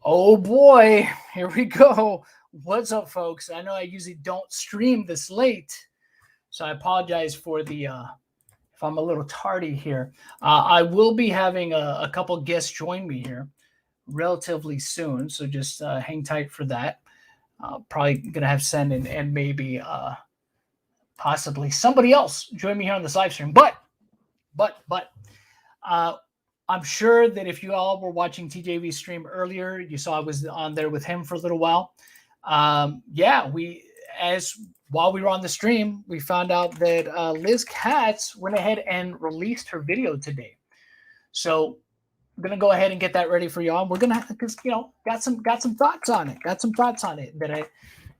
Oh boy, here we go. What's up, folks? I know I usually don't stream this late, so I apologize for the if I'm a little tardy here. I will be having a couple guests join me here relatively soon, so just hang tight for that. Probably gonna have Sen and maybe possibly somebody else join me here on this live stream. But uh, I'm sure that if you all were watching TJV stream earlier, you saw I was on there with him for a little while. Yeah, as while we were on the stream, we found out that Liz Katz went ahead and released her video today. So I'm gonna go ahead and get that ready for y'all. We're gonna because got some thoughts on it. Got some thoughts on it that I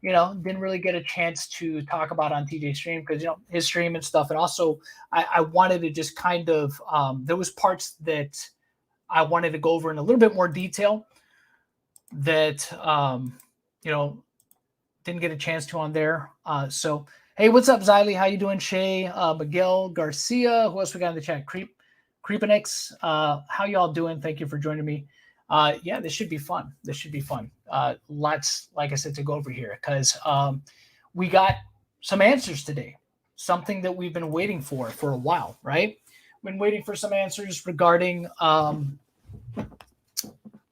didn't really get a chance to talk about on TJ stream because his stream and stuff. And also I wanted to just kind of there was parts that I wanted to go over in a little bit more detail that didn't get a chance to on there. So hey, what's up, Xylee? How you doing, Shay? Miguel Garcia. Who else we got in the chat? Creepinix. How y'all doing? Thank you for joining me. Yeah, this should be fun. This should be fun. Lots, like I said, to go over here because we got some answers today. Something that we've been waiting for a while, right? Been waiting for some answers regarding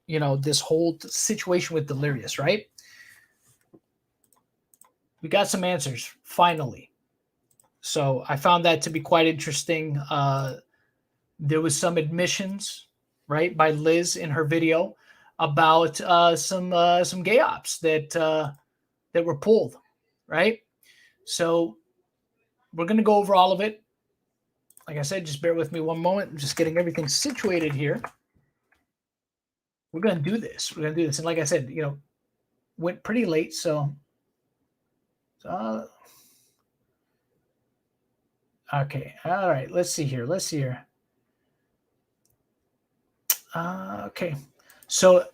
this whole situation with Delirious, right? We got some answers finally. So I found that to be quite interesting. There was some admissions, right, by Liz in her video about some gay ops that were pulled, right? So we're gonna go over all of it. Like I said, just bear with me one moment. I'm just getting everything situated here. We're gonna do this. We're gonna do this, and like I said, went pretty late, so. Okay. All right. Let's see here. Okay. So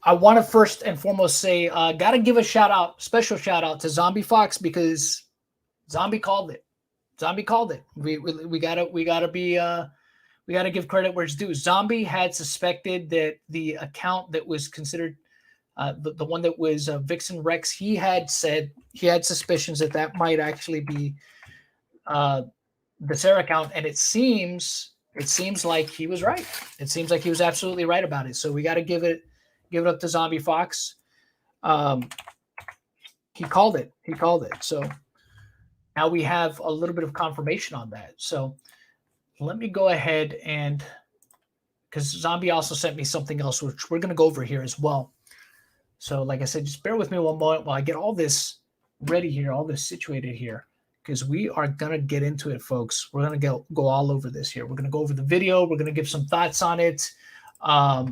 I want to first and foremost say, got to give a special shout out to Zombie Fox because Zombie called it. We gotta give credit where it's due. Zombie had suspected that the account that was considered the one that was Vixen Rex, he had said he had suspicions that might actually be the Sarah account, and it seems like he was right. It seems like he was absolutely right about it. So we got to give it up to Zombie Fox. He called it. So now we have a little bit of confirmation on that. So let me go ahead and because Zombie also sent me something else, which we're going to go over here as well. So like I said, just bear with me one moment while I get all this ready here, all this situated here. Because we are going to get into it, folks. We're going to go all over this here. We're going to go over the video. We're going to give some thoughts on it. Yeah,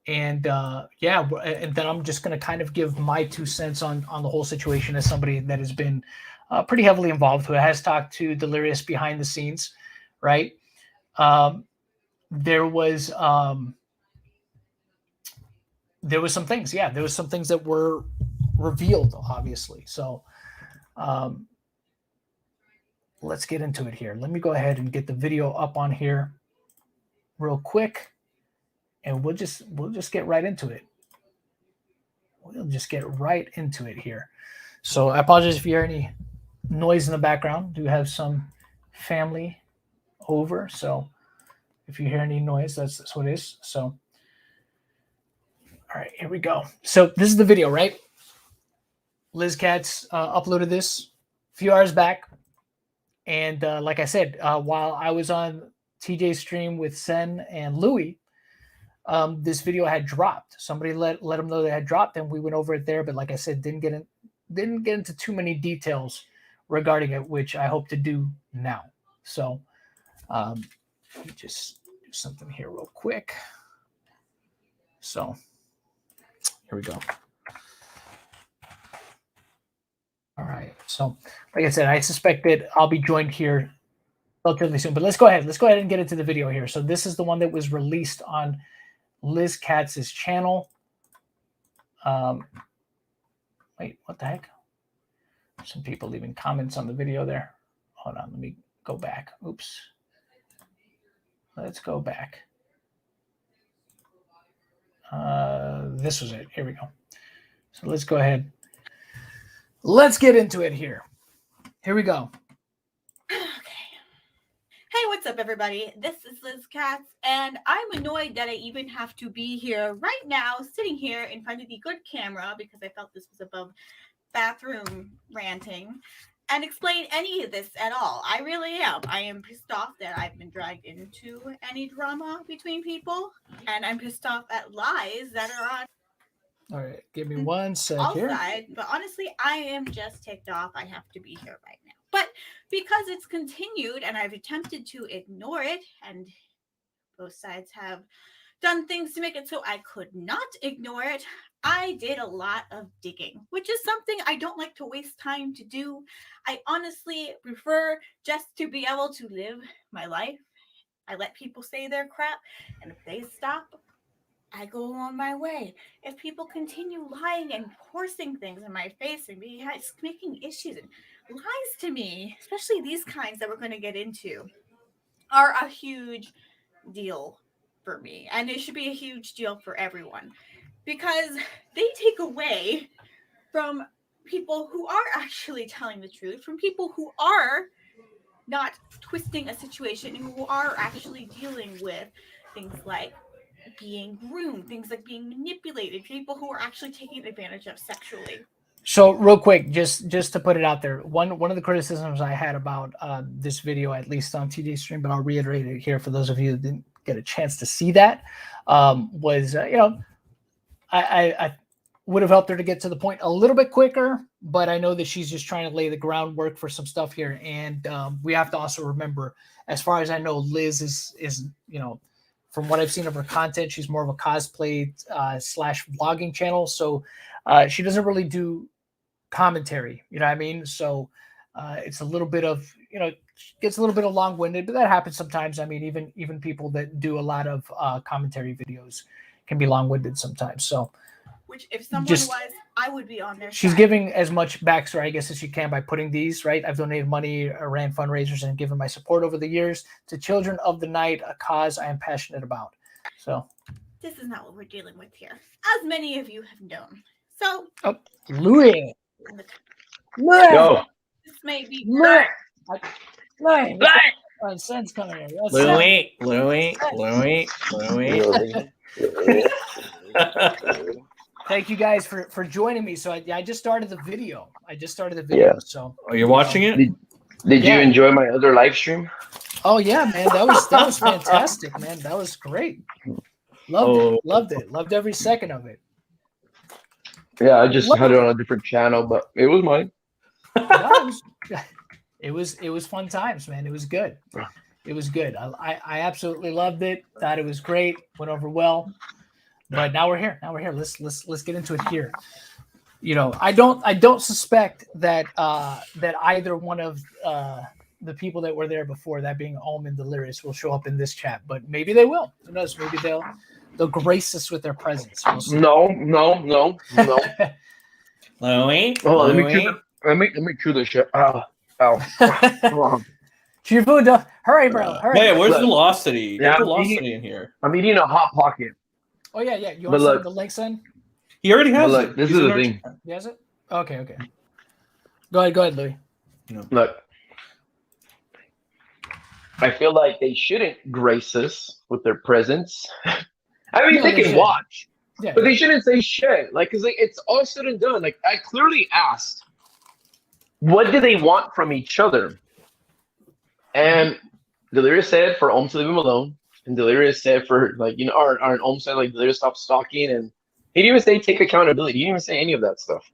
and then I'm just going to kind of give my 2 cents on the whole situation as somebody that has been pretty heavily involved, who has talked to Delirious behind the scenes, right? There was some things. Yeah, there was some things that were revealed, obviously. So let's get into it here. Let me go ahead and get the video up on here real quick, and we'll just get right into it. We'll just get right into it here. So I apologize if you hear any noise in the background. I do have some family over, so if you hear any noise, that's what it is. So all right, here we go. So this is the video, right? Liz Katz uploaded this a few hours back. And like I said, while I was on TJ's stream with Sen and Louie, this video had dropped. Somebody let them know they had dropped, and we went over it there. But like I said, didn't get into too many details regarding it, which I hope to do now. So let me just do something here real quick. So here we go. All right. So, like I said, I suspect that I'll be joined here relatively soon. But let's go ahead and get into the video here. So this is the one that was released on Liz Katz's channel. Wait, what the heck? Some people leaving comments on the video there. Hold on, let me go back. Oops. Let's go back. this was it. Here we go. So let's go ahead. Let's get into it here. Here we go. Okay. Hey, what's up, everybody? This is Liz Katz, and I'm annoyed that I even have to be here right now, sitting here in front of the good camera, because I felt this was above bathroom ranting, and explain any of this at all. I really am. I am pissed off that I've been dragged into any drama between people, and I'm pissed off at lies that are on All right, give me one sec all here. sides. But honestly, I am just ticked off. I have to be here right now. But because it's continued and I've attempted to ignore it, and both sides have done things to make it so I could not ignore it, I did a lot of digging, which is something I don't like to waste time to do. I honestly prefer just to be able to live my life. I let people say their crap, and if they stop, I go on my way. If people continue lying and forcing things in my face and making issues and lies to me, especially these kinds that we're going to get into, are a huge deal for me. And it should be a huge deal for everyone, because they take away from people who are actually telling the truth, from people who are not twisting a situation, who are actually dealing with things like being groomed, things like being manipulated, people who are actually taken advantage of sexually. So real quick, just to put it out there, one of the criticisms I had about this video, at least on TJ stream, but I'll reiterate it here for those of you that didn't get a chance to see that, was I would have helped her to get to the point a little bit quicker, but I know that she's just trying to lay the groundwork for some stuff here, and we have to also remember, as far as I know, Liz is from what I've seen of her content, she's more of a cosplay slash vlogging channel, so she doesn't really do commentary, you know what I mean? So it's a little bit of, gets a little bit of long-winded, but that happens sometimes. I mean, even people that do a lot of commentary videos can be long-winded sometimes. So, which if someone was, I would be on their she's side. giving as much backstory, I guess, as she can by putting these, right? I've donated money, ran fundraisers, and given my support over the years to Children of the Night, a cause I am passionate about. So this is not what we're dealing with here, as many of you have known. So, Louis. Yo. This may be my son's coming in. Louis. Thank you guys for joining me. So I just started the video. Yeah. So you're watching it? Did you enjoy my other live stream? Oh yeah, man. That was fantastic, man. That was great. Loved it. Loved every second of it. Yeah, I just had it on a different channel, but it was mine. It was fun times, man. It was good. It was good. I absolutely loved it. Thought it was great. Went over well. But now we're here. Let's get into it here. I don't suspect that that either one of the people that were there before, that being Om and Delirious, will show up in this chat. But maybe they will. Who knows? Maybe they'll grace us with their presence. We'll see. No. Louis? Oh, let me chew this shit. Ow. Come on. Chew your food, though. Hurry, bro. Hurry. Hey, where's Velocity? Yeah, Get Velocity in here. I'm eating a Hot Pocket. Oh yeah. You want to send the link, son? He already has it. This is the thing. He has it? Okay. Go ahead, Louis. No. Look. I feel like they shouldn't grace us with their presence. I mean, they can watch, but they shouldn't say shit. Like, cause it's all said and done. Like, I clearly asked, what do they want from each other? And Delirious said for Om to leave him alone, and Delirious said for or Om said like Delirious stop stalking, and he didn't even say take accountability. He didn't even say any of that stuff,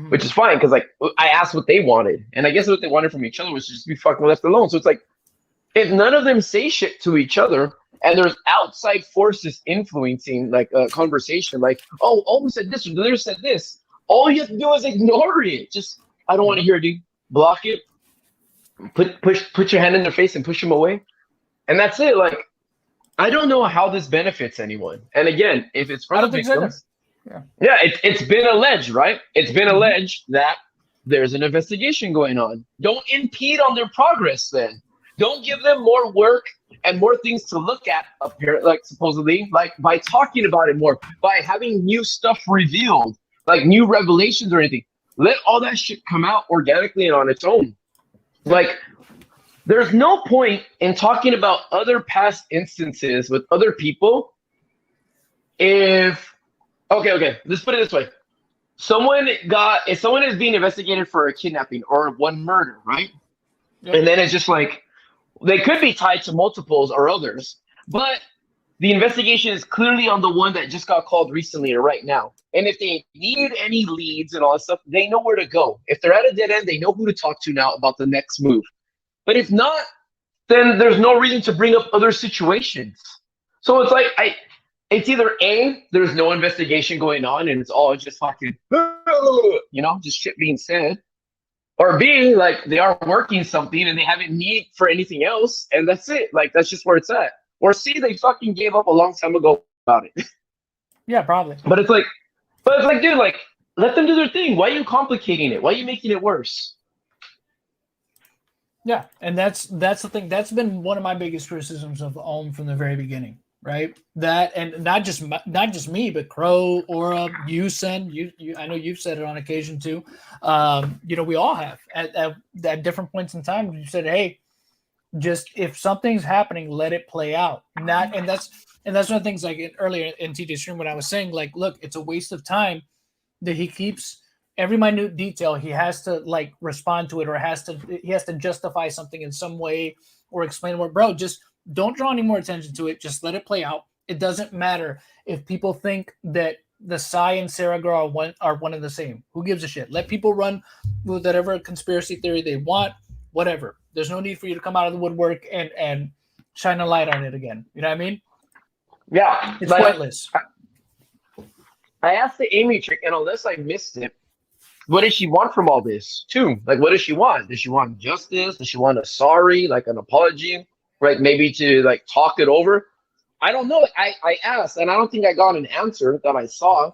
which is fine because like I asked what they wanted, and I guess what they wanted from each other was to just be fucking left alone. So it's like if none of them say shit to each other, and there's outside forces influencing like a conversation, like Om said this or Delirious said this, all you have to do is ignore it. Just I don't want to hear it, dude. Block it. Put your hand in their face and push them away, and that's it. Like, I don't know how this benefits anyone. And again, if it's from the victims, it's been alleged, right? It's been alleged that there's an investigation going on. Don't impede on their progress, then. Don't give them more work and more things to look at, apparently, like supposedly, like by talking about it more, by having new stuff revealed, like new revelations or anything. Let all that shit come out organically and on its own. Like, there's no point in talking about other past instances with other people if, okay, let's put it this way. If someone is being investigated for a kidnapping or one murder, right? Yep. And then it's just like, they could be tied to multiples or others, but the investigation is clearly on the one that just got called recently or right now. And if they need any leads and all that stuff, they know where to go. If they're at a dead end, they know who to talk to now about the next move. But if not, then there's no reason to bring up other situations. So it's like, it's either A, there's no investigation going on and it's all just fucking, just shit being said. Or B, like they are working something and they haven't need for anything else, and that's it. Like that's just where it's at. Or C, they fucking gave up a long time ago about it. Yeah, probably. But it's like, dude, like let them do their thing. Why are you complicating it? Why are you making it worse? Yeah, and that's the thing. That's been one of my biggest criticisms of Ohm from the very beginning. Right, that and not just me, but Crow, Aura, you Sen, you. I know you've said it on occasion too. We all have at different points in time. You said, "Hey, just if something's happening, let it play out." And that's one of the things like earlier in TJ's stream when I was saying, like, look, it's a waste of time that he keeps every minute detail. He has to like respond to it, or he has to justify something in some way or explain what, bro, just. Don't draw any more attention to it. Just let it play out. It doesn't matter if people think that the Psy and Sarah girl are one and the same. Who gives a shit? Let people run with whatever conspiracy theory they want, whatever. There's no need for you to come out of the woodwork and shine a light on it again. You know what I mean? Yeah. It's pointless. I asked the Amy chick, and unless I missed it, what does she want from all this, too? Like, what does she want? Does she want justice? Does she want a sorry, like an apology? Right, maybe to like talk it over. I don't know. I asked, and I don't think I got an answer that I saw.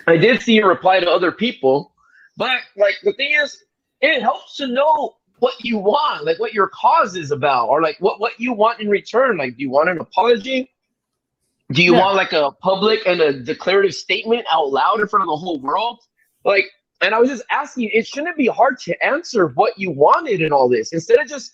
I did see a reply to other people, but like the thing is, it helps to know what you want, like what your cause is about, or like what you want in return. Like, do you want an apology? Do you want like a public and a declarative statement out loud in front of the whole world? Like, and I was just asking, it shouldn't be hard to answer what you wanted in all this instead of just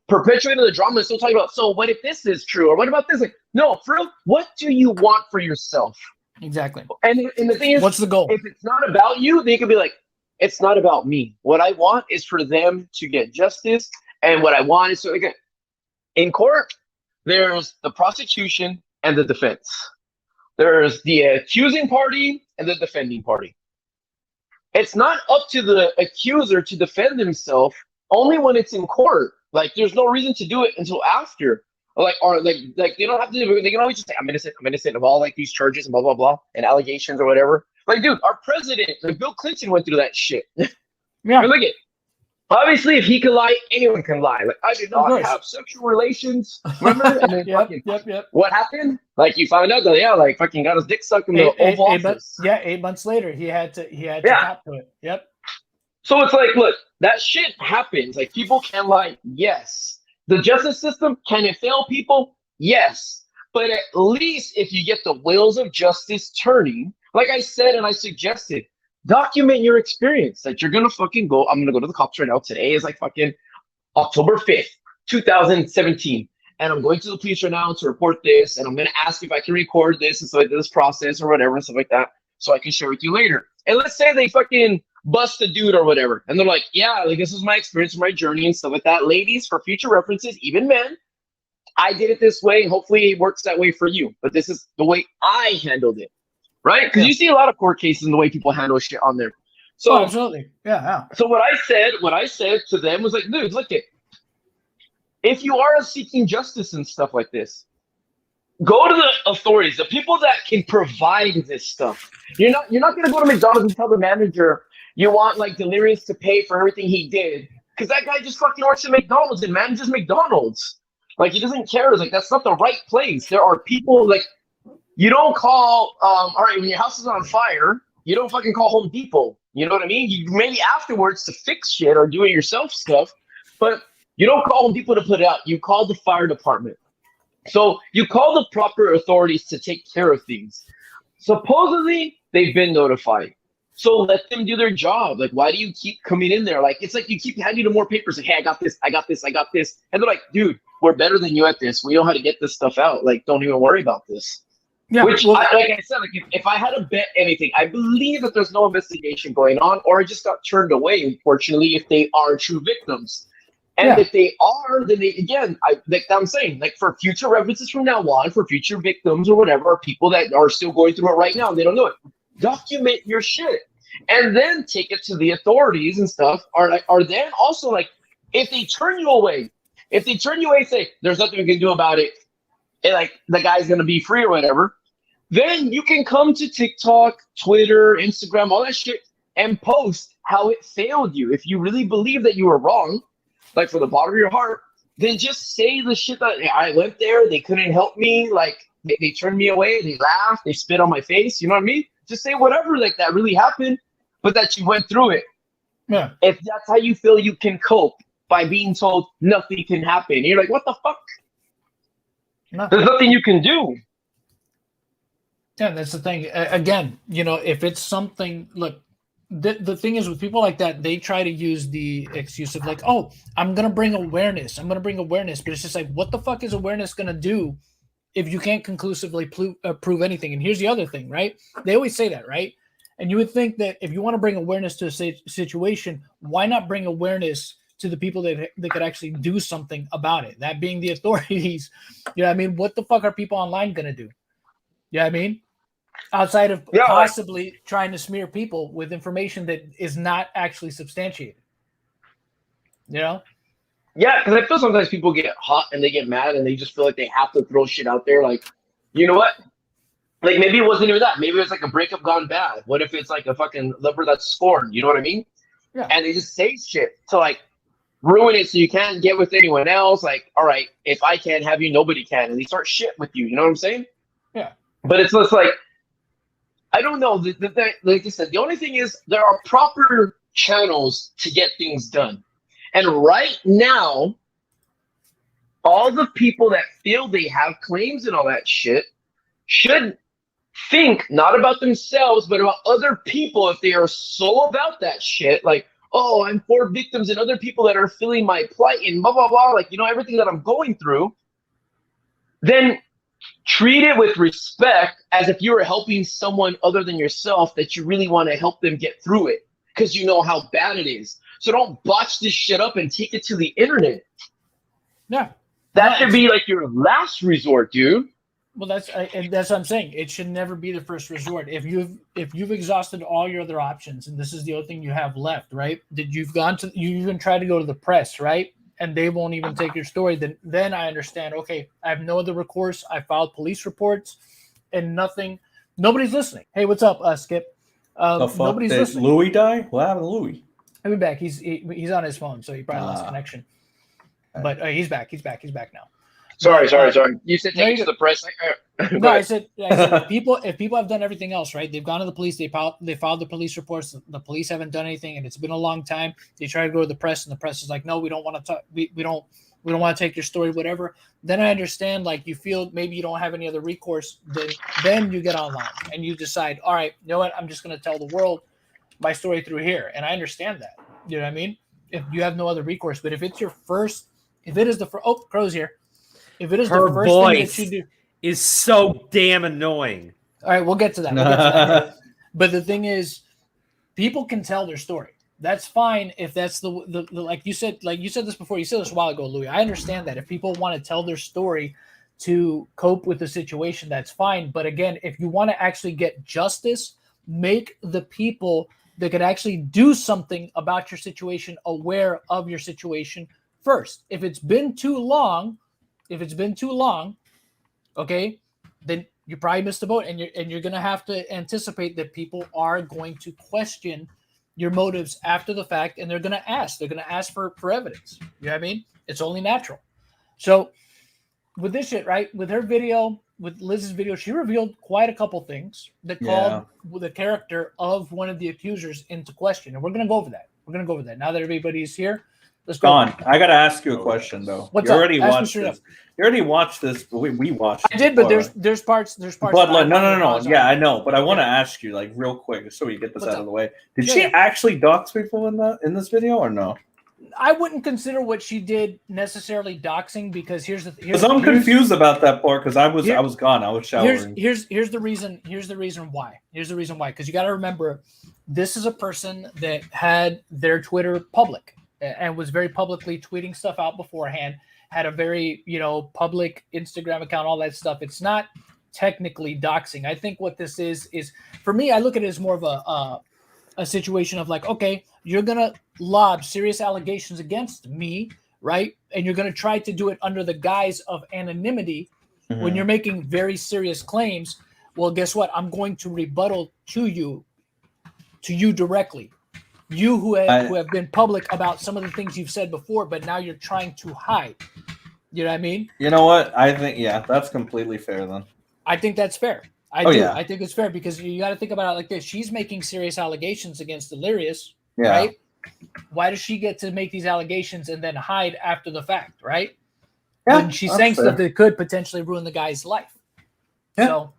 perpetuating the drama and still talking about, so what if this is true? Or what about this? Like, no, for real, what do you want for yourself? Exactly. And the thing is, what's the goal? If it's not about you, then you can be like, it's not about me. What I want is for them to get justice. And what I want is, so again, in court, there's the prosecution and the defense. There's the accusing party and the defending party. It's not up to the accuser to defend himself only when it's in court. Like, there's no reason to do it until after. Like they don't have to do it. They can always just say, I'm innocent of all like these charges and blah, blah, blah, and allegations or whatever. Like, dude, our president, like Bill Clinton went through that shit. Yeah. Look at, obviously, if he can lie, anyone can lie. Like, I did not have sexual relations. Remember? And then yep. What happened? Like, you found out that, like, fucking got his dick sucked in the Oval Office. 8 months later, he had to tap to it. Yep. So it's like, look, that shit happens. Like, people can lie, yes. The justice system, can it fail people? Yes. But at least if you get the wheels of justice turning, like I said and I suggested, document your experience. Like, you're gonna fucking go, I'm gonna go to the cops right now. Today is like fucking October 5th, 2017. And I'm going to the police right now to report this. And I'm gonna ask if I can record this and so like this process or whatever and stuff like that, so I can share with you later. And let's say they fucking bust a dude or whatever, and they're like, yeah, like this is my experience, my journey and stuff like that. Ladies, for future references, even men, I did it this way, and hopefully it works that way for you. But this is the way I handled it, right? Because you see a lot of court cases and the way people handle shit on there. So absolutely, yeah. So what I said to them was like, dude, look it. If you are seeking justice and stuff like this, go to the authorities, the people that can provide this stuff. You're not gonna go to McDonald's and tell the manager you want like Delirious to pay for everything he did, because that guy just fucking works at McDonald's and manages McDonald's. Like, he doesn't care. Like, that's not the right place. There are people like, you don't call. All right, when your house is on fire, you don't fucking call Home Depot. You know what I mean? You maybe afterwards to fix shit or do it yourself stuff, but You don't call people to put it out. You call the fire department. So you call the proper authorities to take care of things. Supposedly, they've been notified. So let them do their job. Like, why do you keep coming in there? Like, it's like you keep handing them more papers. Like, hey, I got this, I got this, I got this. And they're like, dude, we're better than you at this. We know how to get this stuff out. Like, don't even worry about this. Yeah, like I said, like if I had to bet anything, I believe that there's no investigation going on, or it just got turned away, unfortunately, if they are true victims. And if they are, then they, again, like I'm saying, like for future references from now on, for future victims or whatever, people that are still going through it right now, and they don't know it, document your shit. And then take it to the authorities and stuff. Are then also like, if they turn you away, say, there's nothing we can do about it, and like the guy's going to be free or whatever, then you can come to TikTok, Twitter, Instagram, all that shit, and post how it failed you. If you really believe that you were wrong, like for the bottom of your heart, then just say the shit that I went there, they couldn't help me, like they turned me away, they laughed, they spit on my face, you know what I mean? Just say whatever like that really happened, but that you went through it. Yeah. If that's how you feel you can cope by being told nothing can happen, and you're like, what the fuck? There's nothing you can do. Yeah, that's the thing. Again, you know, if it's something, look, the thing is with people like that, they try to use the excuse of like, oh, I'm going to bring awareness. But it's just like, what the fuck is awareness going to do if you can't conclusively prove anything? And here's the other thing, right? They always say that, right? And you would think that if you want to bring awareness to a situation, why not bring awareness to the people that could actually do something about it? That being the authorities. You know what I mean? What the fuck are people online going to do? You know what I mean? Outside of possibly trying to smear people with information that is not actually substantiated. You know? Yeah, because I feel sometimes people get hot and they get mad and they just feel like they have to throw shit out there. Like, you know what? Like, maybe it wasn't even that. Maybe it was like a breakup gone bad. What if it's like a fucking lover that's scorned? You know what I mean? Yeah. And they just say shit to like ruin it so you can't get with anyone else. Like, all right, if I can't have you, nobody can. And they start shit with you. You know what I'm saying? Yeah. But it's just like, I don't know. Like I said, the only thing is there are proper channels to get things done. And right now, all the people that feel they have claims and all that shit should think not about themselves, but about other people if they are so about that shit. Like, oh, I'm for victims and other people that are feeling my plight and blah, blah, blah. Like, you know, everything that I'm going through. Then treat it with respect as if you were helping someone other than yourself that you really want to help them get through it because you know how bad it is. So don't botch this shit up and take it to the internet. Yeah. That should be like your last resort, dude. Well, that's what I'm saying. It should never be the first resort. If you've exhausted all your other options and this is the only thing you have left, right? That you even tried to go to the press, right? And they won't even take your story, then I understand, okay, I have no other recourse. I filed police reports and nobody's listening. Hey, what's up, Skip? Nobody's listening. Did Louis die? What happened to Louis? He'll be back. He's on his phone, so he probably lost connection. But he's back. He's back now. Sorry. You said take it to the press. No, I said if people have done everything else, right? They've gone to the police. They filed the police reports. The police haven't done anything, and it's been a long time. They try to go to the press, and the press is like, no, we don't want to talk. We don't want to take your story, whatever. Then I understand, like you feel maybe you don't have any other recourse. Then you get online and you decide, all right, you know what? I'm just going to tell the world my story through here, and I understand that. You know what I mean? If you have no other recourse, but if it is the first, Crow's here. If it is her the first voice thing that you do, is so damn annoying. All right, we'll get to that. But the thing is, people can tell their story. That's fine if that's the like you said this before. You said this a while ago, Louis. I understand that if people want to tell their story to cope with the situation, that's fine. But again, if you want to actually get justice, make the people that could actually do something about your situation aware of your situation first. If it's been too long, okay, then you probably missed the boat, and you're going to have to anticipate that people are going to question your motives after the fact, and they're going to ask for evidence. You know what I mean? It's only natural. So with this shit, right, with her video, with Liz's video, she revealed quite a couple things that called the character of one of the accusers into question, and we're going to go over that. Now that everybody's here, Let's go. Don, I gotta ask you a question though. What's you up? already Ask me watched straight this. up. You already watched this. We watched. I did, but there's parts. But that I no. wanted to pause on. Yeah, I know. But I want to Yeah. ask you, like, real quick, just so we get this What's out up? of the way. Did Yeah, she yeah. actually dox people in this video or no? I wouldn't consider what she did necessarily doxing because Because I'm confused about that part because I was gone. I was showering. Here's the reason. Here's the reason why. Because you got to remember, this is a person that had their Twitter public and was very publicly tweeting stuff out beforehand. Had a very public Instagram account, all that stuff. It's not technically doxing. I think what this is for me. I look at it as more of a situation of like, okay, you're gonna lob serious allegations against me, right? And you're gonna try to do it under the guise of anonymity when you're making very serious claims. Well, guess what? I'm going to rebuttal to you directly. You who have been public about some of the things you've said before, but now you're trying to hide. You know what I mean? You know what? I think that's completely fair then. I think that's fair. I do. Yeah. I think it's fair because you got to think about it like this. She's making serious allegations against Delirious, right? Why does she get to make these allegations and then hide after the fact, right? Yeah, when she's saying stuff that could potentially ruin the guy's life. Yeah. So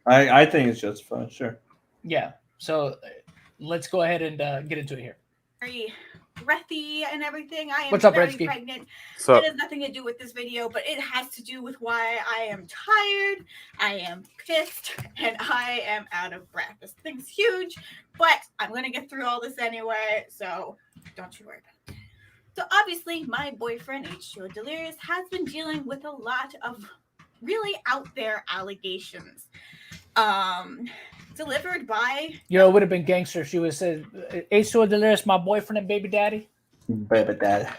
I think it's just fun, sure. Yeah. So let's go ahead and get into it here. Very breathy and everything. I am What's up, very Redsky? pregnant. So, it has nothing to do with this video, but it has to do with why I am tired, I am pissed, and I am out of breath. This thing's huge, but I'm going to get through all this anyway, so don't you worry about it. So obviously, my boyfriend, H2O Delirious, has been dealing with a lot of really out there allegations. Delivered by... it would have been gangster if she would have said, H2O Delirious, my boyfriend and baby daddy. Baby daddy.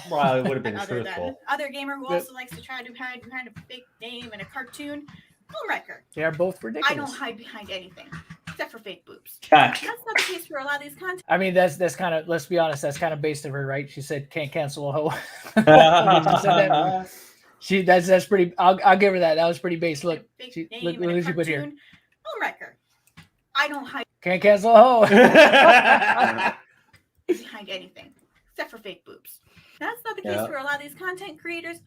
Well, it would have been truthful. Other gamer who also likes to try to hide behind a fake name and a cartoon. Homewrecker. They are both ridiculous. I don't hide behind anything except for fake boobs. Gotcha. That's not the case for a lot of these content. I mean, that's kind of, let's be honest, that's kind of based of her, right? She said can't cancel a hoe. she said that. That's pretty. I'll give her that. That was pretty base. Look, look what she put here. Homewrecker. I don't hide. Can't cancel a hoe. Behind anything except for fake boobs. That's not the case for a lot of these content creators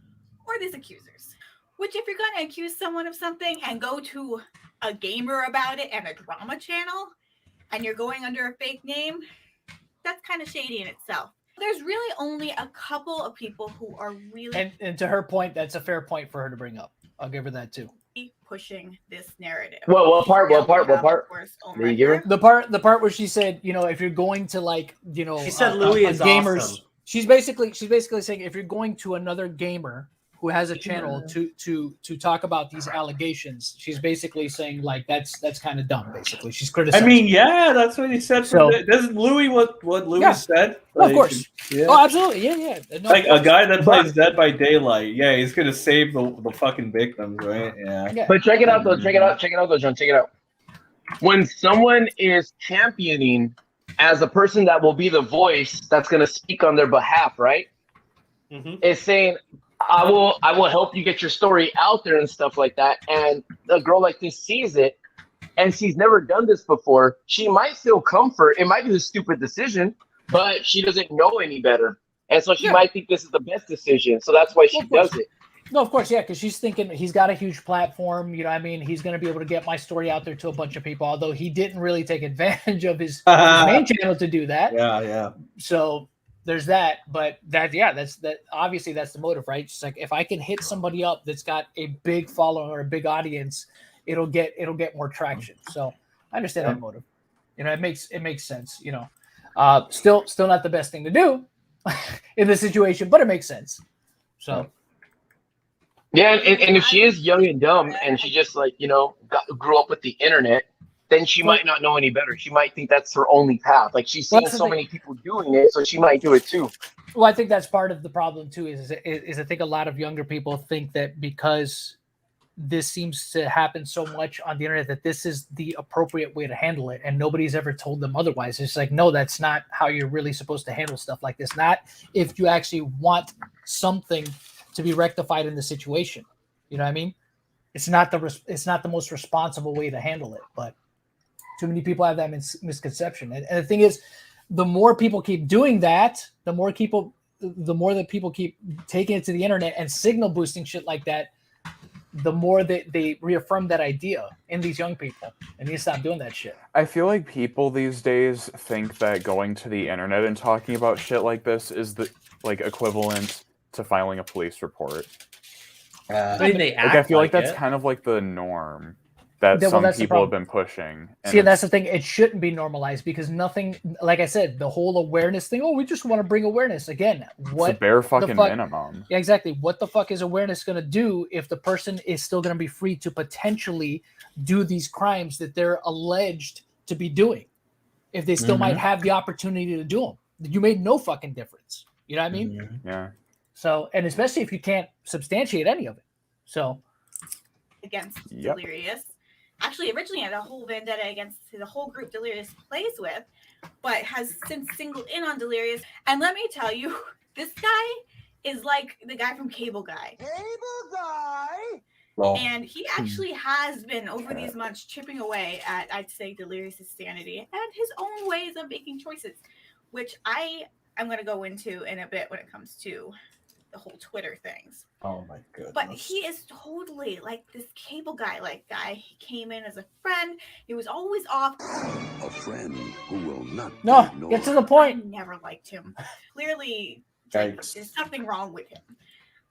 or these accusers. Which, if you're going to accuse someone of something and go to a gamer about it and a drama channel, and you're going under a fake name, that's kind of shady in itself. There's really only a couple of people who are really... And to her point, that's a fair point for her to bring up. I'll give her that too. Pushing this narrative. What part? Did you give her? The part where she said, if you're going to she said Louis is gamers. Awesome. She's basically saying if you're going to another gamer who has a channel to talk about these allegations, she's basically saying that's kind of dumb. Basically, she's criticizing. I mean, that's what he said. So, doesn't Louis what Louis said? Of course. Yeah. Oh, absolutely. Yeah. No, a guy that plays Dead by Daylight. Yeah, he's gonna save the fucking victims, right? Yeah. But check it out though. Check it out, John. Check it out. When someone is championing as a person that will be the voice that's gonna speak on their behalf, right? Is saying, I will help you get your story out there and stuff like that. And a girl like this sees it and she's never done this before. She might feel comfort. It might be a stupid decision, but she doesn't know any better. And so she might think this is the best decision. So that's why she does it. No, of course, yeah, because she's thinking he's got a huge platform. He's going to be able to get my story out there to a bunch of people, although he didn't really take advantage of his main channel to do that. Yeah. So there's that, but that's obviously that's the motive, right? It's like if I can hit somebody up that's got a big following or a big audience, it'll get more traction. So I understand that motive. It makes sense. Still not the best thing to do in this situation, but it makes sense. So yeah, and if she is young and dumb and she just grew up with the internet, then she might not know any better. She might think that's her only path. Like she's seen so many people doing it, so she might do it too. Well, I think that's part of the problem too. Is I think a lot of younger people think that because this seems to happen so much on the internet that this is the appropriate way to handle it, and nobody's ever told them otherwise. It's like, no, that's not how you're really supposed to handle stuff like this. Not if you actually want something to be rectified in the situation. You know what I mean? It's not the most responsible way to handle it, but too many people have that misconception. And the thing is, the more people keep doing that, the more people the more that people keep taking it to the internet and signal boosting shit like that, the more they reaffirm that idea in these young people, and you stop doing that shit. I feel like people these days think that going to the internet and talking about shit like this is the equivalent to filing a police report. I mean, they act I feel like that's it. kind of like the norm that some people have been pushing. See, that's the thing. It shouldn't be normalized because nothing, like I said, the whole awareness thing. Oh, we just want to bring awareness. Again, what it's a bare fucking minimum. Yeah, exactly. What the fuck is awareness going to do if the person is still going to be free to potentially do these crimes that they're alleged to be doing? If they still might have the opportunity to do them, you made no fucking difference. You know what I mean? Yeah. So, and especially if you can't substantiate any of it. So, against Delirious. Actually, originally had a whole vendetta against the whole group Delirious plays with, but has since singled in on Delirious. And let me tell you, this guy is like the guy from Cable Guy. Cable Guy! Well, and he actually has been, over these months, chipping away at, I'd say, Delirious' sanity and his own ways of making choices, which I'm going to go into in a bit when it comes to the whole Twitter things. Oh my goodness. But he is totally like this Cable Guy guy. He came in as a friend. He was always off. A friend who will not get to the point. I never liked him. Clearly, Yikes. there's something wrong with him.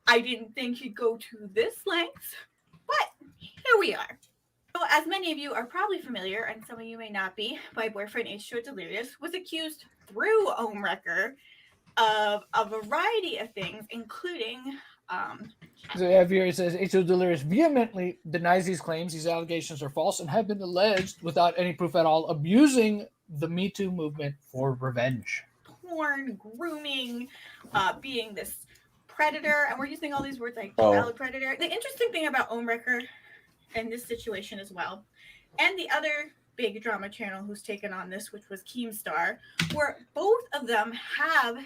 I didn't think he'd go to this length, but here we are. So, as many of you are probably familiar, and some of you may not be, my boyfriend H2O Delirious was accused through Omewrecker of a variety of things, including so here it says H2O Delirious vehemently denies these claims. These allegations are false and have been alleged without any proof at all, abusing the Me Too movement for revenge. Porn, grooming, being this predator, and we're using all these words like child predator. The interesting thing about Omewrecker and this situation as well, and the other big drama channel who's taken on this, which was Keemstar, where both of them have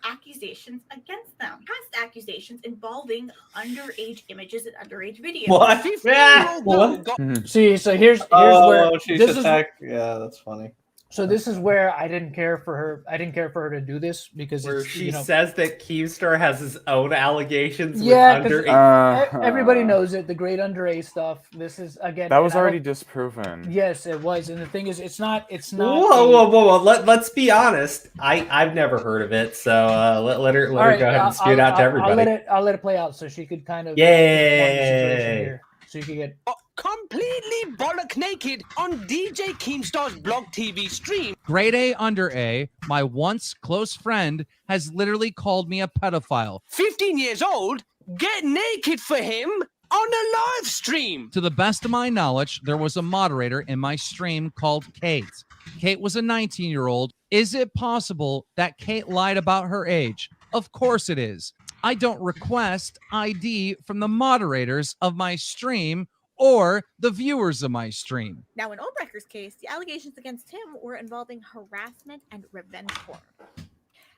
accusations against them. Past accusations involving underage images and underage videos. What? Yeah. What? See, so here's where she's attacked. Yeah, that's funny. So this is where I didn't care for her. I didn't care for her to do this because where she says that Keemstar has his own allegations. Yeah, with everybody knows it. The great underage stuff. This is again. That was already disproven. Yes, it was. And the thing is, it's not. Whoa! Let's be honest. I've never heard of it. So let her go ahead and spew it out to everybody. I'll let it play out so she could kind of. Yay! So you could get. Completely bollock naked on DJ Keemstar's blog TV stream. Grade A under A, my once close friend, has literally called me a pedophile. 15 years old? Get naked for him on a live stream. To the best of my knowledge, there was a moderator in my stream called Kate. Kate was a 19-year-old. Is it possible that Kate lied about her age? Of course it is. I don't request ID from the moderators of my stream or the viewers of my stream. Now, in Omewrecker's case, the allegations against him were involving harassment and revenge porn.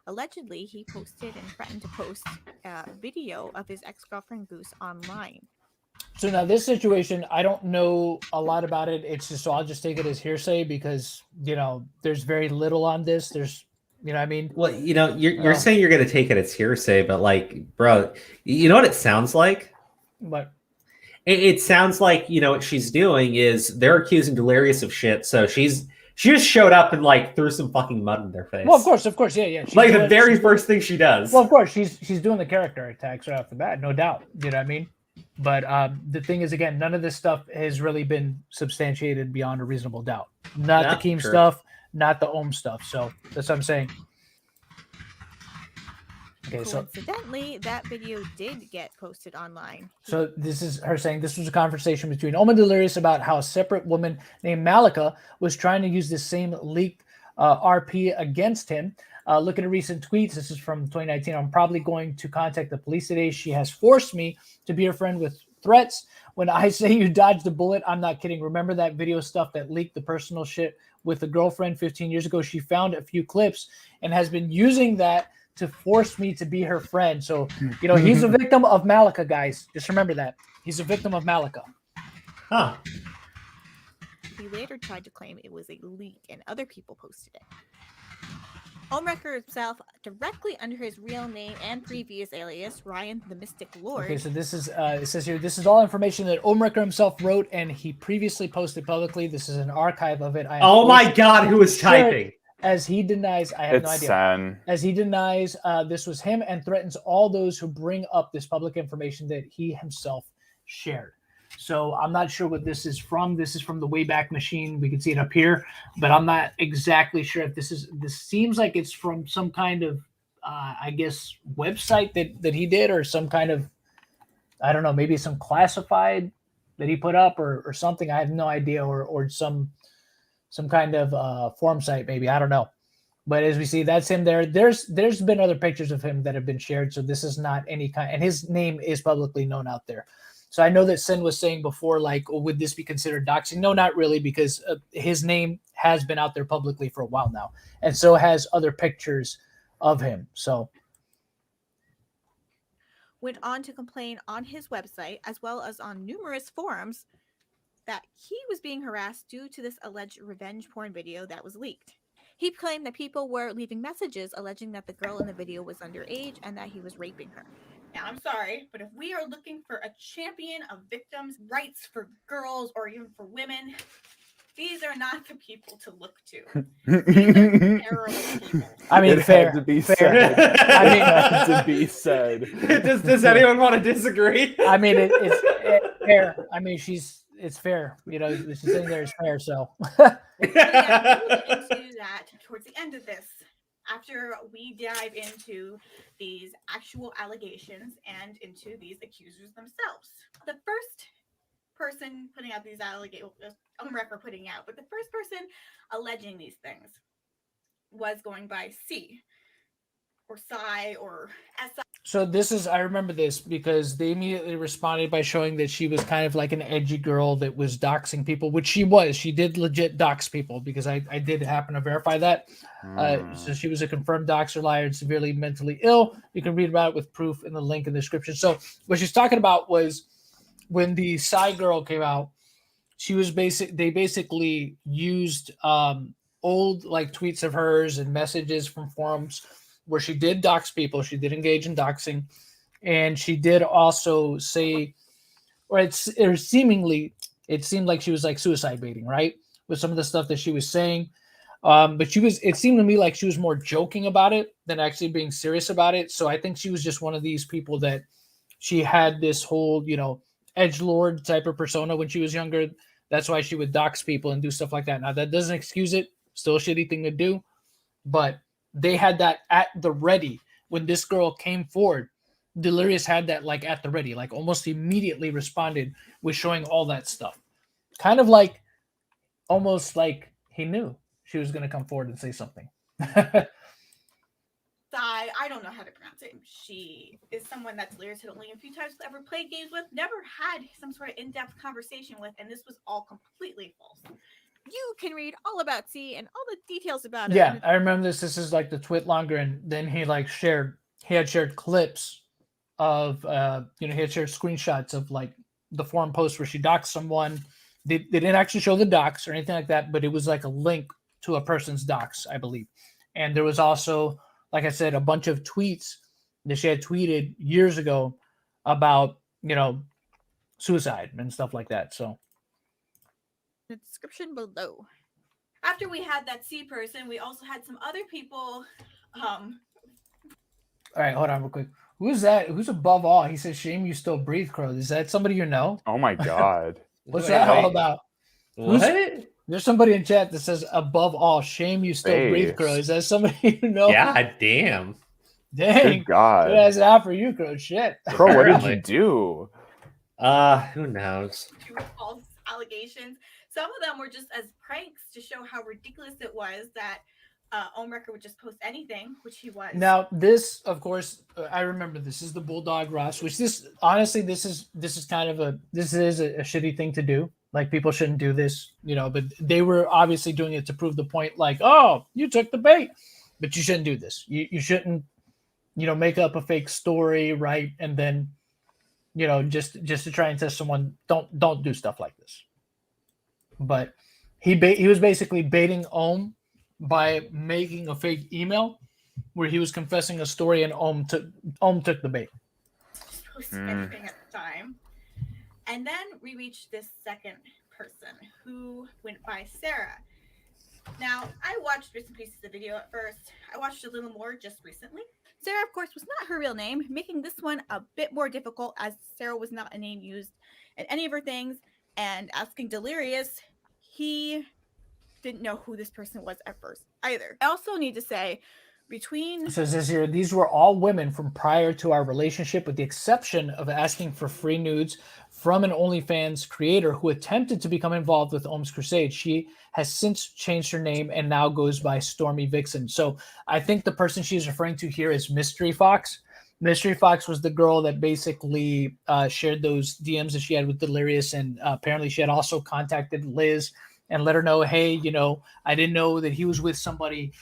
Allegedly, he posted and threatened to post a video of his ex-girlfriend Goose online. So now this situation, I don't know a lot about it. It's just, so I'll just take it as hearsay because, there's very little on this. There's, what I mean? Well, you're saying you're going to take it as hearsay, but bro, you know what it sounds like? What? It sounds like, what she's doing is they're accusing Delirious of shit. So she just showed up and threw some fucking mud in their face. Well, of course. Yeah. The very first thing she does. Well, of course, she's doing the character attacks right off the bat, no doubt. You know what I mean? But the thing is, again, none of this stuff has really been substantiated beyond a reasonable doubt. Not the Keem stuff, not the Ohm stuff. So that's what I'm saying. Okay, coincidentally, that video did get posted online. So this is her saying this was a conversation between Ohm and Delirious about how a separate woman named Malika was trying to use this same leaked RP against him. Look at a recent tweets. This is from 2019. I'm probably going to contact the police today. She has forced me to be her friend with threats. When I say you dodged a bullet, I'm not kidding. Remember that video stuff that leaked the personal shit with a girlfriend 15 years ago? She found a few clips and has been using that to force me to be her friend. So, he's a victim of Malika, guys. Just remember that. He's a victim of Malika. Huh. He later tried to claim it was a leak and other people posted it. Omrecker himself, directly under his real name and previous alias, Ryan the Mystic Lord. Okay, so this is it says here, this is all information that Omrecker himself wrote and he previously posted publicly. This is an archive of it. Oh my God, who is typing? As he denies, I have no idea. Sen. As he denies this was him and threatens all those who bring up this public information that he himself shared. So I'm not sure what this is from. This is from the Wayback Machine. We can see it up here, but I'm not exactly sure if this seems like it's from some kind of, I guess, website that he did, or some kind of, I don't know, maybe some classified that he put up or something. I have no idea, or some kind of forum site, maybe. I don't know. But as we see, that's him there. There's been other pictures of him that have been shared. So this is not any kind, and his name is publicly known out there. So I know that Sin was saying before, like, oh, would this be considered doxing? No, not really, because his name has been out there publicly for a while now. And so has other pictures of him. So went on to complain on his website, as well as on numerous forums, that he was being harassed due to this alleged revenge porn video that was leaked. He claimed that people were leaving messages alleging that the girl in the video was underage and that he was raping her. Now, I'm sorry, but if we are looking for a champion of victims' rights for girls or even for women, these are not the people to look to. These are terrible people. I mean, fair. To be fair. said. I mean, to be said. Does anyone want to disagree? I mean, it's fair. I mean, it's fair. You know, she's sitting there is fair. So. Yeah, we'll get into that towards the end of this. After we dive into these actual allegations and into these accusers themselves. The first person putting out these allegations, Omrecker putting out, but the first person alleging these things was going by C or Psy or SI. So this is, I remember this because they immediately responded by showing that she was kind of like an edgy girl that was doxing people, which she was. She did legit dox people because I did happen to verify that. So she was a confirmed doxer, liar, and severely mentally ill. You can read about it with proof in the link in the description. So what she's talking about was when the Psy girl came out, she was they basically used old like tweets of hers and messages from forums where she did dox people. She did engage in doxing, and she did also say, or it seemed like she was like suicide baiting, right? With some of the stuff that she was saying. But it seemed to me like she was more joking about it than actually being serious about it. So I think she was just one of these people that she had this whole, edgelord type of persona when she was younger. That's why she would dox people and do stuff like that. Now that doesn't excuse it. Still a shitty thing to do, but they had that at the ready when this girl came forward. Delirious had that like at the ready, like almost immediately responded with showing all that stuff. Kind of like, almost like he knew she was going to come forward and say something. I don't know how to pronounce it. She is someone that Delirious had only a few times ever played games with, never had some sort of in-depth conversation with, and this was all completely false. You can read all about C and all the details about it. Yeah, I remember this. This is like the tweet longer, and then he had shared clips of, he had shared screenshots of like the forum post where she doxed someone. They didn't actually show the dox or anything like that, but it was like a link to a person's dox, I believe. And there was also, like I said, a bunch of tweets that she had tweeted years ago about, suicide and stuff like that. So. The description below. After we had that C person, we also had some other people. All right, hold on real quick. Who is that? Who's above all? He says, "Shame you still breathe, Crow." Is that somebody you know? Oh my God. What's that all about? What? There's somebody in chat that says, "Above all, shame you still breathe, Crow." Is that somebody you know? Yeah, damn. Dang. Good God. That's out for you, Crow. Shit. Crow, what did you do? Who knows? False allegations. Some of them were just as pranks to show how ridiculous it was that Omrecker would just post anything, which he was. Now, this, of course, I remember this is the Bulldog Ross, which this is a shitty thing to do. Like, people shouldn't do this, but they were obviously doing it to prove the point, like, oh, you took the bait, but you shouldn't do this. You shouldn't, make up a fake story, right? And then, just to try and test someone, don't do stuff like this. But he was basically baiting Ohm by making a fake email where he was confessing a story and Ohm took the bait. Posting everything at the time. And then we reached this second person who went by Sarah. Now, I watched bits and pieces of the video at first. I watched a little more just recently. Sarah, of course, was not her real name, making this one a bit more difficult as Sarah was not a name used in any of her things. And asking Delirious, he didn't know who this person was at first either. I also need to say, between... It says this here, these were all women from prior to our relationship, with the exception of asking for free nudes from an OnlyFans creator who attempted to become involved with Ohm's Crusade. She has since changed her name and now goes by Stormy Vixen. So I think the person she's referring to here is Mystery Fox. Mystery Fox was the girl that basically shared those DMs that she had with Delirious, and apparently she had also contacted Liz and let her know, hey, you know, I didn't know that he was with somebody.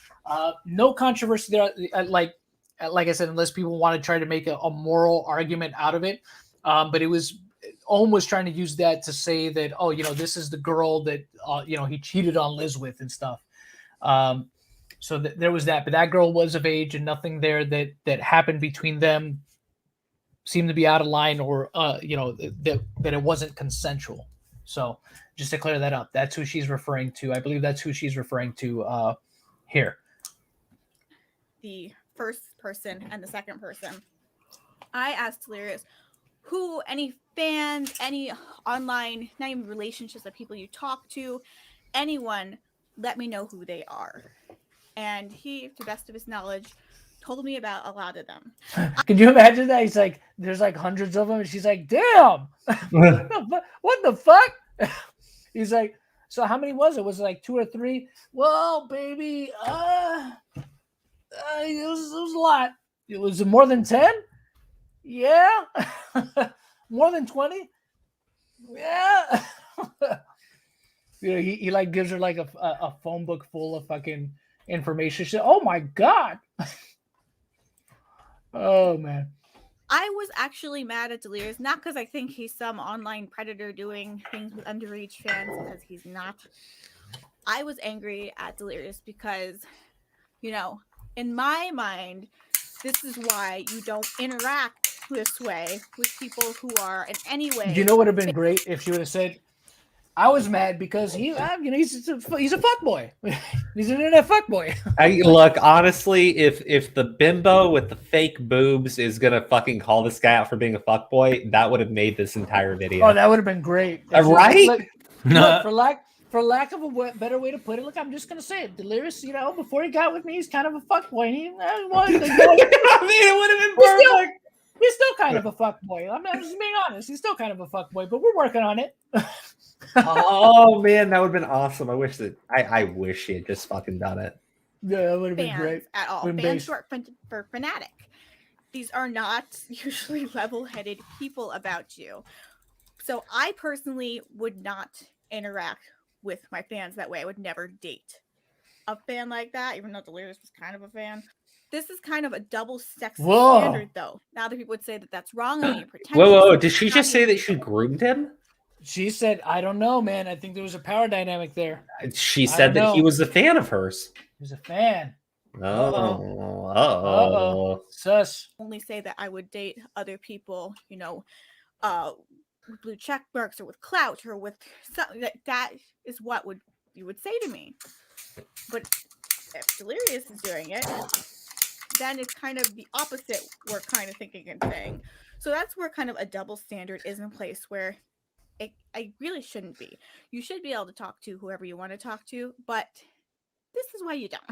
No controversy there, like I said, unless people want to try to make a moral argument out of it. But it was almost trying to use that to say that, oh, you know, this is the girl that, you know, he cheated on Liz with and stuff. So there was that. But that girl was of age, and nothing there that happened between them seemed to be out of line, or, you know, that it wasn't consensual. So just to clear that up, that's who she's referring to. I believe that's who she's referring to here. The first person and the second person. I asked Delirious, who, any fans, any online, not even relationships of people you talk to, anyone, let me know who they are. And he, to the best of his knowledge, told me about a lot of them. Can you imagine that? He's like, there's like hundreds of them, and she's like, damn, what the fuck? He's like, so how many was it? Was it like 2 or 3? Well, baby, it was a lot. It was more than 10? Yeah. More than 20? Yeah. You know, he like gives her like a phone book full of fucking information. She said, oh my God. Oh man. I was actually mad at Delirious, not because I think he's some online predator doing things with underage fans, because he's not. I was angry at Delirious because, you know, in my mind, this is why you don't interact this way with people who are in any way. You know what would have been great if she would have said, I was mad because he, you know, he's a fuckboy. He's an internet fuckboy. Look, honestly, if the bimbo with the fake boobs is gonna fucking call this guy out for being a fuckboy, that would have made this entire video. Oh, that would have been great. Right? Look, for lack of a better way to put it, look, I'm just gonna say it. Delirious, you know, before he got with me, he's kind of a fuckboy. And he wanted to go. I mean, it would have been perfect. He's still kind of a fuckboy. I'm just being honest. He's still kind of a fuckboy, but we're working on it. Oh man, that would have been awesome. I wish he had just fucking done it. Yeah, that would have been great. At all. Fans short for fanatic. These are not usually level-headed people about you. So I personally would not interact with my fans that way. I would never date a fan like that, even though Delirious was kind of a fan. This is kind of a double standard, though. Now that people would say that that's wrong, and you pretend. Whoa! Did she just say that she groomed him? She said, I don't know, man. I think there was a power dynamic there. She said that he was a fan of hers. He was a fan. Oh. Sus. Only say that I would date other people, you know, with blue check marks or with clout or with something. That is what you would say to me. But if Delirious is doing it, then it's kind of the opposite we're kind of thinking and saying. So that's where kind of a double standard is in place, where I really shouldn't be. You should be able to talk to whoever you want to talk to, but this is why you don't.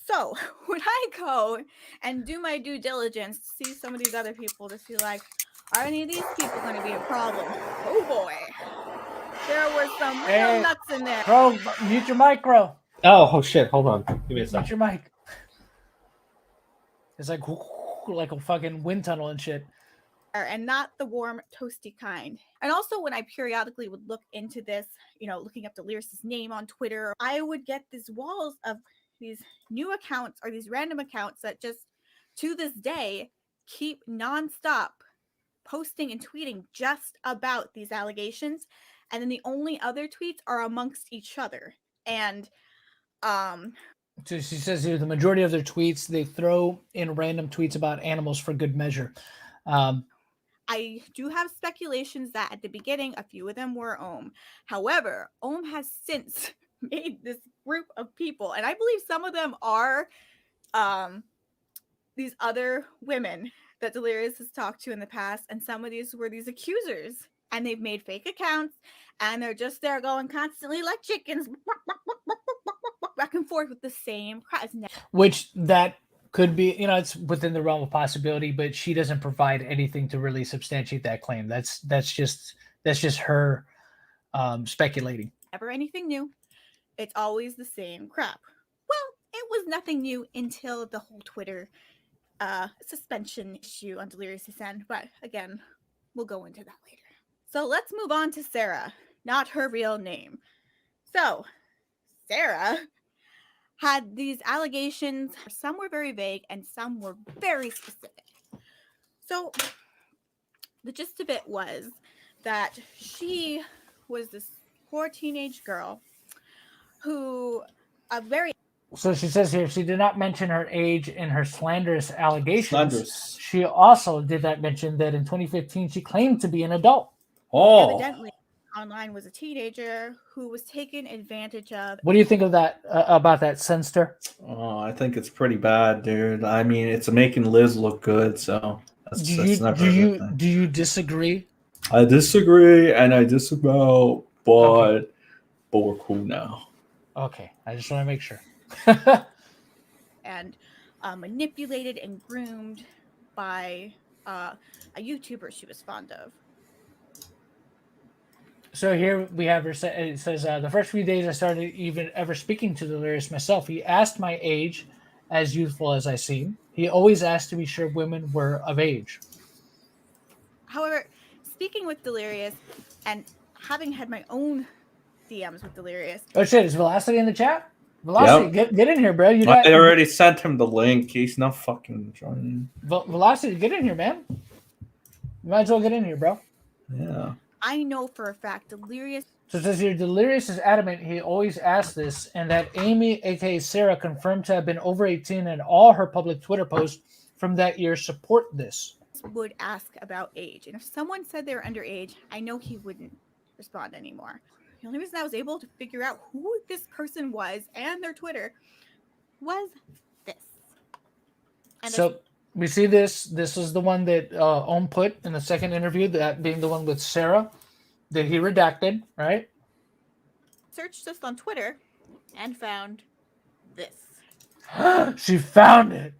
So when I go and do my due diligence to see some of these other people to see, like, are any of these people going to be a problem? Oh boy. There were some real nuts in there. Bro, mute your mic, bro. Oh shit, hold on. Give me a second. Mute your mic. It's like a fucking wind tunnel and shit. And not the warm, toasty kind. And also, when I periodically would look into this, you know, looking up Delirious' name on Twitter, I would get these walls of these new accounts or these random accounts that just, to this day, keep nonstop posting and tweeting just about these allegations. And then the only other tweets are amongst each other. And So she says here the majority of their tweets, they throw in random tweets about animals for good measure. I do have speculations that at the beginning, a few of them were Ohm. However, Ohm has since made this group of people, and I believe some of them are these other women that Delirious has talked to in the past, and some of these were these accusers, and they've made fake accounts, and they're just there going constantly like chickens, back and forth with the same cries. Which that could be, it's within the realm of possibility, but she doesn't provide anything to really substantiate that claim. That's just her speculating. Never anything new. It's always the same crap. Well, it was nothing new until the whole Twitter suspension issue on Delirious end, but again, we'll go into that later. So let's move on to Sarah, not her real name. So Sarah had these allegations. Some were very vague and some were very specific. So the gist of it was that she was this poor teenage girl who So she says here she did not mention her age in her slanderous allegations. She also did not mention that in 2015 she claimed to be an adult. Oh, evidently online was a teenager who was taken advantage of. What do you think of that about that, Senster? Oh, I think it's pretty bad, dude. I mean, it's making Liz look good, so that's never do you disagree? I disagree and I disavow, but we're cool now. Okay, I just want to make sure. And manipulated and groomed by a YouTuber she was fond of. So here we have her. It says the first few days I started even ever speaking to Delirious myself. He asked my age, as youthful as I seem. He always asked to be sure women were of age. However, speaking with Delirious and having had my own DMs with Delirious. Oh shit! Is Velocity in the chat? Velocity, get in here, bro. I already sent him the link. He's not fucking joining. Velocity, get in here, man. You might as well get in here, bro. Yeah. I know for a fact Delirious. So it says here, Delirious is adamant he always asked this, and that Amy, aka Sarah, confirmed to have been over 18, and all her public Twitter posts from that year support this. Would ask about age, and if someone said they were underage, I know he wouldn't respond anymore. The only reason I was able to figure out who this person was and their Twitter was this. And so we see this. This is the one that Ohm put in the second interview, that being the one with Sarah that he redacted, right? Searched this on Twitter and found this. She found it.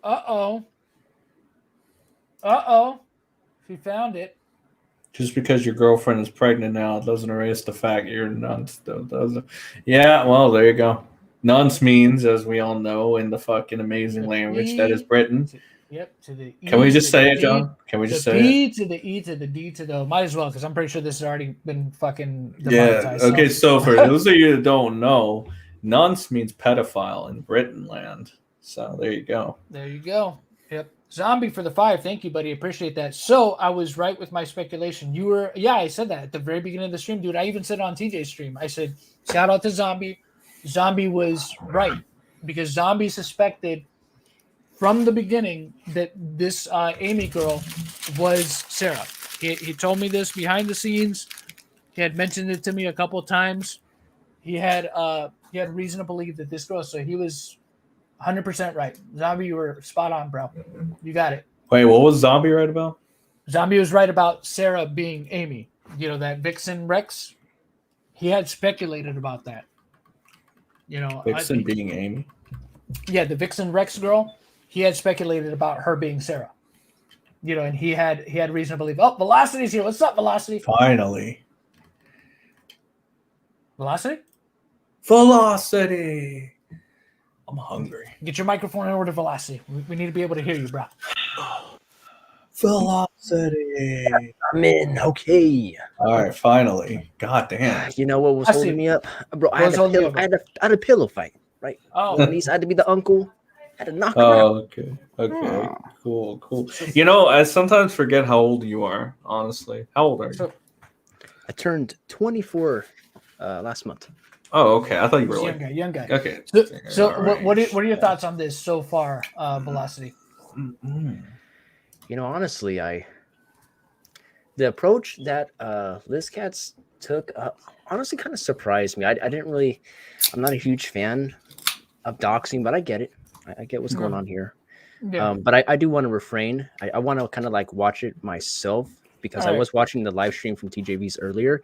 Uh-oh. She found it. Just because your girlfriend is pregnant now doesn't erase the fact you're nunce, though, does it? Yeah, well, there you go. Nunce means, as we all know, in the fucking amazing language that is Britain. Yep, to the E. Can we just say it, John? Can we just say B it? to the E to the D to the... Might as well, because I'm pretty sure this has already been fucking demonetized. Yeah, okay, so for those of you that don't know, nunce means pedophile in Britain land. So there you go. There you go. Yep. Zombie for the 5. Thank you, buddy. Appreciate that. So I was right with my speculation. You were... Yeah, I said that at the very beginning of the stream, dude. I even said it on TJ's stream. I said, shout out to Zombie. Zombie was right, because Zombie suspected from the beginning that this Amy girl was Sarah. He told me this behind the scenes. He had mentioned it to me a couple of times. He had reason to believe that this girl. So he was 100% right. Zombie, you were spot on, bro. You got it. Wait, what was Zombie right about? Zombie was right about Sarah being Amy. You know, that Vixen Rex. He had speculated about that. You know, Vixen being Amy. Yeah, the Vixen Rex girl. He had speculated about her being Sarah. You know, and he had reason to believe. Oh, Velocity's here. What's up, Velocity? Finally. Velocity? Velocity. I'm hungry. Get your microphone in order, Velocity. We need to be able to hear you, bro. Velocity. I'm in. Okay. All right, finally. God damn. You know what was holding me up? Bro, I had a pillow fight, right? Oh. At least I had to be the uncle. I had to knock him out. Okay. Cool. You know, I sometimes forget how old you are, honestly. How old are you? I turned 24 last month. Oh, okay. I thought you were He's like young guy. Okay. So All what right. are your thoughts on this so far, Velocity? You know, honestly, the approach that Liz Katz took honestly kind of surprised me. I didn't really. I'm not a huge fan of doxing, but I get it. I get what's going on here. Yeah. But I do want to refrain. I want to kind of like watch it myself because I was watching the live stream from TJV's earlier.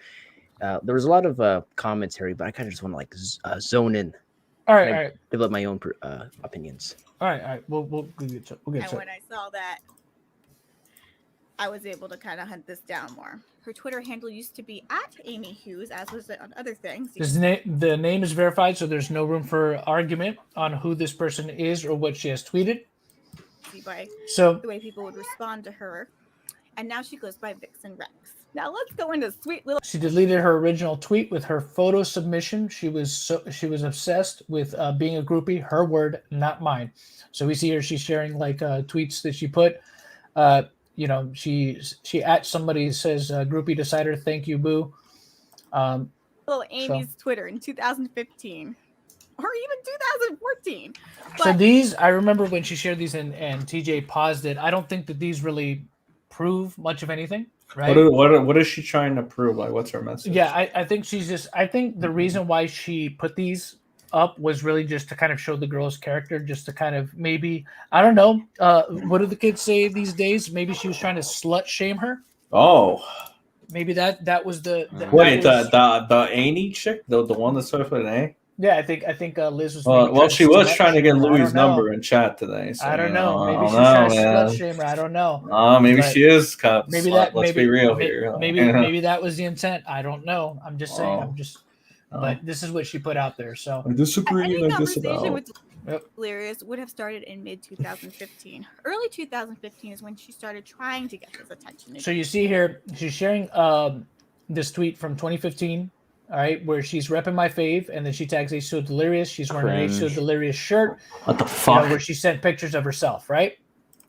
There was a lot of commentary, but I kind of just want to like zone in. All right. Develop my own opinions. All right. We'll get to it. And when I saw that, I was able to kind of hunt this down more. Her Twitter handle used to be @AmyHughes, as was it on other things. The name is verified, so there's no room for argument on who this person is or what she has tweeted. By the way people would respond to her, and now she goes by Vixen Rex. Now let's go into sweet little. She deleted her original tweet with her photo submission. She was obsessed with being a groupie. Her word, not mine. So we see her. She's sharing like tweets that she put. You know, she at somebody says groupie decider. Thank you, boo. Little Amy's Twitter in 2015. Or even 2014. So these, I remember when she shared these and TJ paused it. I don't think that these really prove much of anything, right? What is she trying to prove? Like, what's her message? Yeah, I think I think the reason why she put these up was really just to kind of show the girl's character, just to kind of maybe, I don't know, what do the kids say these days? Maybe she was trying to slut shame her. Oh. Maybe that was the wait, the Annie chick, the one that started with an A. Yeah, I think Liz was. Well, she was trying to get Louis' number in chat today. So, I don't know. Maybe she's trying to slut shame her. I don't know. Maybe she is. Maybe that. Let's be real here. Maybe that was the intent. I don't know. I'm just saying. But this is what she put out there. So I disagree. Any conversation with Delirious would have started in mid 2015. Early 2015 is when she started trying to get his attention. So you see here, she's sharing this tweet from 2015. All right, where she's repping my fave, and then she tags H2O Delirious. She's wearing an H2O Delirious shirt. What the fuck? Where she sent pictures of herself, right?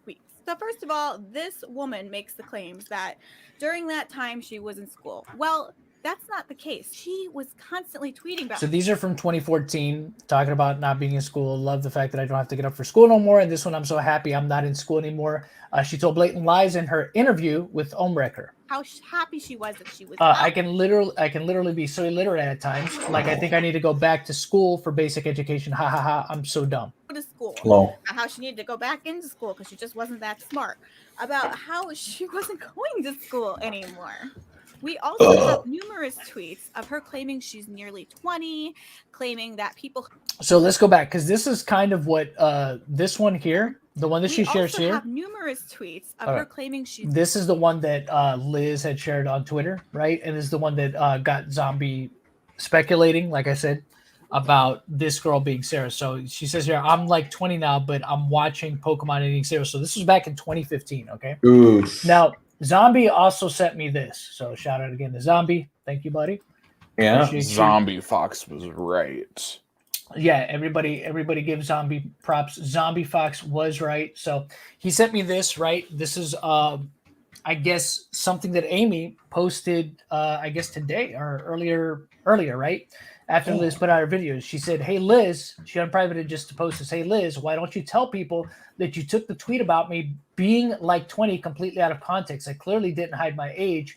So first of all, this woman makes the claims that during that time she was in school. Well, that's not the case. She was constantly tweeting about. So these are from 2014, talking about not being in school. Love the fact that I don't have to get up for school no more. And this one, I'm so happy I'm not in school anymore. She told blatant lies in her interview with Omrecker. How happy she was that she was. I can literally be so illiterate at times. Like I think I need to go back to school for basic education. Ha ha ha! I'm so dumb. Go to school. Hello. How she needed to go back into school because she just wasn't that smart. About how she wasn't going to school anymore. We also have numerous tweets of her claiming she's nearly 20, claiming that people. So let's go back because this is kind of what this one here, the one that she shares here. We also have numerous tweets of her claiming she's. This is the one that Liz had shared on Twitter, right? And this is the one that got Zombie speculating, like I said, about this girl being Sarah. So she says here, I'm like 20 now, but I'm watching Pokemon eating Sarah. So this was back in 2015, okay? Ooh. Now, Zombie also sent me this. So shout out again to Zombie. Thank you, buddy. Yeah. Zombie Fox was right. Yeah, everybody gives Zombie props. Zombie Fox was right. So he sent me this, right? This is I guess something that Amy posted I guess today or earlier, right? After Liz put out her videos. She said, "Hey Liz," she unprivated just to post this. "Hey Liz, why don't you tell people that you took the tweet about me being like 20 completely out of context? I clearly didn't hide my age,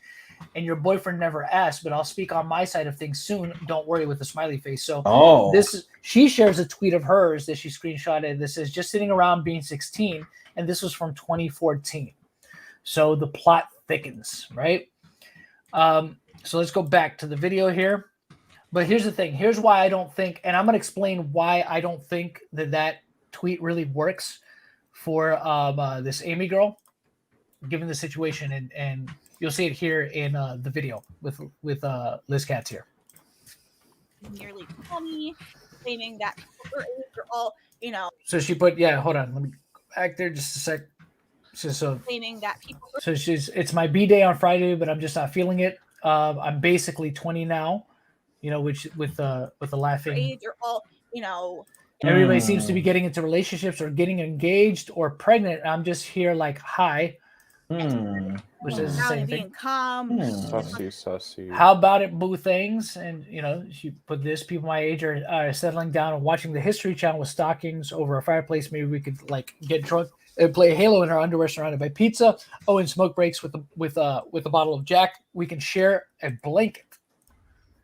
and your boyfriend never asked, but I'll speak on my side of things soon. Don't worry," with a smiley face. So she shares a tweet of hers that she screenshotted that says, "Just sitting around being 16," and this was from 2014. So the plot thickens, right? So let's go back to the video here. But here's the thing. Here's why I don't think, and I'm going to explain why I don't think that tweet really works for this Amy girl, given the situation. And you'll see it here in the video with Liz Katz here. Nearly 20, claiming that her age are all, So she put, hold on. Let me go back there just a sec. So claiming that people. So it's my B-day on Friday, but I'm just not feeling it. I'm basically 20 now. Which with the laughing age are all, everybody seems to be getting into relationships or getting engaged or pregnant. I'm just here like, hi, which is the Now same being thing. calm. Sussy, sussy. How about it, boo things? And she put this. People my age are settling down and watching the History Channel with stockings over a fireplace. Maybe we could like get drunk and play Halo in our underwear, surrounded by pizza. Oh, and smoke breaks with a bottle of Jack. We can share a blanket.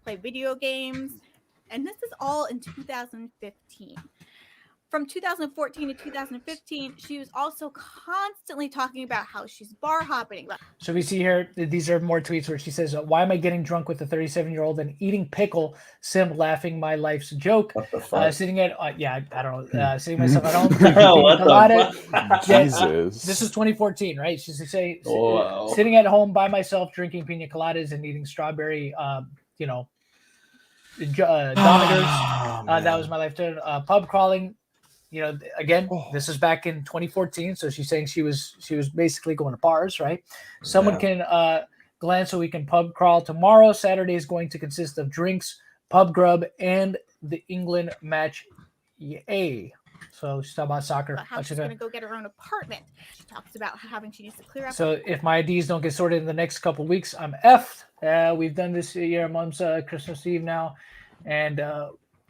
Play video games, and this is all in 2015. From 2014 to 2015, she was also constantly talking about how she's bar hopping. So we see here, these are more tweets where she says, why am I getting drunk with a 37-year-old and eating pickle, sim laughing my life's joke, sitting at, I don't know, sitting myself at home, Jesus. This is 2014, right? She's saying, sitting at home by myself, drinking pina coladas and eating strawberry, Dominators. That was my life. Pub crawling. Again, this is back in 2014, so she's saying she was basically going to bars, right? Someone can glance so we can pub crawl tomorrow. Saturday is going to consist of drinks, pub grub, and the England match. Yay! So she's talking about soccer. About how she's going to go get her own apartment. She talks about having she needs to clear up. So if my IDs don't get sorted in the next couple of weeks, I'm effed. We've done this year, Mom's Christmas Eve now, and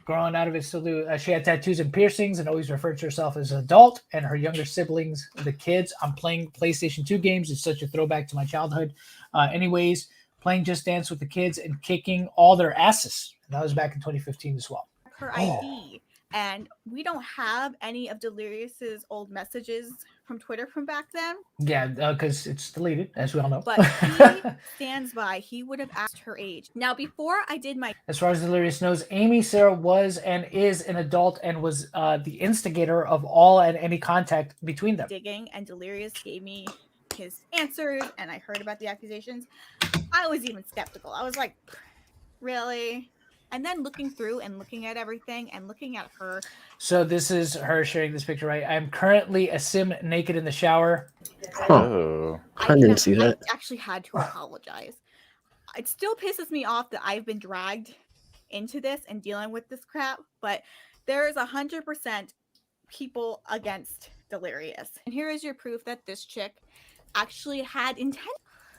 growing out of it, still do. She had tattoos and piercings and always referred to herself as an adult, and her younger siblings, the kids. I'm playing PlayStation 2 games. It's such a throwback to my childhood. Anyways, playing Just Dance with the kids and kicking all their asses. And that was back in 2015 as well. Her ID. And we don't have any of Delirious's old messages from Twitter from back then. Yeah, because it's deleted, as we all know. But he stands by. He would have asked her age. Now, before I did my... As far as Delirious knows, Amy Sarah was and is an adult and was the instigator of all and any contact between them. Digging, and Delirious gave me his answers, and I heard about the accusations. I was even skeptical. I was like, really? And then looking through and looking at everything and looking at her. So this is her sharing this picture, right? I'm currently a sim naked in the shower. Oh. I didn't see that. I actually had to apologize. It still pisses me off that I've been dragged into this and dealing with this crap, but there is 100% people against Delirious. And here is your proof that this chick actually had intent.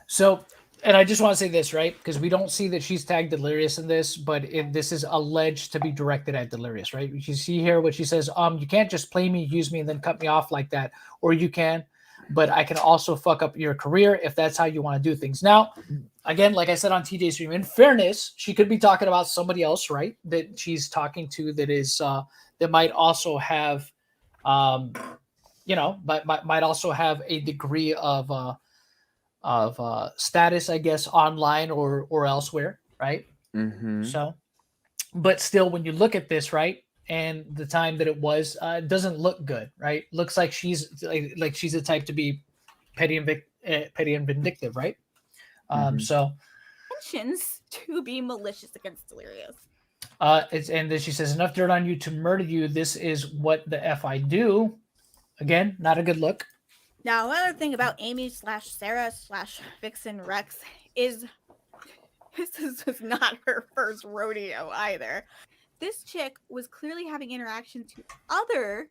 So, and I just want to say this, right? Because we don't see that she's tagged Delirious in this, but this is alleged to be directed at Delirious, right? You see here what she says, you can't just play me, use me, and then cut me off like that. Or you can, but I can also fuck up your career if that's how you want to do things. Now, again, like I said on TJ's stream, in fairness, she could be talking about somebody else, right? That she's talking to that is, that might also have, might also have a degree of status, I guess, online or elsewhere, right? Mm-hmm. So, but still, when you look at this, right, and the time that it was, it doesn't look good, right? Looks like she's like she's the type to be petty and vindictive, right? So Intentions to be malicious against Delirious. And then she says, enough dirt on you to murder you. This is what the F I do. Again, not a good look. Now, another thing about Amy / Sarah / Vixen Rex is this was not her first rodeo either. This chick was clearly having interactions with other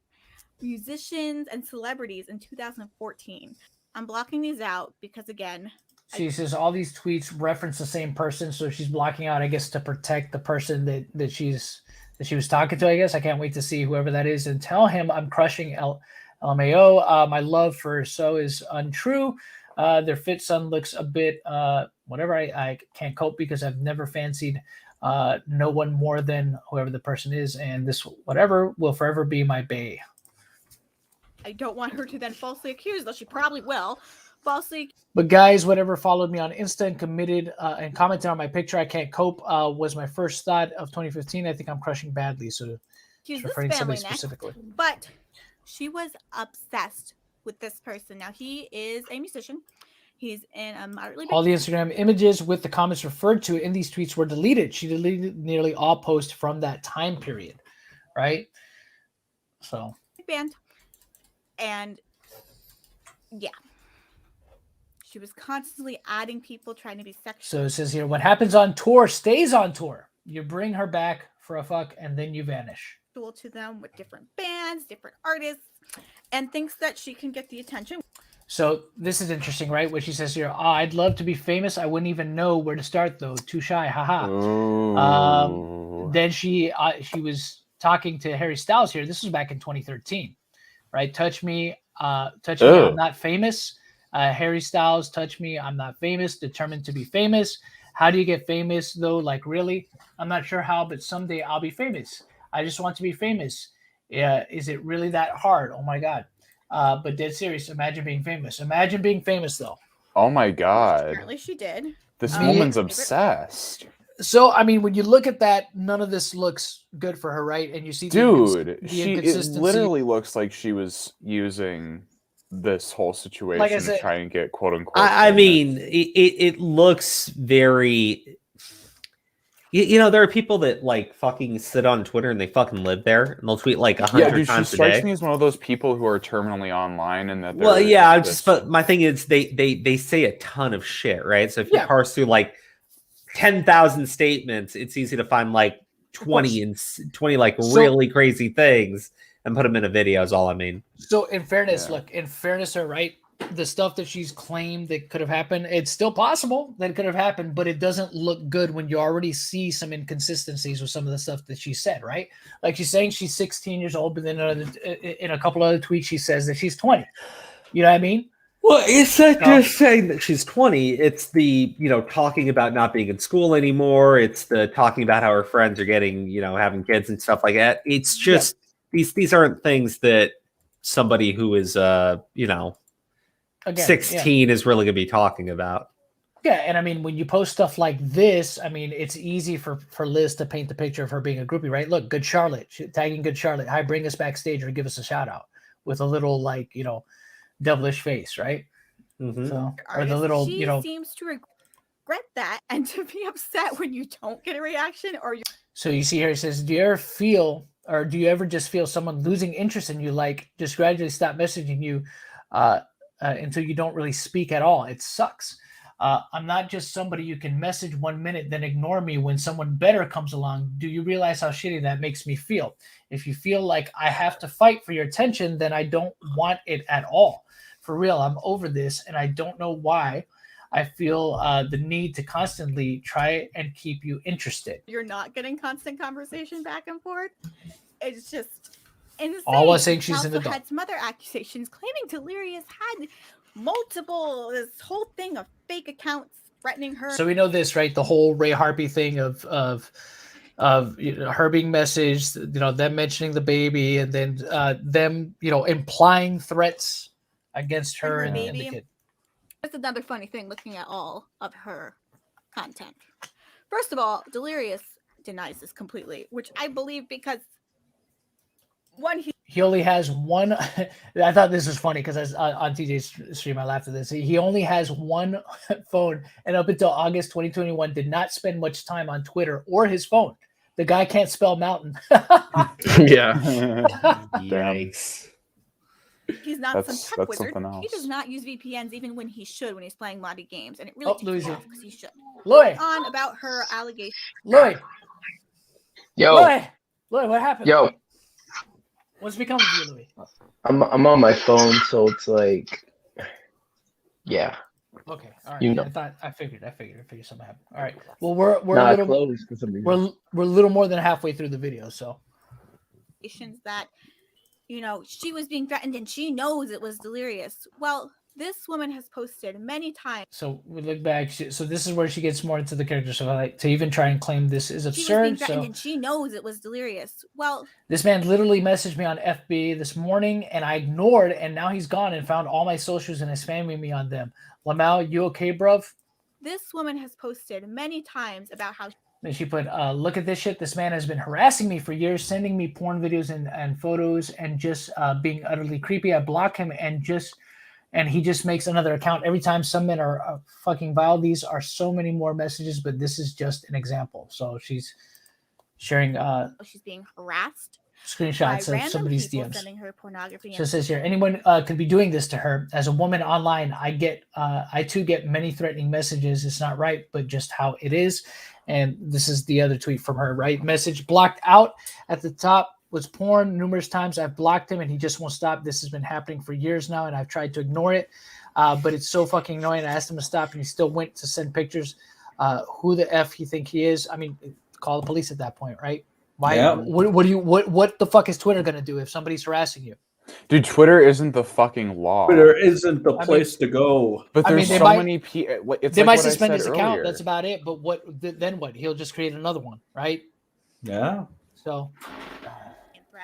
musicians and celebrities in 2014. I'm blocking these out because, again, she says all these tweets reference the same person, so she's blocking out, I guess, to protect the person that she was talking to. I guess I can't wait to see whoever that is and tell him I'm crushing LMAO. My love for So is untrue. Their fit son looks a bit whatever. I can't cope because I've never fancied no one more than whoever the person is, and this whatever will forever be my bae. I don't want her to then falsely accuse, though she probably will. But guys, whatever followed me on Insta and committed and commented on my picture, I can't cope, was my first thought of 2015. I think I'm crushing badly. So she's referring to somebody next, specifically. But she was obsessed with this person. Now, he is a musician. He's in a moderately big... All the Instagram images with the comments referred to in these tweets were deleted. She deleted nearly all posts from that time period, right? So band. And yeah. She was constantly adding people trying to be sexual. So it says here, what happens on tour stays on tour. You bring her back for a fuck and then you vanish. To them with different bands, different artists, and thinks that she can get the attention. So this is interesting, right? What she says here. I'd love to be famous. I wouldn't even know where to start though. Too shy. Haha. Then she was talking to Harry Styles here. This was back in 2013, right? Touch me. Touch me. I'm not famous. Harry Styles, touch me. I'm not famous. Determined to be famous. How do you get famous though? Like really? I'm not sure how, but someday I'll be famous. I just want to be famous. Yeah. Is it really that hard? Oh my God. But dead serious. Imagine being famous. Imagine being famous though. Oh my God. Apparently she did. This woman's obsessed. So I mean, when you look at that, none of this looks good for her, right? And you see, dude, the it literally looks like she was using this whole situation like I said, to try and get quote unquote. I mean, it looks very. You know, there are people that like fucking sit on Twitter and they fucking live there and they'll tweet like 100 times she a day. strikes me as one of those people who are terminally online and that. Well, yeah, I'm just. But my thing is, they say a ton of shit, right? So if you parse through like 10,000 statements, it's easy to find like 20 like really crazy things and put them in a video. Is all I mean. So in fairness, look, her right. The stuff that she's claimed that could have happened, it's still possible that it could have happened, but it doesn't look good when you already see some inconsistencies with some of the stuff that she said, right? Like she's saying she's 16 years old, but then in a couple other tweets, she says that she's 20. You know what I mean? Well, it's not just saying that she's 20. It's the, talking about not being in school anymore. It's the talking about how her friends are getting, having kids and stuff like that. It's just, these aren't things that somebody who is, Again, 16 is really going to be talking about. Yeah, and I mean, when you post stuff like this, I mean, it's easy for Liz to paint the picture of her being a groupie, right? Look, Good Charlotte, tagging Good Charlotte. Hi, bring us backstage or give us a shout out with a little devilish face, right? Mm-hmm. So, or the little, she seems to regret that and to be upset when you don't get a reaction or you. So you see here, it says, do you ever just feel someone losing interest in you, like just gradually stop messaging you? Until you don't really speak at all. It sucks. I'm not just somebody you can message 1 minute, then ignore me when someone better comes along. Do you realize how shitty that makes me feel? If you feel like I have to fight for your attention, then I don't want it at all. For real, I'm over this, and I don't know why I feel the need to constantly try and keep you interested. You're not getting constant conversation back and forth. It's just insane. All I was saying, she's an adult. Had some other accusations claiming Delirious had this whole thing of fake accounts threatening her. So we know this, right? The whole Ray Harpy thing of her being messaged, them mentioning the baby, and then them, implying threats against her and the kid. That's another funny thing looking at all of her content. First of all, Delirious denies this completely, which I believe because he only has one. I thought this was funny because on TJ's stream, I laughed at this. He only has one phone, and up until August 2021, did not spend much time on Twitter or his phone. The guy can't spell mountain. Yeah. Yikes. He's not some tech wizard. He does not use VPNs even when he should when he's playing lobby games, and it really takes off because he should. Lloyd. On about her allegations. Lloyd. Yo. Lloyd, what happened? Yo. What's become of you, Louis? I'm on my phone, so it's like, yeah. Okay, all right. I figured something happened. All right. Well, we're a little close for some reason. We're a little more than halfway through the video, so. That, she was being threatened and she knows it was Delirious. Well, this woman has posted many times. So we look back. So this is where she gets more into the character. So like to even try and claim this is absurd. She was being threatened and she knows it was Delirious. Well, this man literally messaged me on FB this morning and I ignored, and now he's gone and found all my socials and is spamming me on them. Lamau, you okay, bruv? This woman has posted many times about how. And she put, look at this shit. This man has been harassing me for years, sending me porn videos and photos and just being utterly creepy. I block him and he just makes another account every time. Some men are fucking vile. These are so many more messages, but this is just an example. So she's sharing she's being harassed. Screenshots of somebody's DMs. Sending her pornography. So it says here, anyone could be doing this to her. As a woman online, I too get many threatening messages. It's not right, but just how it is. And this is the other tweet from her, right? Message blocked out at the top was porn numerous times. I've blocked him and he just won't stop. This has been happening for years now and I've tried to ignore it. but it's so fucking annoying. I asked him to stop, and he still went to send pictures. Who the F he think he is? I mean, call the police at that point, right? Why? Yeah. What the fuck is Twitter gonna do if somebody's harassing you? Dude, Twitter isn't the fucking law. Twitter isn't the place to go. But there's so many people. They might suspend his account. That's about it. But then what? He'll just create another one, right? Yeah. So.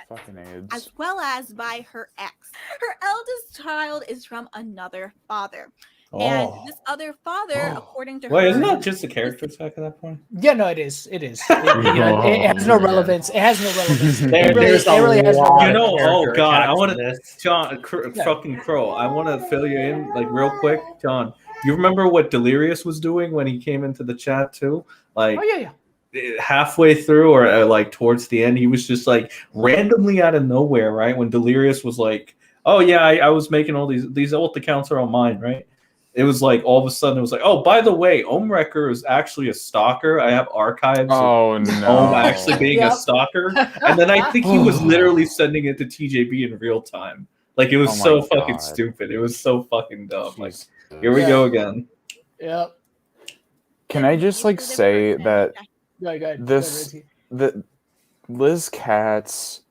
Fucking AIDS. As well as by her ex. Her eldest child is from another father. And this other father, according to her... Wait, isn't that just a character attack at that point? Yeah, no, it is. It is. It has no relevance. It has no relevance. It really has no relevance. Oh god, I want to, John, fucking Crow. I want to fill you in like real quick, John. You remember what Delirious was doing when he came into the chat too? Like, oh yeah. Halfway through or like towards the end, he was just like randomly out of nowhere, right? When Delirious was like, "Oh yeah, I was making all these alt accounts are all mine," right? It was like all of a sudden it was like, "Oh, by the way, Omwrecker is actually a stalker. I have archives of Om actually being a stalker." And then I think he was literally sending it to TJB in real time. Like it was so fucking stupid. It was so fucking dumb. Like, here we go again. Yep. Can I just like say that that Liz Katz,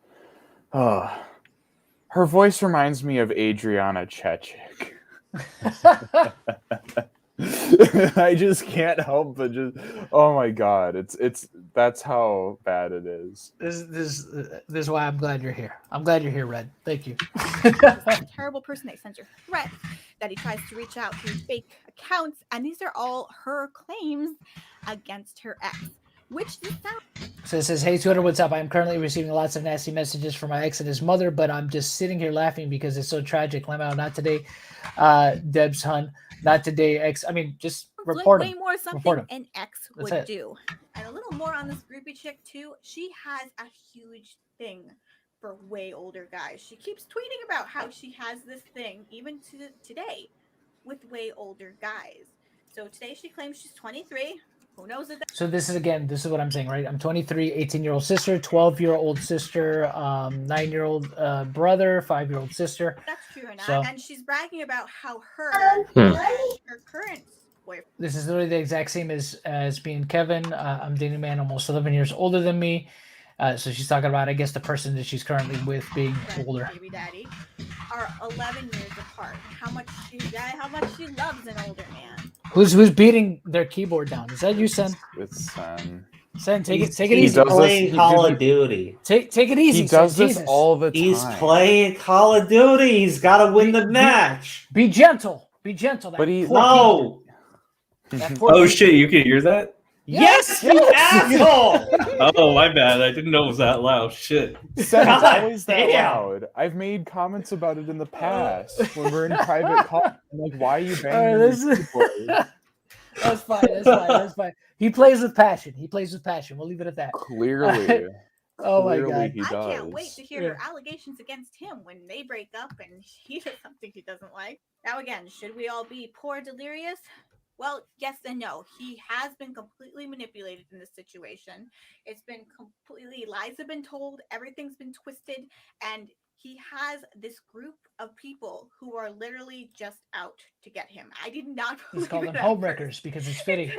her voice reminds me of Adriana Chechik. I just can't help but just, oh my god, it's that's how bad it is. This is why I'm glad you're here. I'm glad you're here, Red. Thank you. A terrible person that sends her threats, that he tries to reach out through fake accounts, and these are all her claims against her ex. Which this sounds. So it says, "Hey Twitter, what's up? I'm currently receiving lots of nasty messages from my ex and his mother, but I'm just sitting here laughing because it's so tragic. Lemao, not today. Deb's hun, not today. Ex. I mean, just report way him. more something an ex That's would it. do. And a little more on this groupie chick too. She has a huge thing for way older guys. She keeps tweeting about how she has this thing, even to today, with way older guys. So today she claims she's 23. Who knows that? So this is what I'm saying, right? I'm 23, 18-year-old sister, 12-year-old sister, 9-year-old brother, 5-year-old sister. That's true or not. So, And she's bragging about how her current boyfriend. this is literally the exact same as being Kevin. I'm dating a man almost 11 years older than me. So she's talking about, I guess, the person that she's currently with being older. Baby daddy are 11 years apart. How much she loves an older man. Who's beating their keyboard down? Is that you, Sen? It's Sen, take it easy. He's playing Call of Duty. Take it easy. He does Sen. this Jesus. all the time. He's playing Call of Duty. He's got to win the match. Be gentle. Be gentle. But he no. Oh shit! You can hear that? Yes, you asshole! Oh, my bad. I didn't know it was that loud. Shit. It's always that loud. I've made comments about it in the past when we're in private call. I'm like, why are you banging your keyboard? That's fine. That's fine. He plays with passion. We'll leave it at that. Clearly. Oh my god. He does. I can't wait to hear her allegations against him when they break up and he does something he doesn't like. Now again, should we all be poor Delirious? Well, yes and no. He has been completely manipulated in this situation. It's been completely, lies have been told, everything's been twisted, and he has this group of people who are literally just out to get him. I did not believe Let's call them it at homewreckers first. because it's fitting.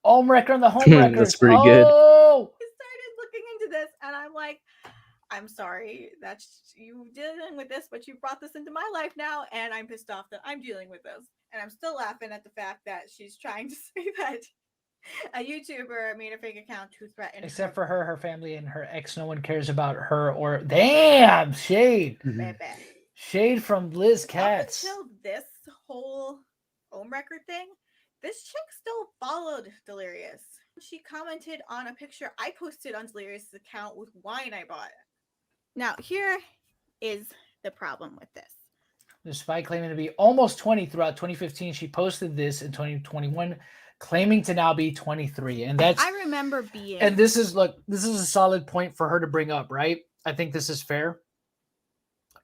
Homewrecker and the homewreckers. That's pretty good. Oh! I started looking into this, and I'm like, I'm sorry that you dealing with this, but you brought this into my life now, and I'm pissed off that I'm dealing with this. And I'm still laughing at the fact that she's trying to say that a YouTuber made a fake account to threaten Except for her family, and her ex. No one cares about her or... Damn! Shade. Shade from Liz Katz. Up until this whole home record thing, this chick still followed Delirious. She commented on a picture I posted on Delirious' account with wine I bought. Now, here is the problem with this. Despite claiming to be almost 20 throughout 2015, she posted this in 2021, claiming to now be 23. And that's... I remember being... And this is a solid point for her to bring up, right? I think this is fair.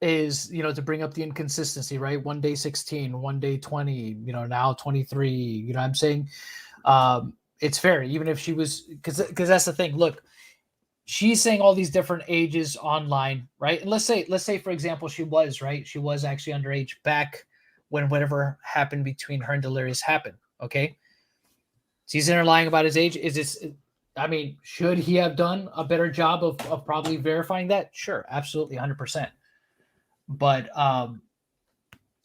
Is, to bring up the inconsistency, right? One day 16, one day 20, now 23. You know what I'm saying? It's fair, even if she was... Because that's the thing. Look, she's saying all these different ages online, right? And let's say, for example, she was, right? She was actually underage back when whatever happened between her and Delirious happened. Okay. He's in there lying about his age. Is this, I mean, should he have done a better job of probably verifying that? Sure. Absolutely. 100%. But,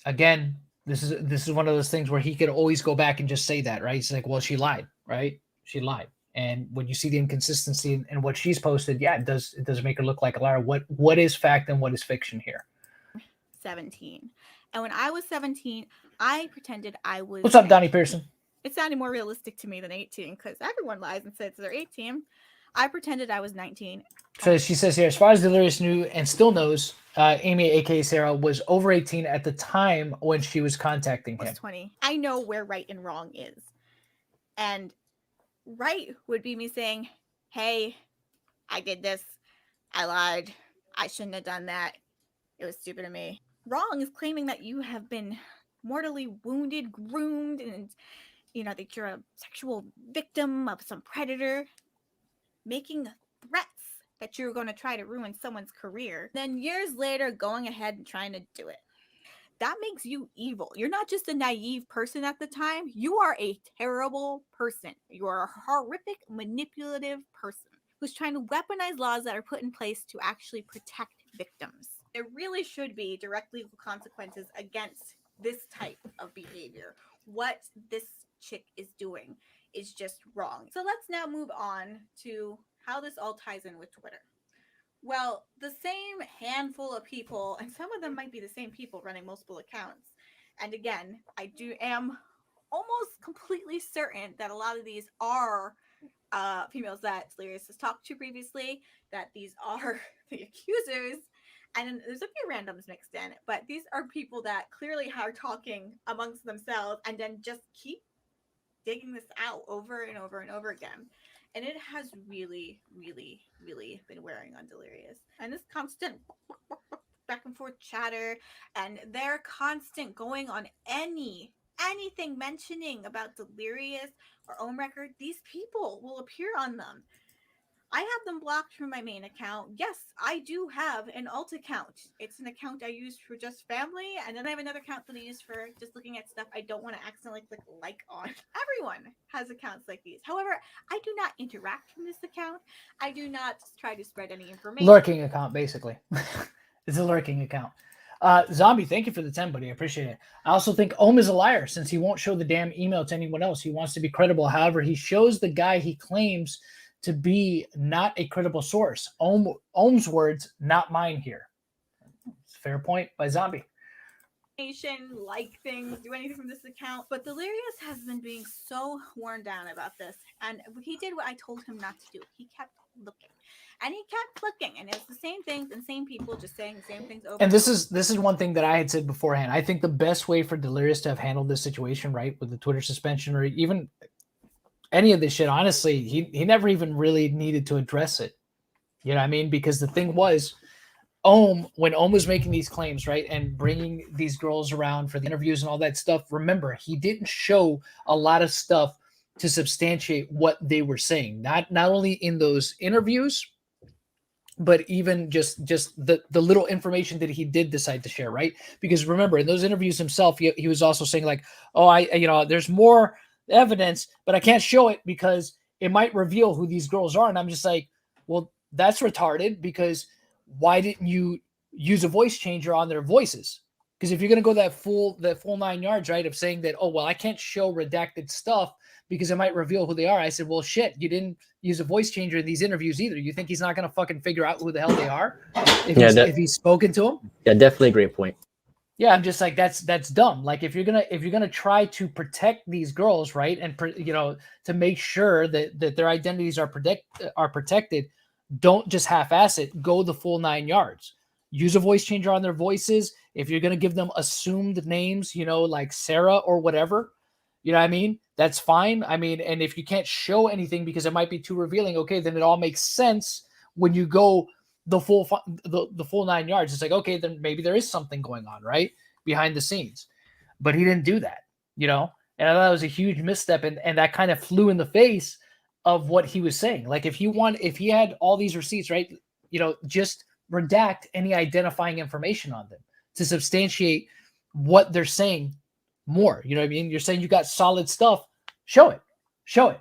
again, this is one of those things where he could always go back and just say that, right? He's like, well, she lied, right? She lied. And when you see the inconsistency in what she's posted, yeah, it does make her look like a liar. What is fact and what is fiction here? 17. And when I was 17, I pretended I was. What's up, Donnie Pearson? It sounded more realistic to me than 18 because everyone lies and says they're 18. I pretended I was 19. So she says here, as far as Delirious knew and still knows, Amy, aka Sarah, was over 18 at the time when she was contacting him. I was 20. I know where right and wrong is. And right would be me saying, hey, I did this. I lied. I shouldn't have done that. It was stupid of me. Wrong is claiming that you have been mortally wounded, groomed, and that you're a sexual victim of some predator, making threats that you're going to try to ruin someone's career. Then years later, going ahead and trying to do it. That makes you evil. You're not just a naive person at the time. You are a terrible person. You are a horrific, manipulative person who's trying to weaponize laws that are put in place to actually protect victims. There really should be direct legal consequences against this type of behavior. What this chick is doing is just wrong. So let's now move on to how this all ties in with Twitter. Well, the same handful of people, and some of them might be the same people running multiple accounts. And again, I am almost completely certain that a lot of these are females that Delirious has talked to previously, that these are the accusers. And there's a few randoms mixed in, but these are people that clearly are talking amongst themselves and then just keep digging this out over and over and over again. And it has really, really, really been wearing on Delirious. And this constant back and forth chatter and their constant going on anything mentioning about Delirious or Ohm Record, these people will appear on them. I have them blocked from my main account. Yes, I do have an alt account. It's an account I use for just family, and then I have another account that I use for just looking at stuff I don't want to accidentally click like on. Everyone has accounts like these. However, I do not interact from this account. I do not try to spread any information. Lurking account, basically. It's a lurking account. Zombie, thank you for the 10, buddy. I appreciate it. I also think Ohm is a liar since he won't show the damn email to anyone else. He wants to be credible. However, he shows the guy he claims to be not a credible source. Ohm's words, not mine here. Fair point by Zombie. Like things, do anything from this account. But Delirious has been being so worn down about this. And he did what I told him not to do. He kept looking. And he kept clicking. And it's the same things and same people just saying the same things over. And this is one thing that I had said beforehand. I think the best way for Delirious to have handled this situation, right, with the Twitter suspension or even any of this shit, honestly, he never even really needed to address it. You know what I mean? Because the thing was, when Ohm was making these claims, right, and bringing these girls around for the interviews and all that stuff, remember, he didn't show a lot of stuff to substantiate what they were saying. Not only in those interviews, but even just the little information that he did decide to share, right? Because remember, in those interviews himself, he was also saying like, oh, there's more evidence, but I can't show it because it might reveal who these girls are. And I'm just like, well, that's retarded, because why didn't you use a voice changer on their voices? Because if you're going to go that full 9 yards, right, of saying that, oh, well, I can't show redacted stuff because it might reveal who they are. I said, well, shit, you didn't use a voice changer in these interviews either. You think he's not going to fucking figure out who the hell they are if he's spoken to them? Yeah, definitely a great point. Yeah, I'm just like, that's dumb. Like, if you're gonna try to protect these girls, right, and to make sure that their identities are protected, don't just half-ass it. Go the full 9 yards. Use a voice changer on their voices. If you're gonna give them assumed names, like Sarah or whatever, you know what I mean? That's fine. I mean, and if you can't show anything because it might be too revealing, okay, then it all makes sense when you go the full 9 yards. It's like, okay, then maybe there is something going on, right, behind the scenes. But he didn't do that, and I thought that was a huge misstep, and that kind of flew in the face of what he was saying. Like, if he had all these receipts, right, just redact any identifying information on them to substantiate what they're saying more. You know what I mean? You're saying you got solid stuff. Show it. Show it.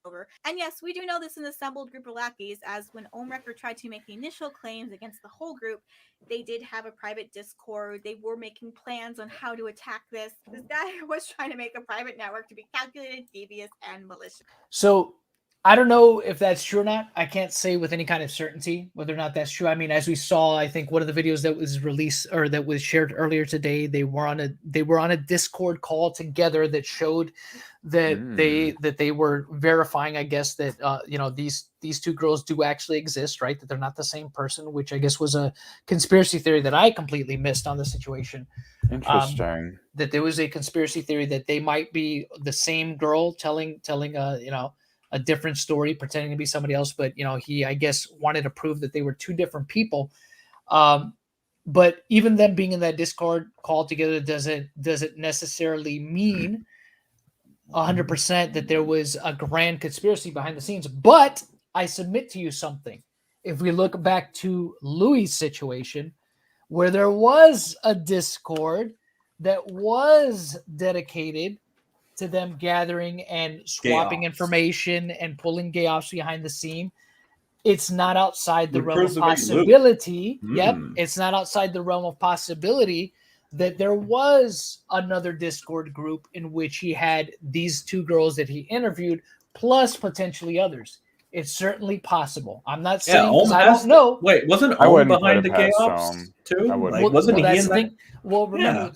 Over. And yes, we do know this in the assembled group of lackeys, as when Omrecker tried to make the initial claims against the whole group, they did have a private Discord. They were making plans on how to attack this. This guy was trying to make a private network to be calculated, devious, and malicious. So I don't know if that's true or not. I can't say with any kind of certainty whether or not that's true. I mean, as we saw, I think one of the videos that was released or that was shared earlier today, they were on a Discord call together that showed that they were verifying, I guess, that these two girls do actually exist, right? That they're not the same person, which I guess was a conspiracy theory that I completely missed on the situation. Interesting. That there was a conspiracy theory that they might be the same girl telling a different story, pretending to be somebody else, but he, I guess, wanted to prove that they were two different people. But even them being in that Discord call together doesn't necessarily mean 100% that there was a grand conspiracy behind the scenes. But I submit to you something. If we look back to Louis' situation, where there was a Discord that was dedicated to them gathering and swapping information and pulling gay ops behind the scene, it's not outside the realm of possibility. Yep, it's not outside the realm of possibility that there was another Discord group in which he had these two girls that he interviewed, plus potentially others. It's certainly possible. I'm not saying I don't know. Wait, wasn't Owen behind the gay ops too? Wasn't he in that? Well, remember with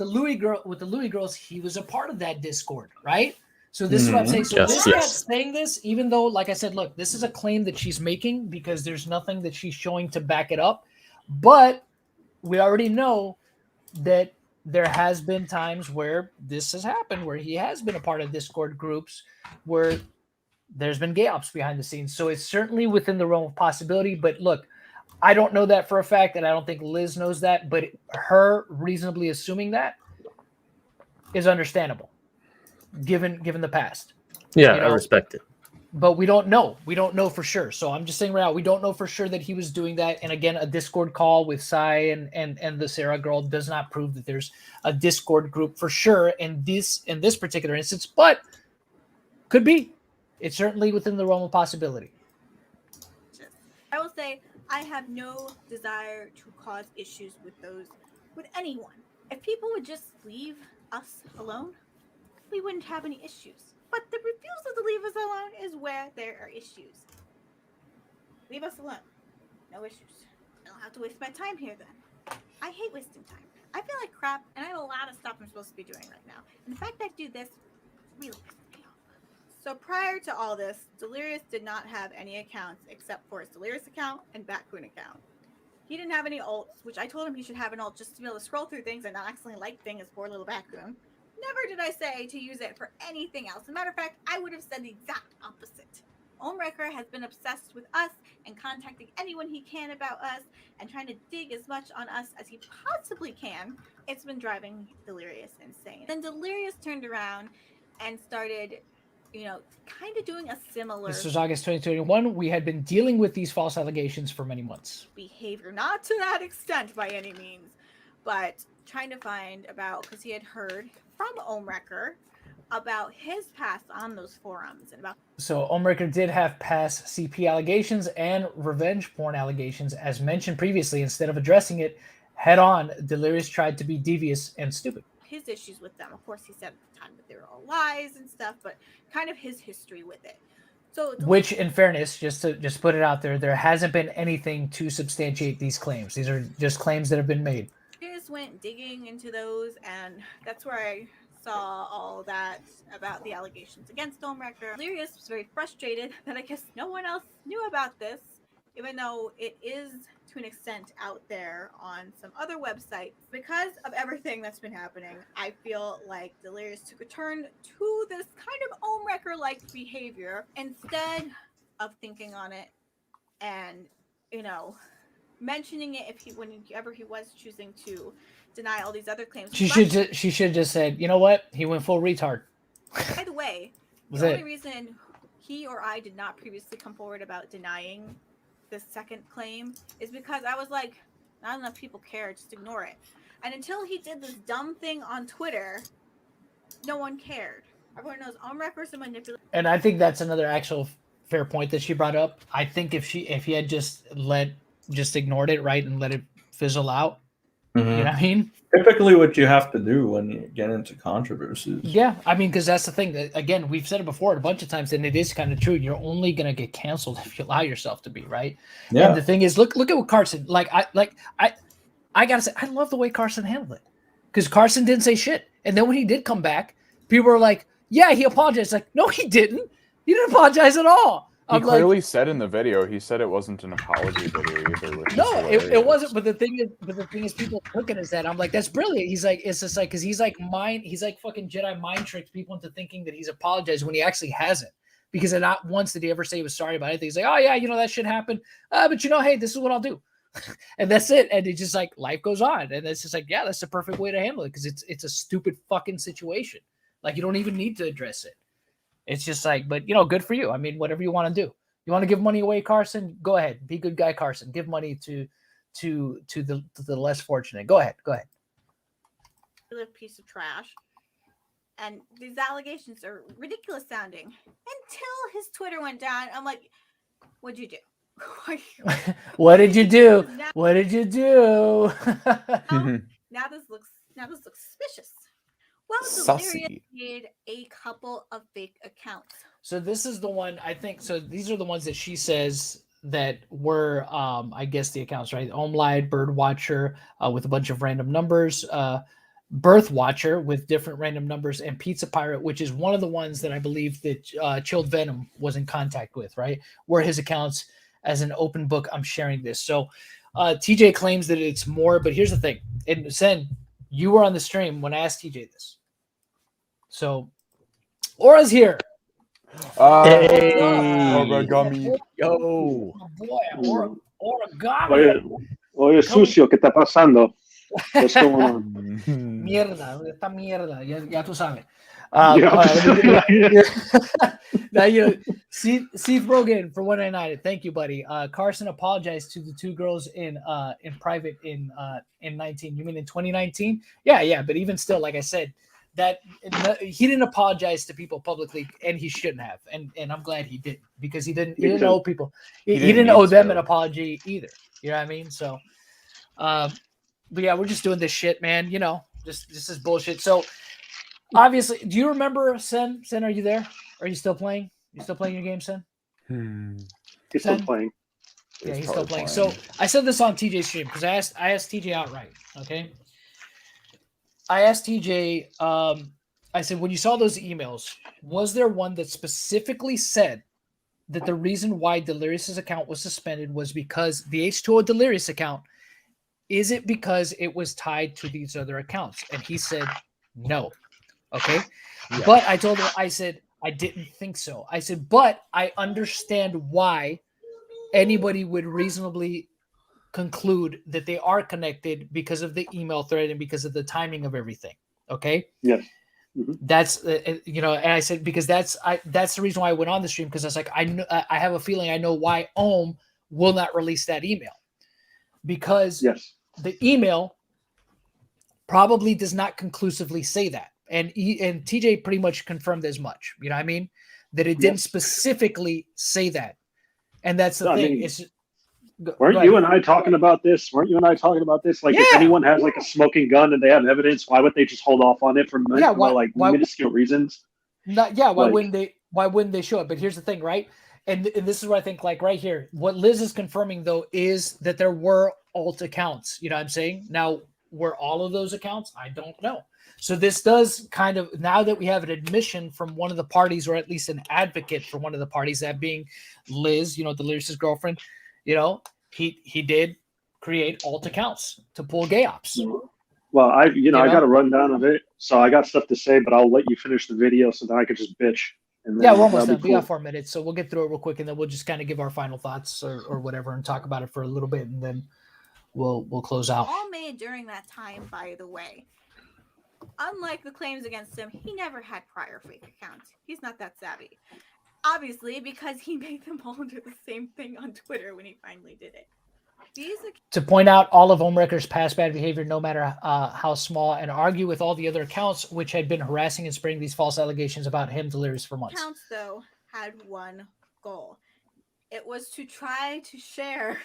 the Louis girls, he was a part of that Discord, right? So this is what I'm saying. So this guy's saying this, even though, like I said, look, this is a claim that she's making because there's nothing that she's showing to back it up. But we already know that there has been times where this has happened, where he has been a part of Discord groups where there's been gay ops behind the scenes. So it's certainly within the realm of possibility. But look, I don't know that for a fact, and I don't think Liz knows that, but her reasonably assuming that is understandable, given the past. Yeah, I respect it. But we don't know. We don't know for sure. So I'm just saying right now, we don't know for sure that he was doing that. And again, a Discord call with Sai and the Sarah girl does not prove that there's a Discord group for sure in this particular instance, but could be. It's certainly within the realm of possibility. I will say I have no desire to cause issues with anyone. If people would just leave us alone, we wouldn't have any issues. But the refusal to leave us alone is where there are issues. Leave us alone. No issues. I don't have to waste my time here then. I hate wasting time. I feel like crap, and I have a lot of stuff I'm supposed to be doing right now. And the fact that I do this really pisses me off. So prior to all this, Delirious did not have any accounts except for his Delirious account and Batcoon account. He didn't have any alts, which I told him he should have an alt just to be able to scroll through things and not accidentally like thing his poor little Batcoon. Never did I say to use it for anything else. As a matter of fact, I would have said the exact opposite. Omrecker has been obsessed with us and contacting anyone he can about us and trying to dig as much on us as he possibly can. It's been driving Delirious insane. Then Delirious turned around and started, kind of doing a similar... This was August 2021. We had been dealing with these false allegations for many months. Behavior, not to that extent by any means, but trying to find about, because he had heard from Omrecker about his past on those forums and about. So Omrecker did have past CP allegations and revenge porn allegations, as mentioned previously. Instead of addressing it head on, Delirious tried to be devious and stupid. His issues with them, of course, he said at the time that they were all lies and stuff, but kind of his history with it. So, which, in fairness, just put it out there hasn't been anything to substantiate these claims. These are just claims that have been made. Went digging into those, and that's where I saw all that about the allegations against Omrecker. Delirious was very frustrated that I guess no one else knew about this, even though it is to an extent out there on some other websites. Because of everything that's been happening, I feel like Delirious took a turn to this kind of Omrecker-like behavior instead of thinking on it and, mentioning it whenever he was choosing to deny all these other claims. She should have just said, you know what? He went full retard. By the way, the only reason he or I did not previously come forward about denying this second claim is because I was like, not enough people care, just ignore it. And until he did this dumb thing on Twitter, no one cared. Everyone knows on records and manipulation. And I think that's another actual fair point that she brought up. I think if he had just ignored it, right, and let it fizzle out, you know what I mean? Typically what you have to do when you get into controversies. Yeah, I mean, because that's the thing. That, again, we've said it before a bunch of times, and it is kind of true. You're only gonna get canceled if you allow yourself to be, right? Yeah. And the thing is, look at what Carson. I gotta say, I love the way Carson handled it, because Carson didn't say shit, and then when he did come back, people were like, "Yeah, he apologized." Like, no, he didn't. He didn't apologize at all. He clearly said in the video, he said it wasn't an apology video either. No, it wasn't. But the thing is, people took it as that. I'm like, that's brilliant. He's like, it's just like, because he's like fucking Jedi mind tricks people into thinking that he's apologized when he actually hasn't. Because not once did he ever say he was sorry about anything. He's like, oh yeah, that shit happened. But hey, this is what I'll do. And that's it. And it's just like life goes on. And it's just like, yeah, that's the perfect way to handle it, because it's a stupid fucking situation. Like, you don't even need to address it. It's just like, but good for you. I mean, whatever you want to do. You want to give money away, Carson? Go ahead. Be a good guy, Carson. Give money to the less fortunate. Go ahead. Piece of trash. And these allegations are ridiculous sounding. Until his Twitter went down, I'm like, what'd you do? What did you do? What did you do? Now this looks suspicious. Well, Delirious made a couple of fake accounts. So this is the one, I think. So these are the ones that she says that were, I guess, the accounts, right? Omelight, Birdwatcher, with a bunch of random numbers, Birth Watcher with different random numbers, and Pizza Pirate, which is one of the ones that I believe that Chilled Venom was in contact with, right? Were his accounts as an open book. I'm sharing this. So TJ claims that it's more, but here's the thing. And Sen, you were on the stream when I asked TJ this. So Aura's here. Hey. Origami. Yo. Boy, Origami. Oye, sucio, ¿qué está pasando? What's going on? Mierda, esta mierda, ya tú sabes. Now, Steve Rogan for 199. Thank you, buddy. Carson apologized to the two girls in private in 19. You mean in 2019? Yeah. But even still, like I said, that he didn't apologize to people publicly, and he shouldn't have. And I'm glad he didn't, because he didn't owe people. He didn't owe them an apology either. You know what I mean? So, but yeah, we're just doing this shit, man. This is bullshit. So obviously, do you remember Sen? Sen, are you there? Are you still playing? You still playing your game, Sen? He's still playing. Yeah, he's still playing. So I said this on TJ's stream, because I asked TJ outright. Okay. I asked TJ, I said, when you saw those emails, was there one that specifically said that the reason why Delirious's account was suspended was because the H2O Delirious account, is it because it was tied to these other accounts? And he said, no. Okay. Yeah. But I told him, I said, I didn't think so. I said, but I understand why anybody would reasonably conclude that they are connected because of the email thread and because of the timing of everything. Okay. Yes. Mm-hmm. That's and I said, because that's the reason why I went on the stream, because I was like, I have a feeling I know why Ohm will not release that email, because the email probably does not conclusively say that, and TJ pretty much confirmed as much. You know what I mean? That it didn't specifically say that, and that's the thing. It's Weren't you and I talking about this? Like, if anyone has like a smoking gun and they have evidence, why would they just hold off on it for minuscule reasons? Why wouldn't they show it? But here's the thing, right? And this is what I think, like right here, what Liz is confirming though is that there were alt accounts. You know what I'm saying? Now, were all of those accounts? I don't know. So this does kind of, now that we have an admission from one of the parties, or at least an advocate for one of the parties, that being Liz, Delirious's girlfriend, he did create alt accounts to pull gay ops. Well, I got a rundown of it, so I got stuff to say, but I'll let you finish the video so that I could just bitch. And we're almost done. We got 4 minutes, so we'll get through it real quick, and then we'll just kind of give our final thoughts or whatever, and talk about it for a little bit, and then we'll close out. All made during that time, by the way. Unlike the claims against him, he never had prior fake accounts. He's not that savvy. Obviously, because he made them all do the same thing on Twitter when he finally did it. To point out all of Homewrecker's past bad behavior, no matter how small, and argue with all the other accounts which had been harassing and spreading these false allegations about him, Delirious, for months. Accounts, though, had one goal. It was to try to share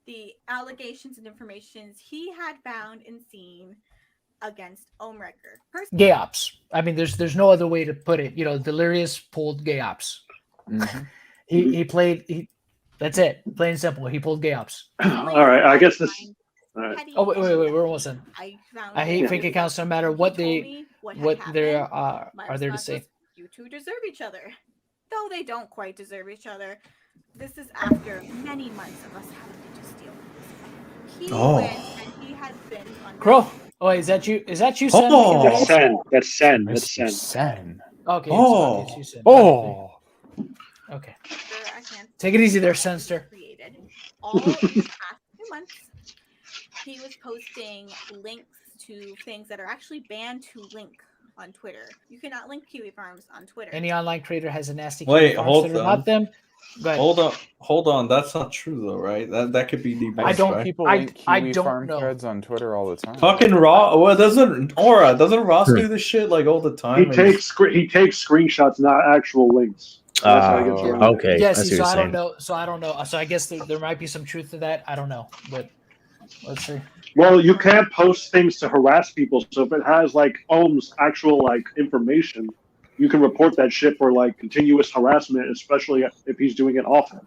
the allegations and information he had found and seen against Homewrecker. Gay ops. I mean, there's no other way to put it. You know, Delirious pulled gay ops. Mm-hmm. He played. That's it. Plain and simple. He pulled gay ops. All right. I guess this. All right. Oh wait. We're almost done. I hate fake accounts no matter what they are there to say. You two deserve each other, though they don't quite deserve each other. This is after many months of us having to just deal with this. He went and he had been on. Crow. Oh, is that you? Is that you? Sen? That's Sen. That's Sen. Okay. Oh. It's you, Sen. Oh. Okay. Take it easy there, Senster. Created all the past 2 months. He was posting links to things that are actually banned to link on Twitter. You cannot link Kiwi Farms on Twitter. Any online creator has a nasty. Wait, Kiwi hold Farms on. Not them. But Hold on. That's not true though, right? That could be debunked. I don't. Right? People I link Kiwi don't Farm know. threads on Twitter all the time. Fucking Raw. Well, doesn't Ross do this shit like all the time? He takes screenshots, not actual links. That's how he gets around it. Okay. Yes. I see So what I you're don't know. So I don't know. So I guess there might be some truth to that. I don't know. But let's see. Well, you can't post things to harass people. So if it has like Ohm's actual like information, you can report that shit for like continuous harassment, especially if he's doing it often.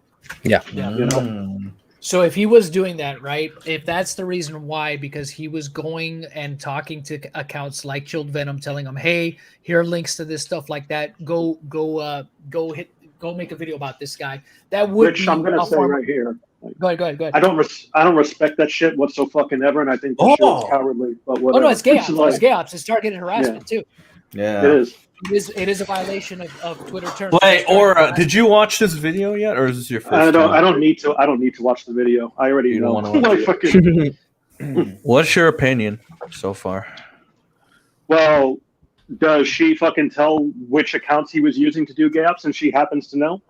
Yeah. You know? So if he was doing that, right? If that's the reason why, because he was going and talking to accounts like Chilled Venom, telling them, "Hey, here are links to this stuff like that. Go make a video about this guy." That would Which be I'm gonna a say form. right here. Go ahead. I don't respect that shit whatsoever, and I think the shit is cowardly. But whatever. Oh no, it's gay ops. Like, It's gay ops. It's targeted harassment too. Yeah. It is. It is a violation of Twitter terms. Wait, Aura, did you watch this video yet, or is this your first? I time? don't need to. I don't need to watch the video. I already You know. don't wanna watch Like, fucking. What's your opinion so far? Well, does she fucking tell which accounts he was using to do gay ops, and she happens to know?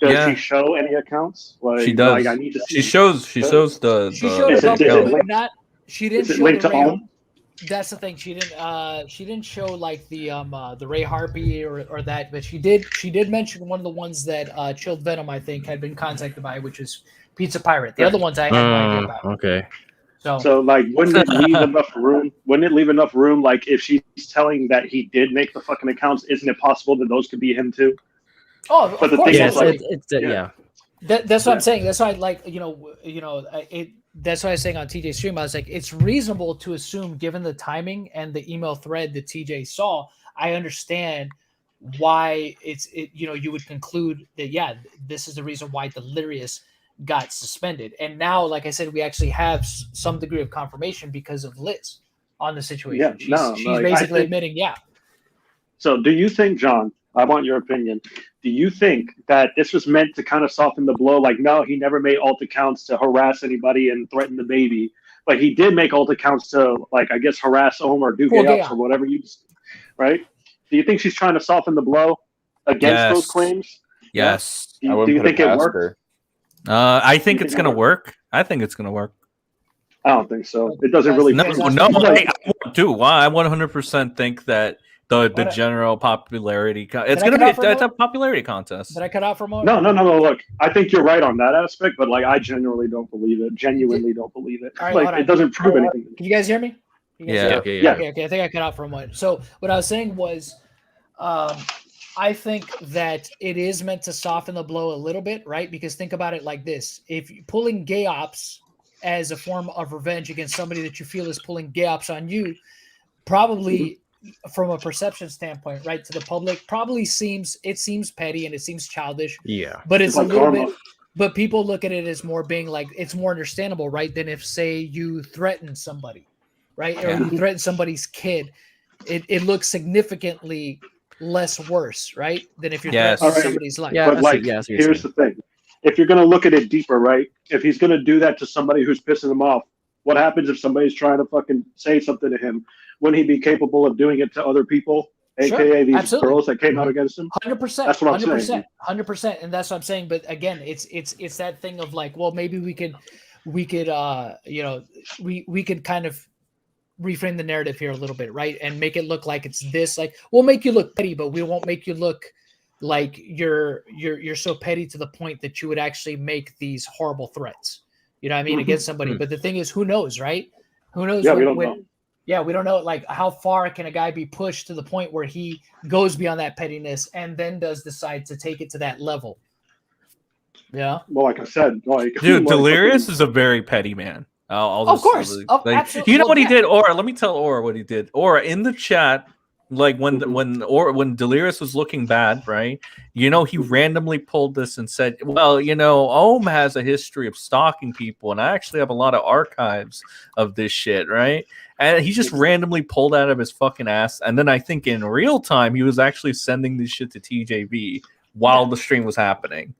Does she show any accounts? Like, She does. Like, I need to see. She shows the. She showed Is a it couple, linked- not. She didn't is it show linked the to Ray. Ohm? That's the thing. She didn't show like the Ray Harpy or that, but she did mention one of the ones that Chilled Venom I think had been contacted by, which is Pizza Pirate. The other ones I had no idea about. Okay. So like, wouldn't it leave enough room? Wouldn't it leave enough room? Like, if she's telling that he did make the fucking accounts, isn't it possible that those could be him too? Oh, But of the course. thing is, like, Yeah. That's what I'm saying. That's why I like that's why I was saying on TJ's stream. I was like, it's reasonable to assume, given the timing and the email thread that TJ saw, I understand why you would conclude that this is the reason why Delirious got suspended. And now, like I said, we actually have some degree of confirmation because of Liz on the situation. Yeah, she's like, basically admitting, So, do you think, John? I want your opinion. Do you think that this was meant to kind of soften the blow? Like, no, he never made alt accounts to harass anybody and threaten the baby, but he did make alt accounts to, like, I guess, harass Ohm or do gay ops or whatever right? Do you think she's trying to soften the blow against those claims? Yes. Do you think it worked? I think it's gonna work. I think it's gonna work. I don't think so. It doesn't really. No. I 100% think that the general popularity. It's gonna be a popularity contest. Did I cut out for a moment? No. Look, I think you're right on that aspect, but like, I genuinely don't believe it. Genuinely don't believe it. All right, like, it doesn't prove anything. Can you guys hear me? Yeah. Okay. I think I cut out for a moment. So what I was saying was, I think that it is meant to soften the blow a little bit, right? Because think about it like this: if you're pulling gay ops as a form of revenge against somebody that you feel is pulling gay ops on you, probably from a perception standpoint, right, to the public, probably seems petty and it seems childish. Yeah. But it's a little karma. bit. But people look at it as more being like, it's more understandable, right, than if, say, you threaten somebody, right, or you threaten somebody's kid. It looks significantly less worse, right, than if you're threatening somebody's life. Yeah, but like, here's the thing: if you're going to look at it deeper, right, if he's going to do that to somebody who's pissing him off, what happens if somebody's trying to fucking say something to him? Wouldn't he be capable of doing it to other people aka these absolutely. girls that came out against him. 100%. That's what I'm saying. 100%, and that's what I'm saying. But again, it's that thing of like, well, maybe we could we could kind of reframe the narrative here a little bit, right? And make it look like it's this, like, we'll make you look petty, but we won't make you look like you're so petty to the point that you would actually make these horrible threats. You know what I mean? Against somebody. But the thing is, who knows, right? Who knows? Yeah, we don't know. Yeah, we don't know. Like, how far can a guy be pushed to the point where he goes beyond that pettiness and then does decide to take it to that level? Yeah. Well, like I said, like, dude, Delirious is a very petty man. Of course. You know what he did, Aura? Let me tell Aura what he did. Aura, in the chat, like when Delirious was looking bad, right? You know, he randomly pulled this and said, well, you know, Ohm has a history of stalking people, and I actually have a lot of archives of this shit, right? And he just randomly pulled out of his fucking ass. And then I think in real time, he was actually sending this shit to TJB while the stream was happening.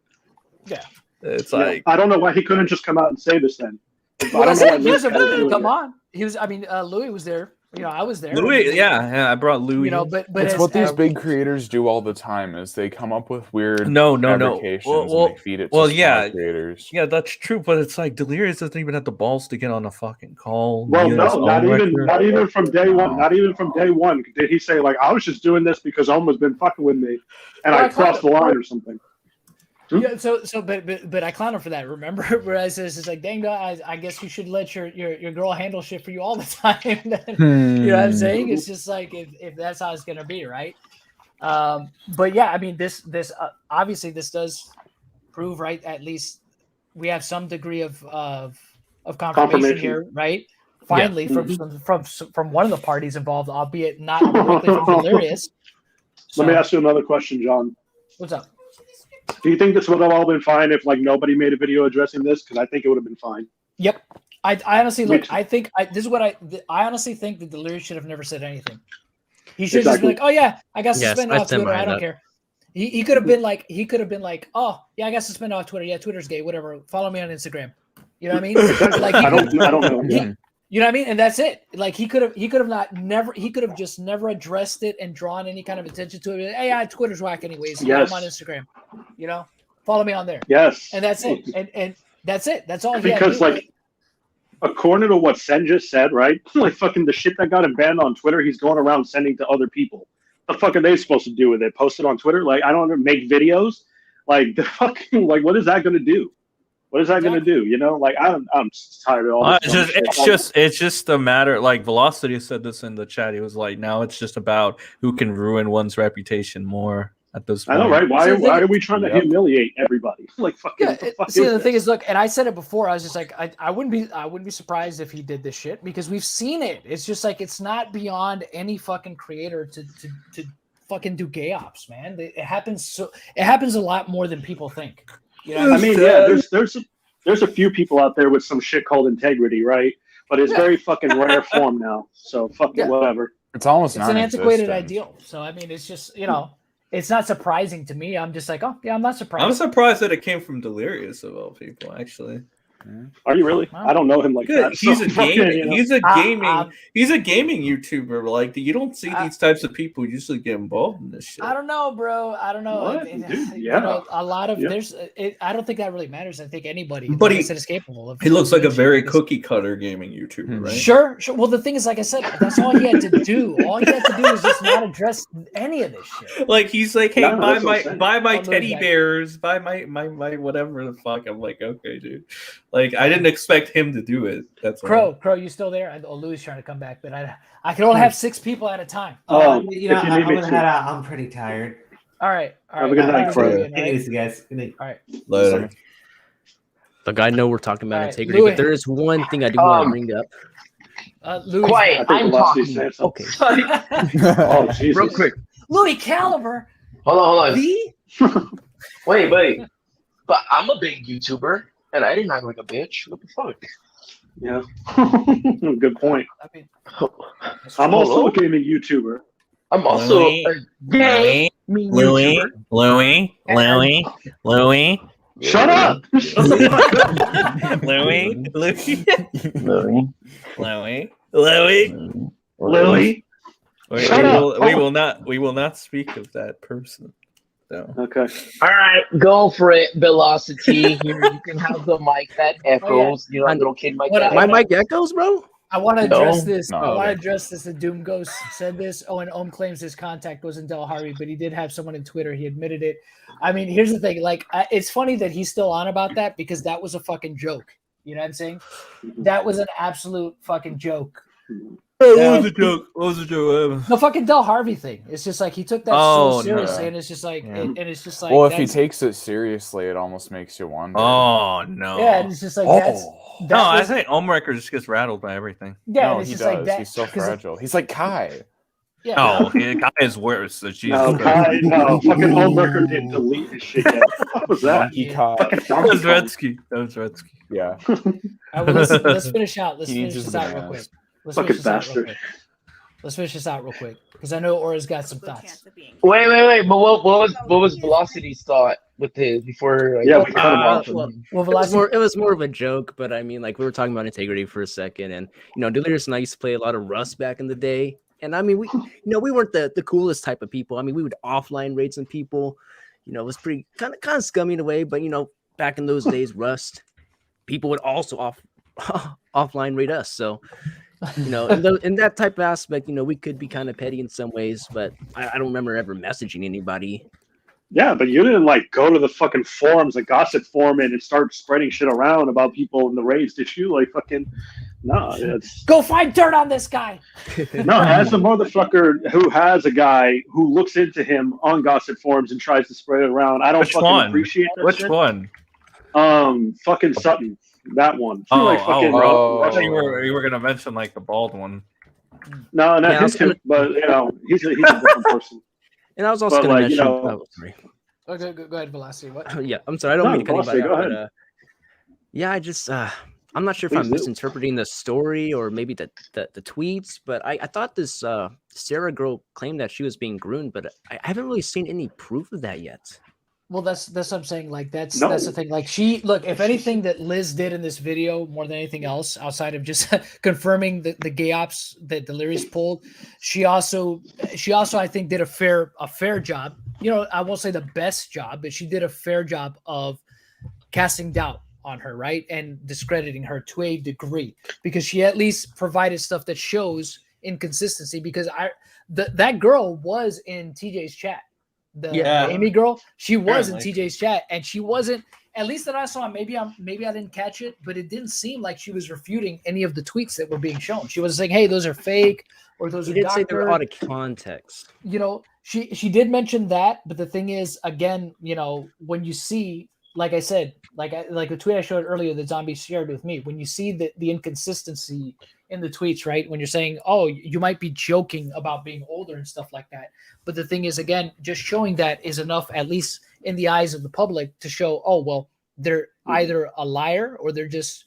Yeah. It's like, I don't know why he couldn't just come out and say this then. Well, I said, he was come on. He was. I mean, Louis was there. You know, I was there. Louis, yeah, I brought Louis. You know, but it's what these big creators do all the time is they come up with weird fabrications and they feed it to small creators. Yeah, that's true. But it's like Delirious doesn't even have the balls to get on a fucking call. Well, no, not even from day one. Not even from day one did he say, like, I was just doing this because Ohm has been fucking with me, and I crossed the line or something. Yeah, but I clown him for that. Remember, where I says it's like, dang, I guess you should let your girl handle shit for you all the time. You know what I'm saying? It's just like if that's how it's gonna be, right? But yeah, I mean, this obviously this does prove, right? At least we have some degree of confirmation here, right? Finally, from one of the parties involved, albeit not directly from Delirious. Let me ask you another question, John. What's up? Do you think this would have all been fine if, like, nobody made a video addressing this? Because I think it would have been fine. Yep. I honestly look. I think this is what I honestly think that Delirious should have never said anything. He should just be like, "Oh yeah, I got suspended off Twitter. I don't care." He could have been like, "Oh yeah, I got suspended off Twitter. Yeah, Twitter's gay. Whatever. Follow me on Instagram." You know what I mean? Like, I don't know. You know what I mean? And that's it. Like, he could have just never addressed it and drawn any kind of attention to it. Hey, Twitter's whack anyways. Yes. I'm on Instagram. You know, follow me on there. Yes. And that's it. And that's it. That's all. Because, like, according to what Sen just said, right? Like, fucking the shit that got him banned on Twitter, he's going around sending to other people. What the fuck are they supposed to do with it? Post it on Twitter? Like, I don't know, make videos? Like, the fucking, like, what is that going to do? What is that going to do? You know, like, I'm tired of all this. It's just a matter. Like, Velocity said this in the chat. He was like, now it's just about who can ruin one's reputation more at this point. I know, right? Why are we trying to humiliate everybody? Like, fucking. See, the thing is, look, and I said it before. I was just like, I wouldn't be surprised if he did this shit because we've seen it. It's just like it's not beyond any fucking creator to fucking do gay ops, man. It happens a lot more than people think. You know, I mean, yeah, there's a few people out there with some shit called integrity, right? But it's very fucking rare form now. So fuck it, whatever. It's almost an antiquated ideal. So I mean, it's just, you know, it's not surprising to me. I'm just like, oh yeah, I'm not surprised. I'm surprised that it came from Delirious of all people, actually. Are you really? I don't know him like that. He's a gaming YouTuber. Like, you don't see these types of people usually get involved in this shit. I don't know, bro. I don't know. You know, a lot of I don't think that really matters. I think anybody, but he said, is capable of. He looks like a very cookie cutter gaming YouTuber, right? Sure. Well, the thing is, like I said, that's all he had to do. All he had to do is just not address any of this shit. Like, he's like, hey, buy my teddy bears, buy my whatever the fuck. I'm like, okay, dude. Like, I didn't expect him to do it. That's Crow, you still there? Oh, Louis trying to come back, but I can only have 6 people at a time. You know, I'm gonna head out. I'm pretty tired. All right. Have a good night, Crow. Hey, guys. Good night. All right. Later. Look, I know we're talking about integrity, but there is one thing I do want to bring up. Louis, quiet. I'm talking. Okay. Oh, Jesus. Real quick. Louis Caliber. Hold on. Wait. But I'm a big YouTuber. And I didn't act like a bitch. What the fuck? Yeah. Good point. I'm also a gaming YouTuber. I'm also a gay Louis. Shut up! Louis. We will not speak of that person. So. Okay. All right, go for it, Velocity. Here, you can have the mic that echoes. You know, that little kid mic. My mic echoes, bro. I want to address this. No, I want to okay. address this. The Doom Ghost said this. Oh, and Ohm claims his contact wasn't Del Harvey, but he did have someone in Twitter. He admitted it. I mean, here's the thing. Like, it's funny that he's still on about that because that was a fucking joke. You know what I'm saying? That was an absolute fucking joke. What was a joke? What was a joke? The fucking Del Harvey thing. It's just like he took that so seriously, no. and it's just like, and it's just like. Well, if he takes it seriously, it almost makes you wonder. Oh no! Yeah, and it's just like no, I think Omrecker just gets rattled by everything. Yeah, no, he does. Like that, he's so fragile. He's like Kai. Yeah. No, Kai is worse. So no, Kai, no, fucking Omrecker didn't delete his shit yet. What was that? That was Redsky. Yeah. All right, well, let's finish out. Let's finish this out real quick. Let's finish this out real quick because I know Aura's got some thoughts. Wait. But what was Velocity's thought with his before? We cut him off. It was more of a joke, but I mean, like we were talking about integrity for a second, and Delirious and I used to play a lot of Rust back in the day, and I mean, we weren't the coolest type of people. I mean, we would offline raid some people. It was pretty kind of scummy in a way, but back in those days, Rust people would also offline raid us, so. In that type of aspect, we could be kind of petty in some ways, but I don't remember ever messaging anybody. Yeah, but you didn't go to the fucking forums, the gossip forum, and start spreading shit around about people in the raids, did you? No. Go find dirt on this guy. No, as a motherfucker who has a guy who looks into him on gossip forums and tries to spread it around, I don't appreciate that. Which one? Fucking Sutton. That one. I thought you were gonna mention the bald one. No, not him too. But he's a different person. And I was also gonna mention. Sorry. Okay, go ahead, Velocity. What? Yeah, I'm sorry. I don't mean to cut anybody out. But, I just I'm not sure if I'm misinterpreting the story or maybe the tweets, but I thought this Sarah girl claimed that she was being groomed, but I haven't really seen any proof of that yet. Well, that's what I'm saying. That's the thing. If anything that Liz did in this video more than anything else, outside of just confirming the gay ops that Delirious pulled, she also I think did a fair job. I won't say the best job, but she did a fair job of casting doubt on her, right, and discrediting her to a degree because she at least provided stuff that shows inconsistency. Because that girl was in TJ's chat. The Amy girl, she was in TJ's chat, and she wasn't, at least that I saw. Maybe I didn't catch it, but it didn't seem like she was refuting any of the tweets that were being shown. She was saying, "Hey, those are fake," or "Those are." She did say they were out of context. She did mention that, but the thing is, again, when you see, like I said, like the tweet I showed earlier that Zombie shared with me, when you see the inconsistency in the tweets, right? When you're saying, oh, you might be joking about being older and stuff like that. But the thing is, again, just showing that is enough, at least in the eyes of the public, to show, oh, well, they're either a liar or they're just,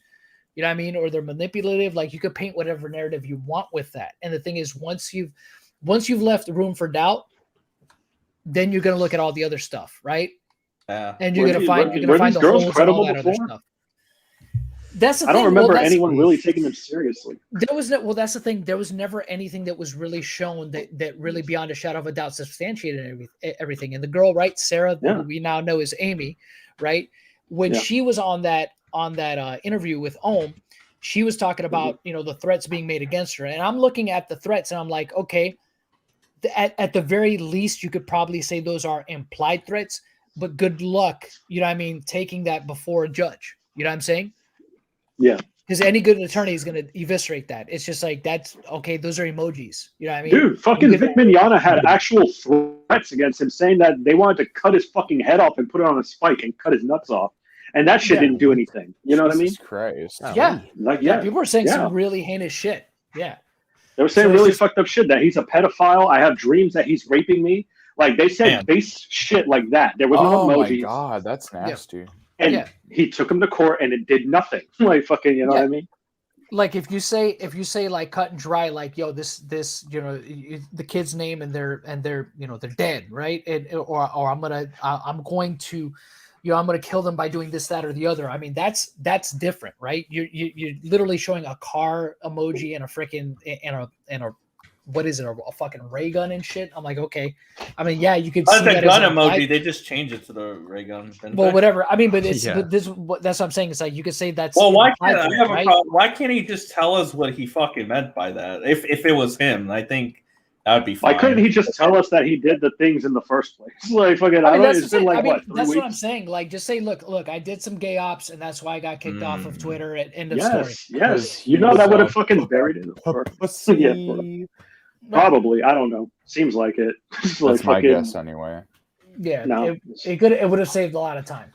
or they're manipulative. You could paint whatever narrative you want with that. And the thing is, once you've left room for doubt, then you're going to look at all the other stuff, right? Yeah. And you're going to find the holes and all that other stuff. That's the thing. I don't remember anyone really taking them seriously. That's the thing. There was never anything that was really shown that really, beyond a shadow of a doubt, substantiated everything. And the girl, right, Sarah, who we now know is Amy, right? When she was on that interview with Ohm, she was talking about the threats being made against her, and I'm looking at the threats, and I'm like, okay, at the very least, you could probably say those are implied threats, but good luck, taking that before a judge. You know what I'm saying? Yeah. Because any good attorney is going to eviscerate that. It's just that's okay. Those are emojis. You know what I mean? Dude, fucking Vic Mignogna had actual threats against him saying that they wanted to cut his fucking head off and put it on a spike and cut his nuts off. And that shit didn't do anything. You know what I mean? Christ. Yeah. People were saying some really heinous shit. Yeah. They were saying really fucked up shit, that he's a pedophile. I have dreams that he's raping me. They said base shit like that. There was no emojis. Oh my God, that's nasty. Yeah. And he took him to court, and it did nothing. Fucking, you know what I mean? If you say cut and dry, yo, this the kid's name and they're they're dead, right? Or I'm going to kill them by doing this, that, or the other. I mean, that's different, right? You're literally showing a car emoji and a freaking and a what is it, a fucking ray gun and shit. I'm like, okay. I mean, yeah, you could Oh, see the that gun as a emoji. light- They just changed it to the ray gun. didn't Well, they? whatever. I mean, but it's Yeah. but this that's what I'm saying. It's like you could say that's Well, why implied can't to I it, have a right? problem? Why can't he just tell us what he fucking meant by that? If it was him, I think that would be fine. Why couldn't he just tell us that he did the things in the first place? Like, fucking, I mean, it's been like, what, 3 that's weeks? what I'm saying. Like, just say, look, I did some gay ops, and that's why I got kicked off of Twitter. At end of story. Yes. You know that would have fucking buried it. Yeah, probably. I don't know. Seems like it. That's like my fucking, guess anyway. Yeah, No. it would have saved a lot of time.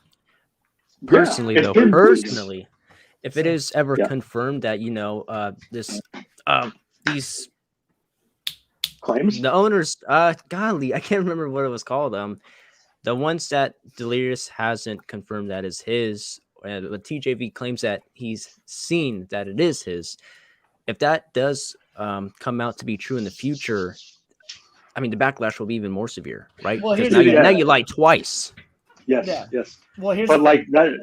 Personally, it's though, been weeks. personally, if it is ever confirmed that these claims, the owners, golly, I can't remember what it was called. The ones that Delirious hasn't confirmed that is his, and the TJV claims that he's seen that it is his. If that does come out to be true in the future, I mean, the backlash will be even more severe, right? Well, Because here's now you lied twice. Yes. Well, here's But like that,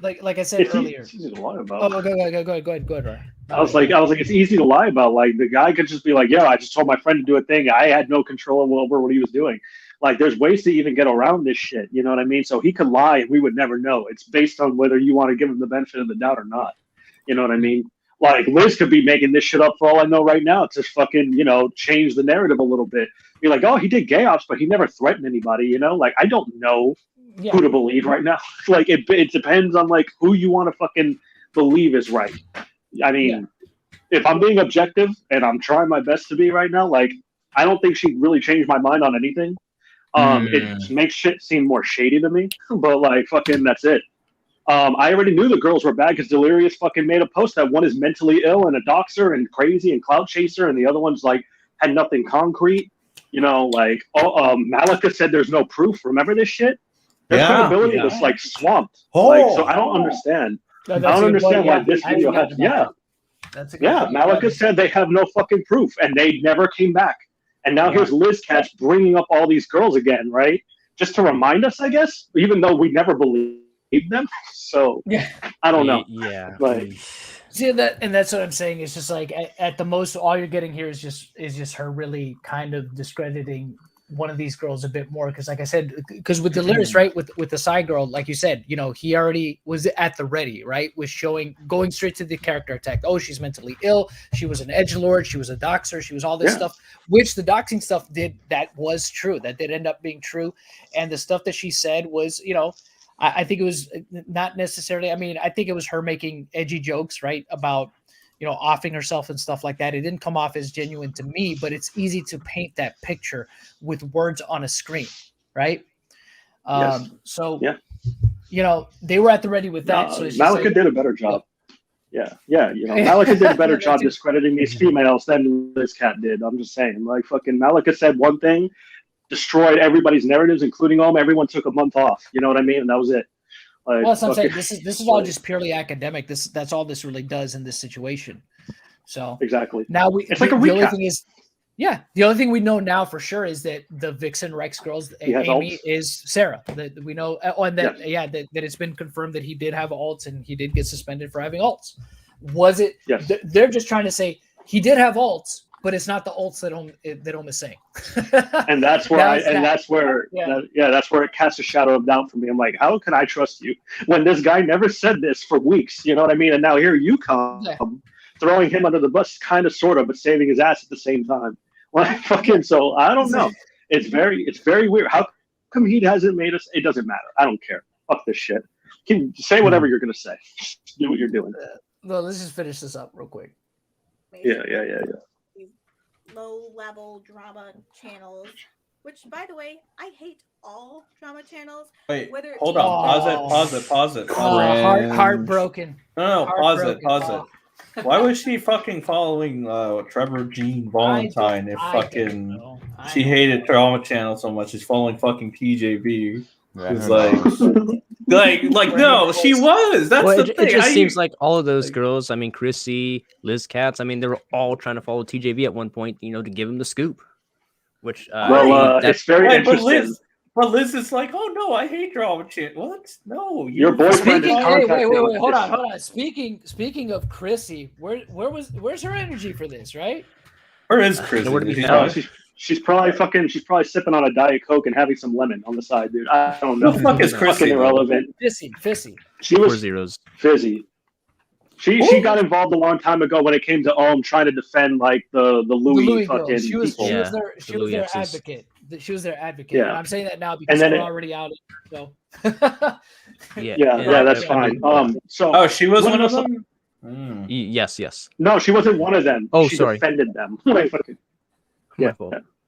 like I said it's earlier. easy to lie about. Oh, go ahead, Roy. I was like, it's easy to lie about. Like the guy could just be like, I just told my friend to do a thing. I had no control over what he was doing. Like there's ways to even get around this shit. You know what I mean? So he could lie and we would never know. It's based on whether you want to give him the benefit of the doubt or not. You know what I mean? Like Liz could be making this shit up for all I know right now to fucking, change the narrative a little bit. Be like, oh, he did gay ops, but he never threatened anybody, Like I don't know who to believe right now. Like it depends on like who you want to fucking believe is right. I mean, if I'm being objective and I'm trying my best to be right now, like I don't think she really changed my mind on anything. It makes shit seem more shady to me, but like fucking that's it. I already knew the girls were bad because Delirious fucking made a post that one is mentally ill and a doxer and crazy and cloud chaser, and the other one's like had nothing concrete. Malika said there's no proof. Remember this shit? Their credibility was like swamped. So I don't understand. I don't understand why this video has. That's a Malika said they have no fucking proof and they never came back. And now here's Liz Katz bringing up all these girls again, right? Just to remind us, I guess, even though we never believed them. So I don't know. Like, see that, and that's what I'm saying. It's just like at the most, all you're getting here is just her really kind of discrediting one of these girls a bit more. Because like I said, because with Delirious, right, with the side girl, like you said, he already was at the ready, right, with going straight to the character attack. Oh, she's mentally ill. She was an edgelord. She was a doxer. She was all this stuff, which the doxing stuff that was true. That did end up being true. And the stuff that she said was, I think it was not necessarily, I think it was her making edgy jokes, right, about, offing herself and stuff like that. It didn't come off as genuine to me, but it's easy to paint that picture with words on a screen, right? So, they were at the ready with that. So Malika did a better job. Malika did a better job discrediting these females than Liz Cat did. I'm just saying, like fucking Malika said one thing, destroyed everybody's narratives, including everyone took a month off. You know what I mean? And that was it. Like, well, that's what I'm saying. This is all just purely academic. That's all this really does in this situation. So exactly. Now it's like a recap. Only thing is, the only thing we know now for sure is that the Vixen Rex girls, Amy is Sarah. That we know, and that that it's been confirmed that he did have alts and he did get suspended for having alts. Was it? Yes. They're just trying to say he did have alts, but it's not the alts that Om is saying. And that's where that's where it casts a shadow of doubt for me. I'm like, how can I trust you when this guy never said this for weeks? You know what I mean? And now here you come, throwing him under the bus, kind of, sort of, but saving his ass at the same time. Like fucking. So I don't know. It's very weird. How come he hasn't made us? It doesn't matter. I don't care. Fuck this shit. Can say whatever you're gonna say. Do what you're doing. Well, let's just finish this up real quick. Yeah. Low-level drama channels, which, by the way, I hate all drama channels. Wait, hold on. Pause it. Heartbroken. No, pause it. Why was she fucking following Trevor Jean Valentine she hated Drama Channel so much? She's following fucking TJB. It's like no, she was. That's the thing. It just seems like all of those girls, Chrissy, Liz Katz, they were all trying to follow TJB at one point, to give him the scoop. Which it's very interesting. But Liz is like, oh no, I hate Drama Channel. What? No, your boyfriend is contacting. Wait, hold on. Speaking of Chrissy, where's her energy for this, right? Where is Chris? Nowhere to be found. She's probably sipping on a Diet Coke and having some lemon on the side, dude. I don't know. Who the fuck is Chrissy? Fucking irrelevant. Fizzy. She was 4 zeros. Fizzy. She got involved a long time ago when it came to trying to defend like the Louis fucking girl. She was people. their advocate. She was their advocate. Yeah. I'm saying that now because we're already out. So. Yeah, that's fine. She was one of them. Yes. No, she wasn't one of them. Oh, she sorry. defended them. Yeah.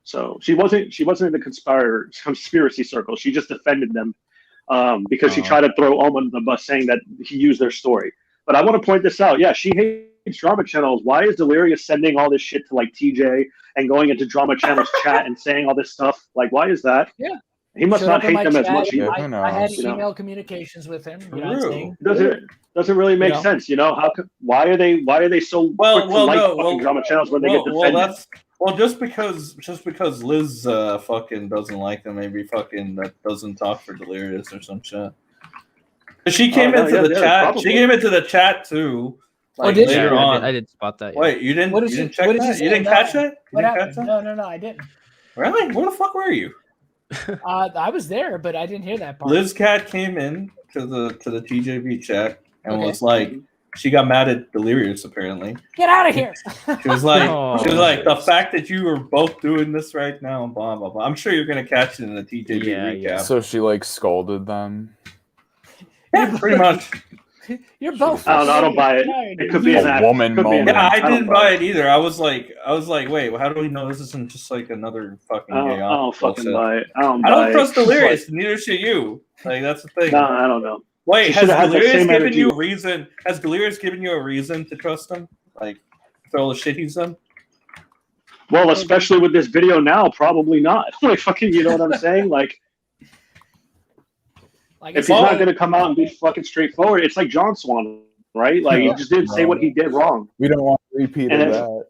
So she wasn't in the conspiracy circle. She just defended them because she tried to throw Om under the bus, saying that he used their story. But I want to point this out. Yeah, she hates drama channels. Why is Delirious sending all this shit to like TJ and going into drama channels chat and saying all this stuff? Like, why is that? Yeah. He must not hate them as much. I had email communications with him. You know what I'm saying? Doesn't really make sense. You know why are they so quick to like fucking drama channels when they get defended? Just because Liz fucking doesn't like them, maybe fucking that doesn't talk for Delirious or some shit. She came into the chat. Probably. She came into the chat too. Like, later on. I did spot that. Yeah. Wait, you didn't check that? You didn't catch that? What happened? No, I didn't. Really? Where the fuck were you? I was there, but I didn't hear that part. Liz Cat came in to the TJV chat and was like, she got mad at Delirious apparently. Get out of here! She was like, the fact that you are both doing this right now, blah blah blah. I'm sure you're gonna catch it in the TJV recap. Yeah. So she like scolded them. Yeah, pretty much. You're both. I don't buy it. It could be a woman moment. Yeah, I didn't buy it either. I was like, wait, how do we know this isn't just like another fucking gay? I don't fucking buy it. I don't trust Delirious. Neither should you. Like that's the thing. No, I don't know. Wait, has Delirious given you a reason? Has Delirious given you a reason to trust him? Like for all the shit he's done? Well, especially with this video now, probably not. Like fucking, you know what I'm saying? Like if he's not going to come out and be fucking straightforward, it's like John Swan, right? Like he just didn't say what he did wrong. We don't want to repeat that.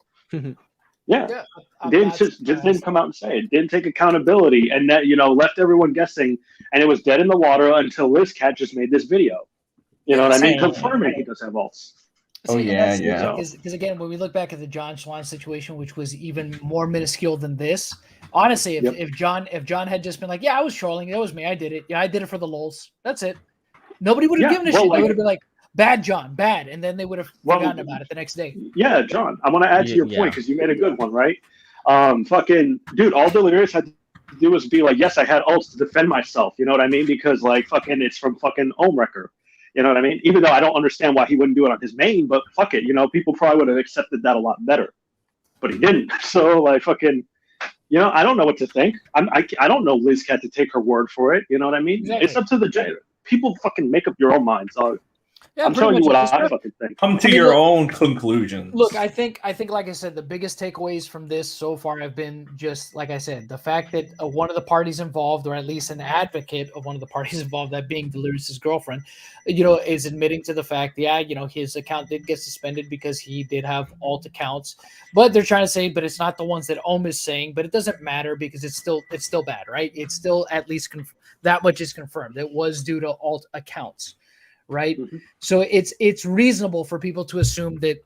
Didn't come out and say it. Didn't take accountability, and that left everyone guessing, and it was dead in the water until Liz Cat just made this video. You know what I mean? Confirming he does have vaults. Because again, when we look back at the John Swan situation, which was even more minuscule than this, honestly, if John had just been like, "Yeah, I was trolling. It was me. I did it. Yeah, I did it for the lulz. That's it." Nobody would have given a shit. They would have been like, "Bad John, bad," and then they would have forgotten about it the next day. Yeah, John, I want to add to your point because you made a good one, right? Fucking dude, all Delirious had to do was be like, "Yes, I had ults to defend myself." You know what I mean? Because like fucking, it's from fucking Omwrecker. You know what I mean? Even though I don't understand why he wouldn't do it on his main, but fuck it, people probably would have accepted that a lot better. But he didn't. So like fucking, I don't know what to think. I don't know Liz Cat to take her word for it. You know what I mean? Exactly. It's up to the people. Fucking make up your own minds. I'm telling you what I fucking think. Come to your own conclusions. Look, I think, like I said, the biggest takeaways from this so far have been just, like I said, the fact that one of the parties involved, or at least an advocate of one of the parties involved, that being Delirious's girlfriend, is admitting to the fact, his account did get suspended because he did have alt accounts, but they're trying to say, but it's not the ones that Om is saying, but it doesn't matter because it's still bad, right? It's still at least that much is confirmed. It was due to alt accounts. Right. Mm-hmm. So it's reasonable for people to assume that,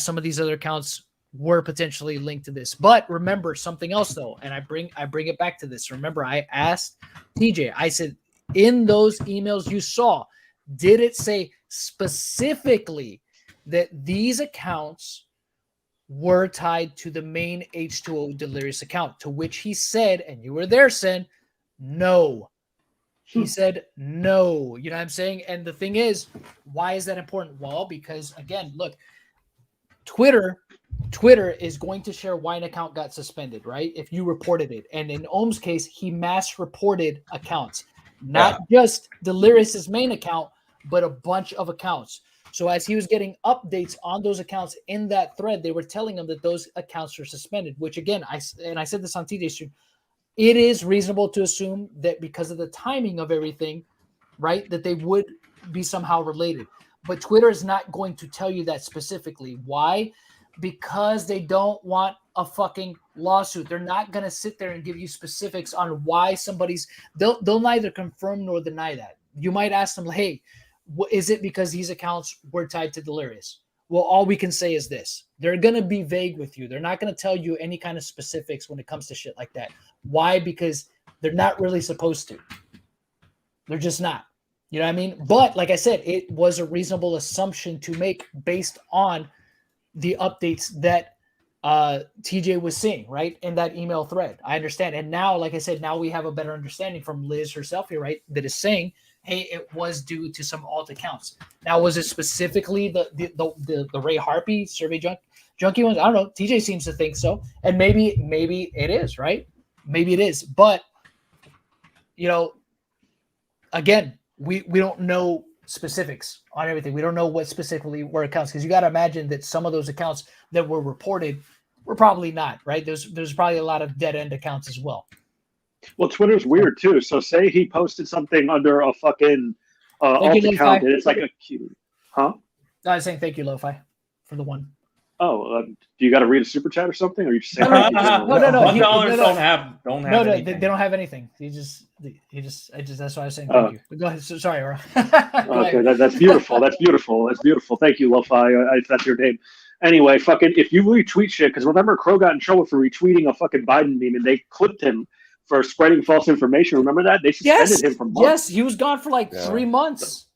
some of these other accounts were potentially linked to this. But remember something else, though, and I bring it back to this. Remember, I asked TJ, I said, in those emails you saw, did it say specifically that these accounts were tied to the main H2O Delirious account? To which he said, and you were there, Sen, no. He said no. You know what I'm saying? And the thing is, why is that important? Well, because again, look, Twitter is going to share why an account got suspended, right? If you reported it. And in Ohm's case, he mass reported accounts, not just Delirious's main account, but a bunch of accounts. So as he was getting updates on those accounts in that thread, they were telling him that those accounts were suspended, which again, I said this on TJ's stream, it is reasonable to assume that because of the timing of everything, right, that they would be somehow related. But Twitter is not going to tell you that specifically. Why? Because they don't want a fucking lawsuit. They're not going to sit there and give you specifics on why they'll neither confirm nor deny that. You might ask them, hey, is it because these accounts were tied to Delirious? well, all we can say is this. They're going to be vague with you. They're not going to tell you any kind of specifics when it comes to shit like that. Why? Because they're not really supposed to. They're just not. You know what I mean? But like I said, it was a reasonable assumption to make based on the updates that TJ was seeing, right? In that email thread. I understand. And now, like I said, now we have a better understanding from Liz herself here, right? That is saying, hey, it was due to some alt accounts. Now, was it specifically the Ray Harpy survey junkie ones? I don't know. TJ seems to think so. And maybe it is, right? Maybe it is. But, you know, again, we don't know specifics on everything. We don't know what specifically were accounts, because you got to imagine that some of those accounts that were reported were probably not, right? There's probably a lot of dead end accounts as well. Well, Twitter's weird too. So say he posted something under a fucking alt account, and it's like a cute, huh? I was saying thank you, Lo-Fi, for the one. Oh, do you got to read a super chat or something, or are you just saying? No. $1 don't have anything. They don't have anything. He just. That's why I was saying thank you. But go ahead. Sorry, Aura. Okay, that's beautiful. That's beautiful. That's beautiful. Thank you, Lo-Fi. If that's your name. Anyway, fucking, if you retweet shit, because remember, Crow got in trouble for retweeting a fucking Biden meme, and they clipped him for spreading false information. Remember that? They suspended him for months. Yes, he was gone for like 3 months.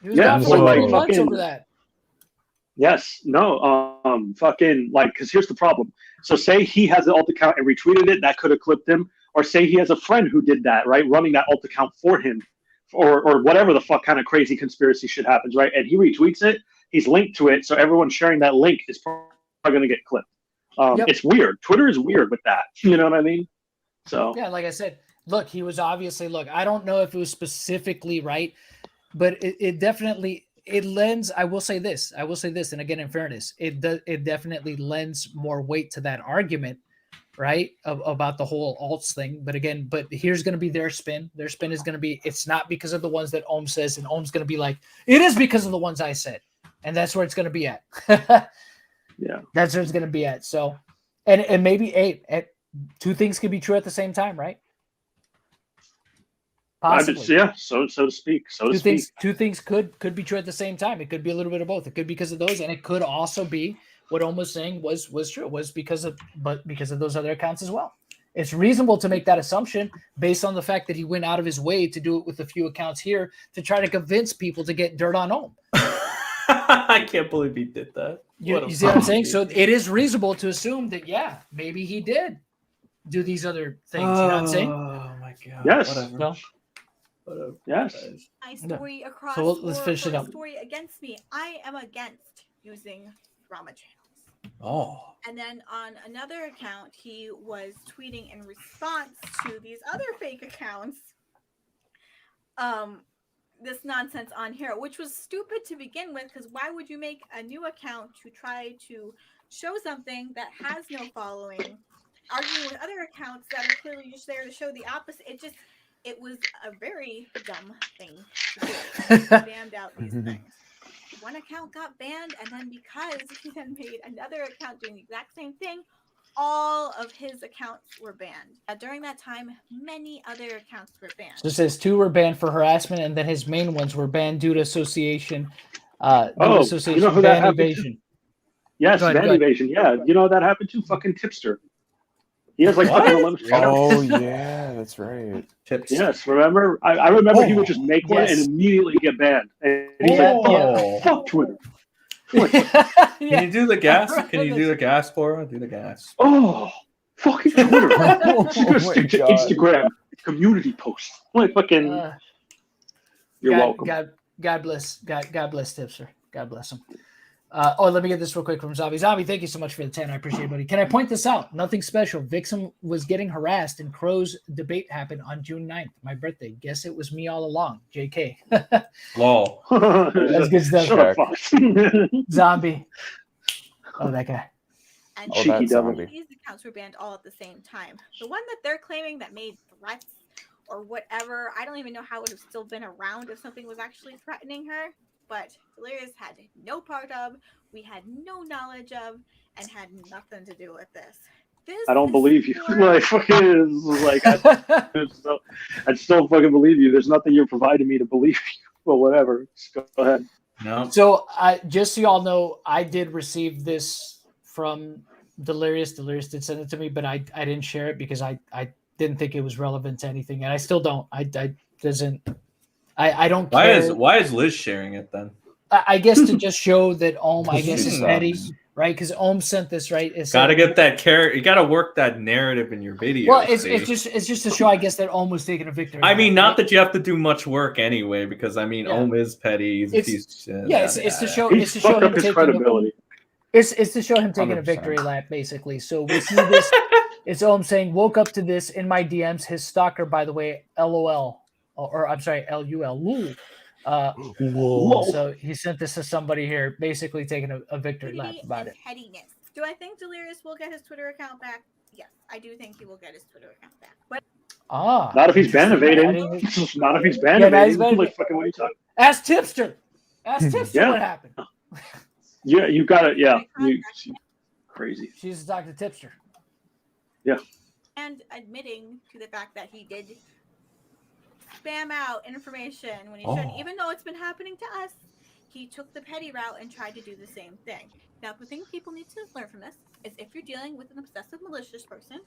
He was gone for like 3 months over that. Yes, no, fucking, like, because here's the problem. So say he has an alt account and retweeted it, that could have clipped him. Or say he has a friend who did that, right, running that alt account for him, or whatever the fuck kind of crazy conspiracy shit happens, right? And he retweets it, he's linked to it, so everyone sharing that link is probably going to get clipped. It's weird. Twitter is weird with that. You know what I mean? So yeah, like I said, look, he was obviously I don't know if it was specifically right, but it definitely. It lends. I will say this, and again, in fairness, it definitely lends more weight to that argument, right? About the whole alts thing. But again, here's going to be their spin. Their spin is going to be, it's not because of the ones that Ohm says, and Ohm's going to be like, it is because of the ones I said, and that's where it's going to be at. Yeah, that's where it's going to be at. So, and maybe two things could be true at the same time, right? Possibly. So to speak. Two things could be true at the same time. It could be a little bit of both. It could be because of those, and it could also be what Ohm was saying was true. Was because of those other accounts as well. It's reasonable to make that assumption based on the fact that he went out of his way to do it with a few accounts here to try to convince people to get dirt on Ohm. I can't believe he did that. You see what I'm saying? So it is reasonable to assume that maybe he did do these other things. You know what I'm saying? Oh my god. Yes. Whatever. No. Yes. My story across so let's finish it up. Story against me. I am against using drama channels. Oh. And then on another account, he was tweeting in response to these other fake accounts. This nonsense on here, which was stupid to begin with, because why would you make a new account to try to show something that has no following, arguing with other accounts that are clearly just there to show the opposite? It was a very dumb thing to do. Banned out these things. One account got banned, and then because he then made another account doing the exact same thing, all of his accounts were banned. During that time, many other accounts were banned. So it says 2 were banned for harassment, and then his main ones were banned due to association. You know who that happened evasion. To? Yes, ban evasion. Yeah, you know that happened to fucking Tipster. He has like fucking 11 followers. Oh yeah, that's right. Tips. Yes, remember? I remember he would just make one and immediately get banned. And he's like, fuck Twitter. Can you do the gas? Can you do the gas, Laura? Do the gas. Oh, fucking Twitter. Just go stick to Instagram community posts. Like fucking. You're welcome. God bless Tipster. God bless him. Let me get this real quick from Zombie. Zombie, thank you so much for the 10. I appreciate it, buddy. Can I point this out? Nothing special. Vixen was getting harassed, and Crow's debate happened on June 9th, my birthday. Guess it was me all along. JK. Lol. That's good stuff. Zombie. Oh, that guy. And these accounts were banned all at the same time. The one that they're claiming that made threats or whatever, I don't even know how it would have still been around if something was actually threatening her. But Delirious had no part of, we had no knowledge of, and had nothing to do with this. I don't believe you. Like fucking, like I still fucking believe you. There's nothing you're providing me to believe you. Well, whatever. Just go ahead. No. So just so y'all know, I did receive this from Delirious. Delirious did send it to me, but I didn't share it because I didn't think it was relevant to anything, and I still don't. I don't care. Why is Liz sharing it then? I guess to just show that Ohm, I guess, She is petty, sucks. right? Because Ohm sent this, right? Gotta get that character. You gotta work that narrative in your video. Well, it's just to show, I guess, that Ohm was taking a victory. I mean, lap, not right? that you have to do much work ananyway, because I mean, Yeah. Ohm is petty. He's a It's- piece of shit. Yeah, it's to show. He's It's to show fucked him up his taking credibility. It's to show him taking a 100%. victory lap, basically. So we see this. It's Ohm saying, "Woke up to this in my DMs." His stalker, by the way, LOL, or I'm sorry, LUL. Lul. So he sent this to somebody here, basically taking a victory lap Stupidity about and it. pettiness. Do I think Delirious will get his Twitter account back? Yes, I do think he will get his Twitter account back. But Not if he's interesting. ban I evading. didn't- Not if he's Yeah, ban now he's evading. ban Like evading. fucking what are you talking? Ask Tipster. Ask Tipster Yeah. what happened. Yeah, you got it. Yeah, crazy. She's to talk to Tipster. Yeah. and admitting to the fact that he did spam out information when he shouldn't, even though it's been happening to us, he took the petty route and tried to do the same thing. Now, the thing people need to learn from this is if you're dealing with an obsessive malicious person,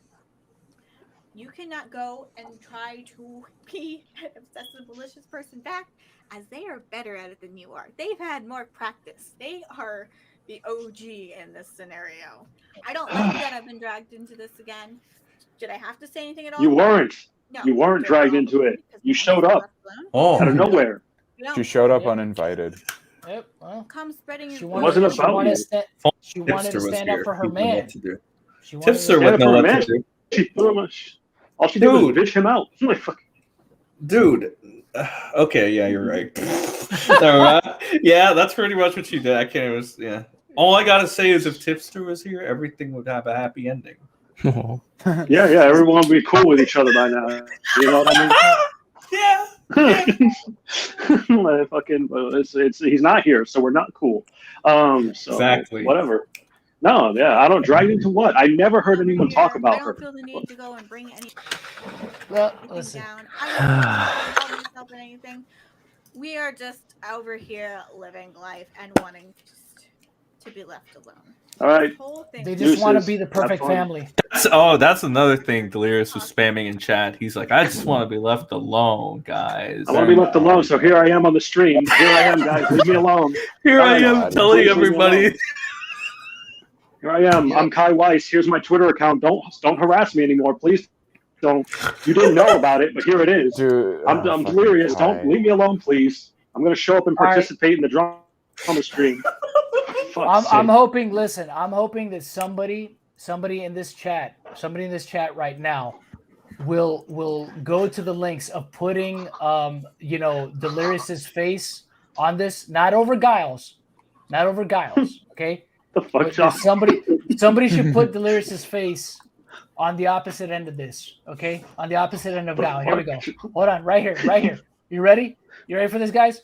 you cannot go and try to be an obsessive malicious person back, as they are better at it than you are. They've had more practice. They are the OG in this scenario. I don't like that I've been dragged into this again. Did I have to say anything at all? You weren't. No. You weren't dragged into it. You showed up Oh. out of nowhere. She showed up uninvited. Yep. Well, come spreading she your wanted, wasn't she about wanted you. to she wanted to Tipster was stand up here. for her He didn't know man. what to do. She wanted Tipster to would know what man. to do. She pretty much all she did was Dude. bitch him out. Like, fuck. Dude. Okay, yeah, you're right. Yeah, that's pretty much what she did. I can't even. Yeah. All I gotta say is if Tipster was here, everything would have a happy ending. Yeah, everyone would be cool with each other by now. You know what I mean? Yeah. Like, fucking, it's he's not here, so we're not cool. So Exactly. whatever. No, yeah, I don't drag into what. I never heard anyone talk I about don't her. feel the need to go and bring any Well, listen. down. I don't involve myself in anything. We are just over here living life and wanting to be left alone. All right. This whole thing- They just want to Deuces. be the Have perfect fun. family. That's another thing Delirious was spamming in chat. He's like, I just want to be left alone, guys. I want to be left alone, so here I am on the stream. Here I am, guys. Leave me alone. Here I am God, telling please leave me everybody. alone. Here I am. I'm Kai Weiss. Here's my Twitter account. Don't harass me anymore, please. Don't. You didn't know about it, but here it is. Dude, I'm Delirious. Kai. Don't leave me alone, please. I'm gonna show up and All right. participate in the drama stream. I'm hoping. Listen, I'm hoping that somebody in this chat right now, will go to the links of putting Delirious's face on this, not over Giles, okay? The fuck, But John? somebody should put Delirious's face on the opposite end of this, okay? On the opposite end of now. Here we go. Hold on, right here. You ready? You ready for this, guys?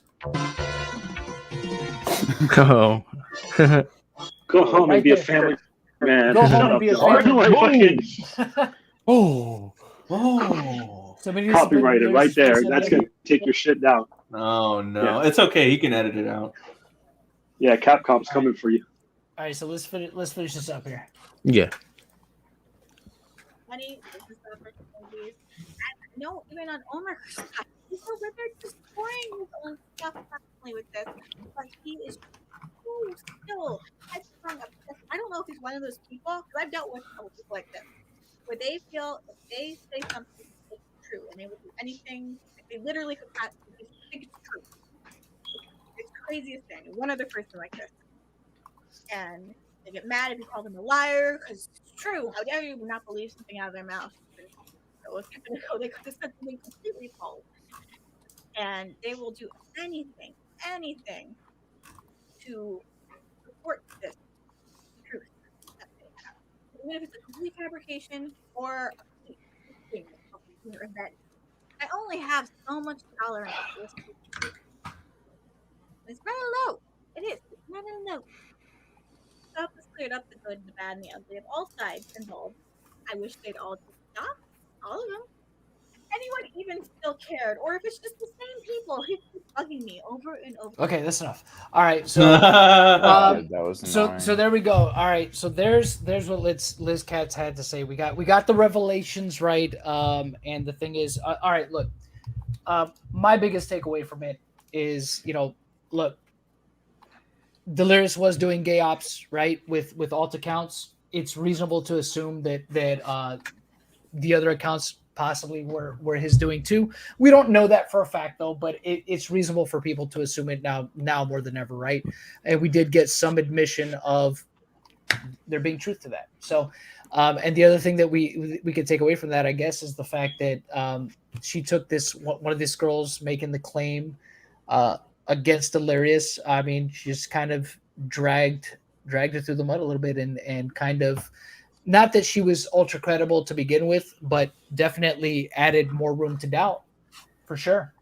Oh. Go home Right and be a there. family man. Go home Shut and up, be a John. family Like, fucking Oh. Somebody needs to put copyrighted right Delirious's there. face on That's there. gonna take your shit down. Oh no, Yeah. it's okay. He can edit it out. Yeah, Capcom's coming for you. All right, so let's finish this up here. Yeah. Money, business opportunities. And no, even on Omar's side, people that they're destroying his own stuff personally with this. But he is so still headstrong. I don't know if he's one of those people, because I've dealt with people like this, where they feel if they say something is true and they will do anything, they literally could think it's true. It's the craziest thing. One other person like this. And they get mad if you call them a liar because it's true. How dare you not believe something out of their mouth? So if you're gonna go, they could have said something completely false. And they will do anything to support this truth that they have. Even if it's a complete fabrication or a complete thing or event. I only have so much tolerance for this. It's very low. It is. It's very low. Stuff has cleared up the good, the bad, and the ugly of all sides involved. I wish they'd all just stop. All of them. If anyone even still cared, or if it's just the same people who keep bugging me over and over. Okay, that's enough. All right, so that was so there we go. All right, so there's what Liz Katz had to say. We got the revelations right. And the thing is, all right, look, my biggest takeaway from it is, look, Delirious was doing gay ops, right? With alt accounts, it's reasonable to assume that the other accounts possibly were his doing too. We don't know that for a fact though, but it's reasonable for people to assume it now more than ever, right? And we did get some admission of there being truth to that. So, and the other thing that we could take away from that, I guess, is the fact that she took one of these girls making the claim against Delirious. I mean, she just kind of dragged it through the mud a little bit and kind of, not that she was ultra credible to begin with, but definitely added more room to doubt, for sure.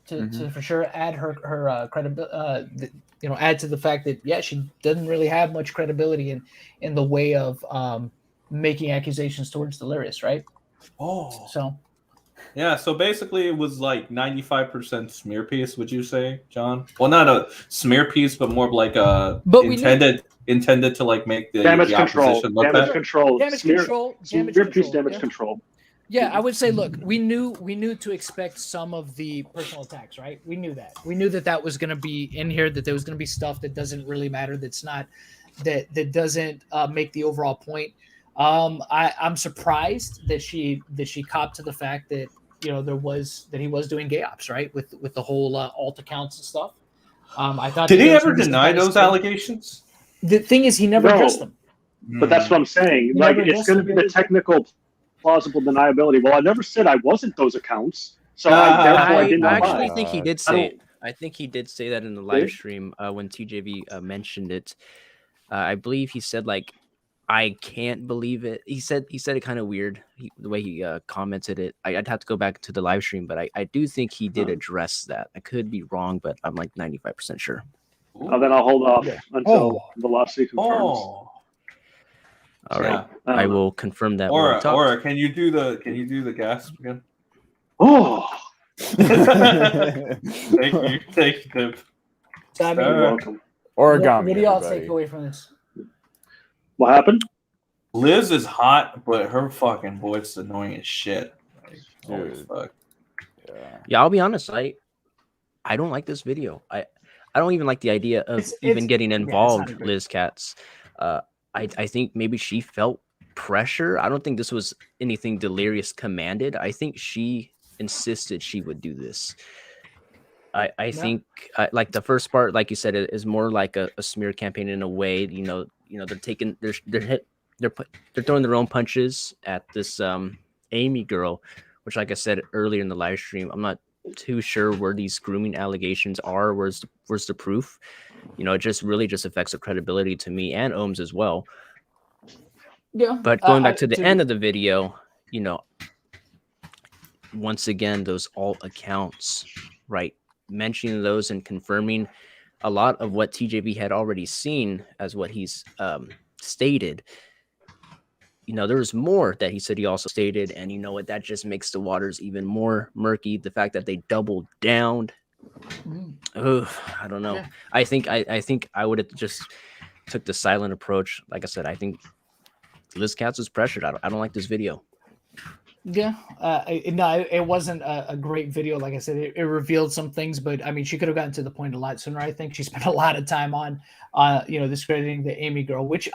To for sure add her credibility, add to the fact that she doesn't really have much credibility in the way of making accusations towards Delirious, right? Oh, so yeah. So basically, it was like 95% smear piece. Would you say, John? Well, not a smear piece, but more like a intended to like make the damage the control, opposition look damage bad? control, damage smear, control, smear piece, damage control. Yeah, I would say, look, we knew to expect some of the personal attacks, right? We knew that. We knew that was going to be in here, that there was going to be stuff that doesn't really matter, that doesn't make the overall point. I'm surprised that she copped to the fact that he was doing gay ops, right? With the whole alt accounts and stuff. I thought. Did he ever deny those allegations? The thing is, he never addressed them. But that's what I'm saying. Like, it's going to be the technical plausible deniability. Well, I never said I wasn't those accounts, so I didn't. I actually think he did say it. I think he did say that in the live stream when TJV mentioned it. I believe he said, like, I can't believe it. He said it kind of weird the way he commented it. I'd have to go back to the live stream, but I do think he did address that. I could be wrong, but I'm like 95% sure. Oh, then I'll hold off until the lawsuit confirms. All right, I will confirm that. Or can you do the gasp again? Oh, thank you, Tim. You're welcome. Origami. What do y'all take away from this? What happened? Liz is hot, but her fucking voice is annoying as shit. Like, holy fuck. Yeah, I'll be honest. I don't like this video. I don't even like the idea of even getting involved, Liz Katz. I think maybe she felt pressure. I don't think this was anything Delirious commanded. I think she insisted she would do this. I think like the first part, like you said, is more like a smear campaign in a way. They're taking they're throwing their own punches at this Amy girl, which, like I said earlier in the live stream, I'm not too sure where these grooming allegations are. Where's the proof? It just really just affects the credibility to me and Ohms as well. Yeah. But going back to the end of the video, once again, those alt accounts, right? Mentioning those and confirming a lot of what TJB had already seen as what he's stated. There was more that he said he also stated, and you know what? That just makes the waters even more murky. The fact that they doubled down. I don't know. Yeah. I think I would have just took the silent approach. Like I said, I think Liz Katz was pressured. I don't like this video. Yeah, no, it wasn't a great video. Like I said, it revealed some things, but I mean, she could have gotten to the point a lot sooner. I think she spent a lot of time on, discrediting the Amy girl, which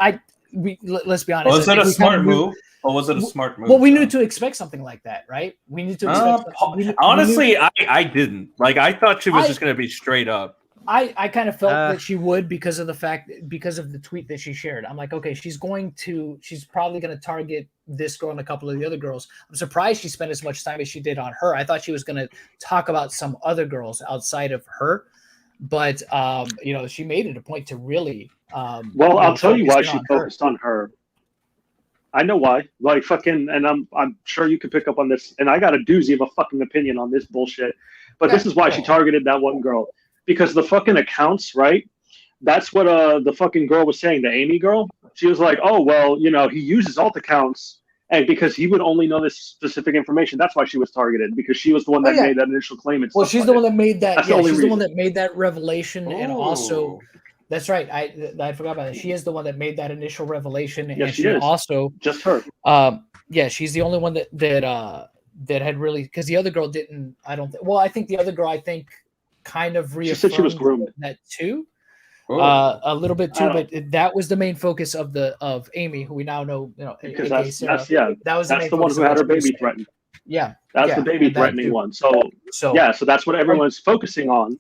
let's be honest. Was it a smart move? Or was it a smart move? Well, we knew to expect something like that, right? We knew to expect. Honestly, I didn't. Like, I thought she was just going to be straight up. I kind of felt that she would because of the tweet that she shared. I'm like, okay, she's probably going to target this girl and a couple of the other girls. I'm surprised she spent as much time as she did on her. I thought she was going to talk about some other girls outside of her, but she made it a point to really. Well, I'll tell you why she focused on her. I know why. Like, fucking, and I'm sure you could pick up on this. And I got a doozy of a fucking opinion on this bullshit. But this is why she targeted that one girl. Because the fucking accounts, right? That's what the fucking girl was saying, the Amy girl. She was like, oh, well, he uses alt accounts And because he would only know this specific information, that's why she was targeted, because she was the one that made that initial claim. And well, she's the one that made that. Yeah, she's the one that made that revelation, Ooh. and also, that's right. I forgot about that. She is the one that made that initial revelation, Yes, and she is. also just her. Yeah, she's the only one that had really, because the other girl didn't. I don't. Well, I think the other girl, kind of reaffirmed She said she was groomed. that too. Oh. A little bit too, but that was the main focus of Amy, who we now know, Because AKA Sarah. that was the one who had her baby threatened. Yeah, that's the baby threatening one. So that's what everyone's focusing on.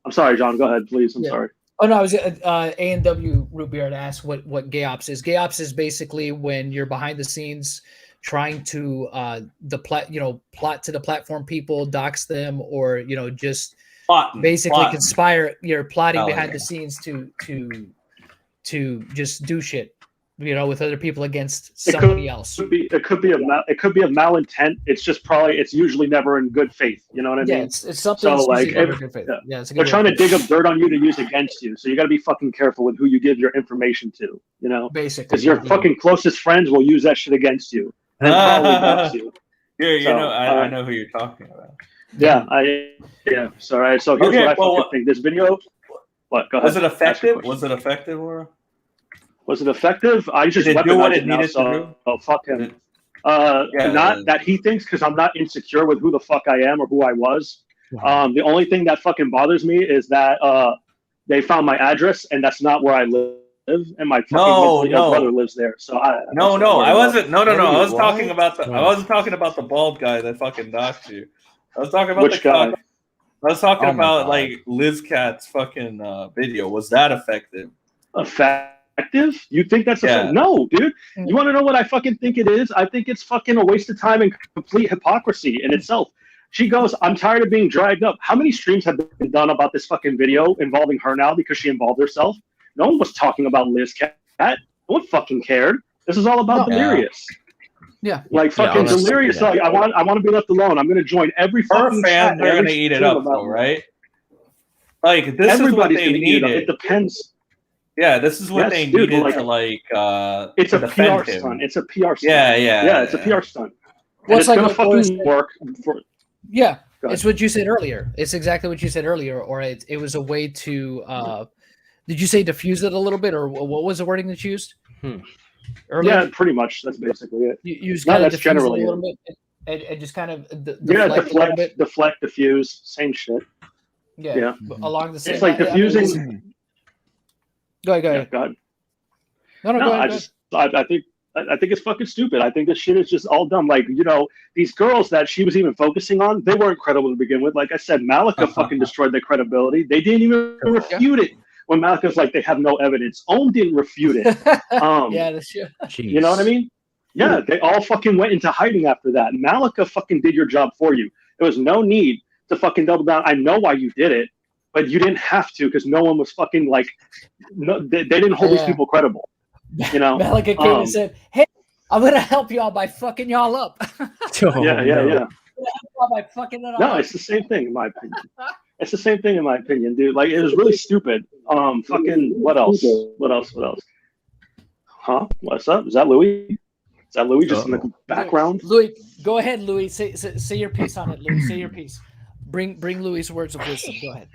I'm sorry, John. Go ahead, please. I'm sorry. Oh no, I was A&W Rootbeard asked what gay ops is. Gay ops is basically when you're behind the scenes trying to plot to the platform people, dox them, or just basically conspire. You're plotting behind the scenes to just do shit, with other people against somebody else. It could be a malintent. It's usually never in good faith. You know what I mean? It's something. So never in good faith. They're trying to dig up dirt on you to use against you. So you got to be fucking careful with who you give your information to. Basically, because your fucking closest friends will use that shit against you and probably dox you. I know who you're talking about. So here's what I fucking think. This video. What? Go ahead. Was it effective? Laura? Was it effective? I just do what it now, needed to do. Oh, fuck him. Not that he thinks, because I'm not insecure with who the fuck I am or who I was. The only thing that fucking bothers me is that they found my address, and that's not where I live, and my fucking brother lives there. So I wasn't. I was talking about I wasn't talking about the bald guy that fucking doxed you. I was talking about which guy? I was talking about like Liz Katz fucking video. Was that effective? Effective? You think that's effective? No, dude. You want to know what I fucking think it is? I think it's fucking a waste of time and complete hypocrisy in itself. She goes, I'm tired of being dragged up. How many streams have been done about this fucking video involving her now because she involved herself? No one was talking about Liz Katz. No one fucking cared. This is all about Delirious. Yeah. Like fucking Delirious. Like, I want to be left alone. I'm going to join every fucking fan. They're going to eat it up, though, right? Like, this is what they needed. It depends. Yeah, this is what they needed to it's a PR stunt. It's a PR stunt. Yeah, it's a PR stunt. Well, it's gonna fucking work. It's what you said earlier. It's exactly what you said earlier. Or it was a way to. Did you say diffuse it a little bit, or what was the wording that you used? Earlier? Yeah, pretty much. That's basically it. You kind of diffuse it a little bit, and just kind of deflect, diffuse, same shit. Yeah. Along the same. It's like diffusing. Go ahead. Go ahead. No, go ahead. I think it's fucking stupid. I think this shit is just all dumb. Like, these girls that she was even focusing on, they weren't credible to begin with. Like I said, Malika fucking destroyed their credibility. They didn't even refute it when Malika's like, they have no evidence. Ohm didn't refute it. That's true. You know what I mean? Yeah, they all fucking went into hiding after that. Malika fucking did your job for you. There was no need to fucking double down. I know why you did it. But you didn't have to, because no one was fucking they didn't hold these people credible. Malika came and said, "Hey, I'm gonna help y'all by fucking y'all up." Yeah. By fucking it up. No, it's the same thing in my opinion. It's the same thing in my opinion, dude. Like, it was really stupid. Fucking what else? Huh? What's up? Is that Louis? Is that Louis just in the background? Louis, go ahead, Louis. Say your piece on it, Louis. Say your piece. Bring Louis' words of wisdom. Go ahead.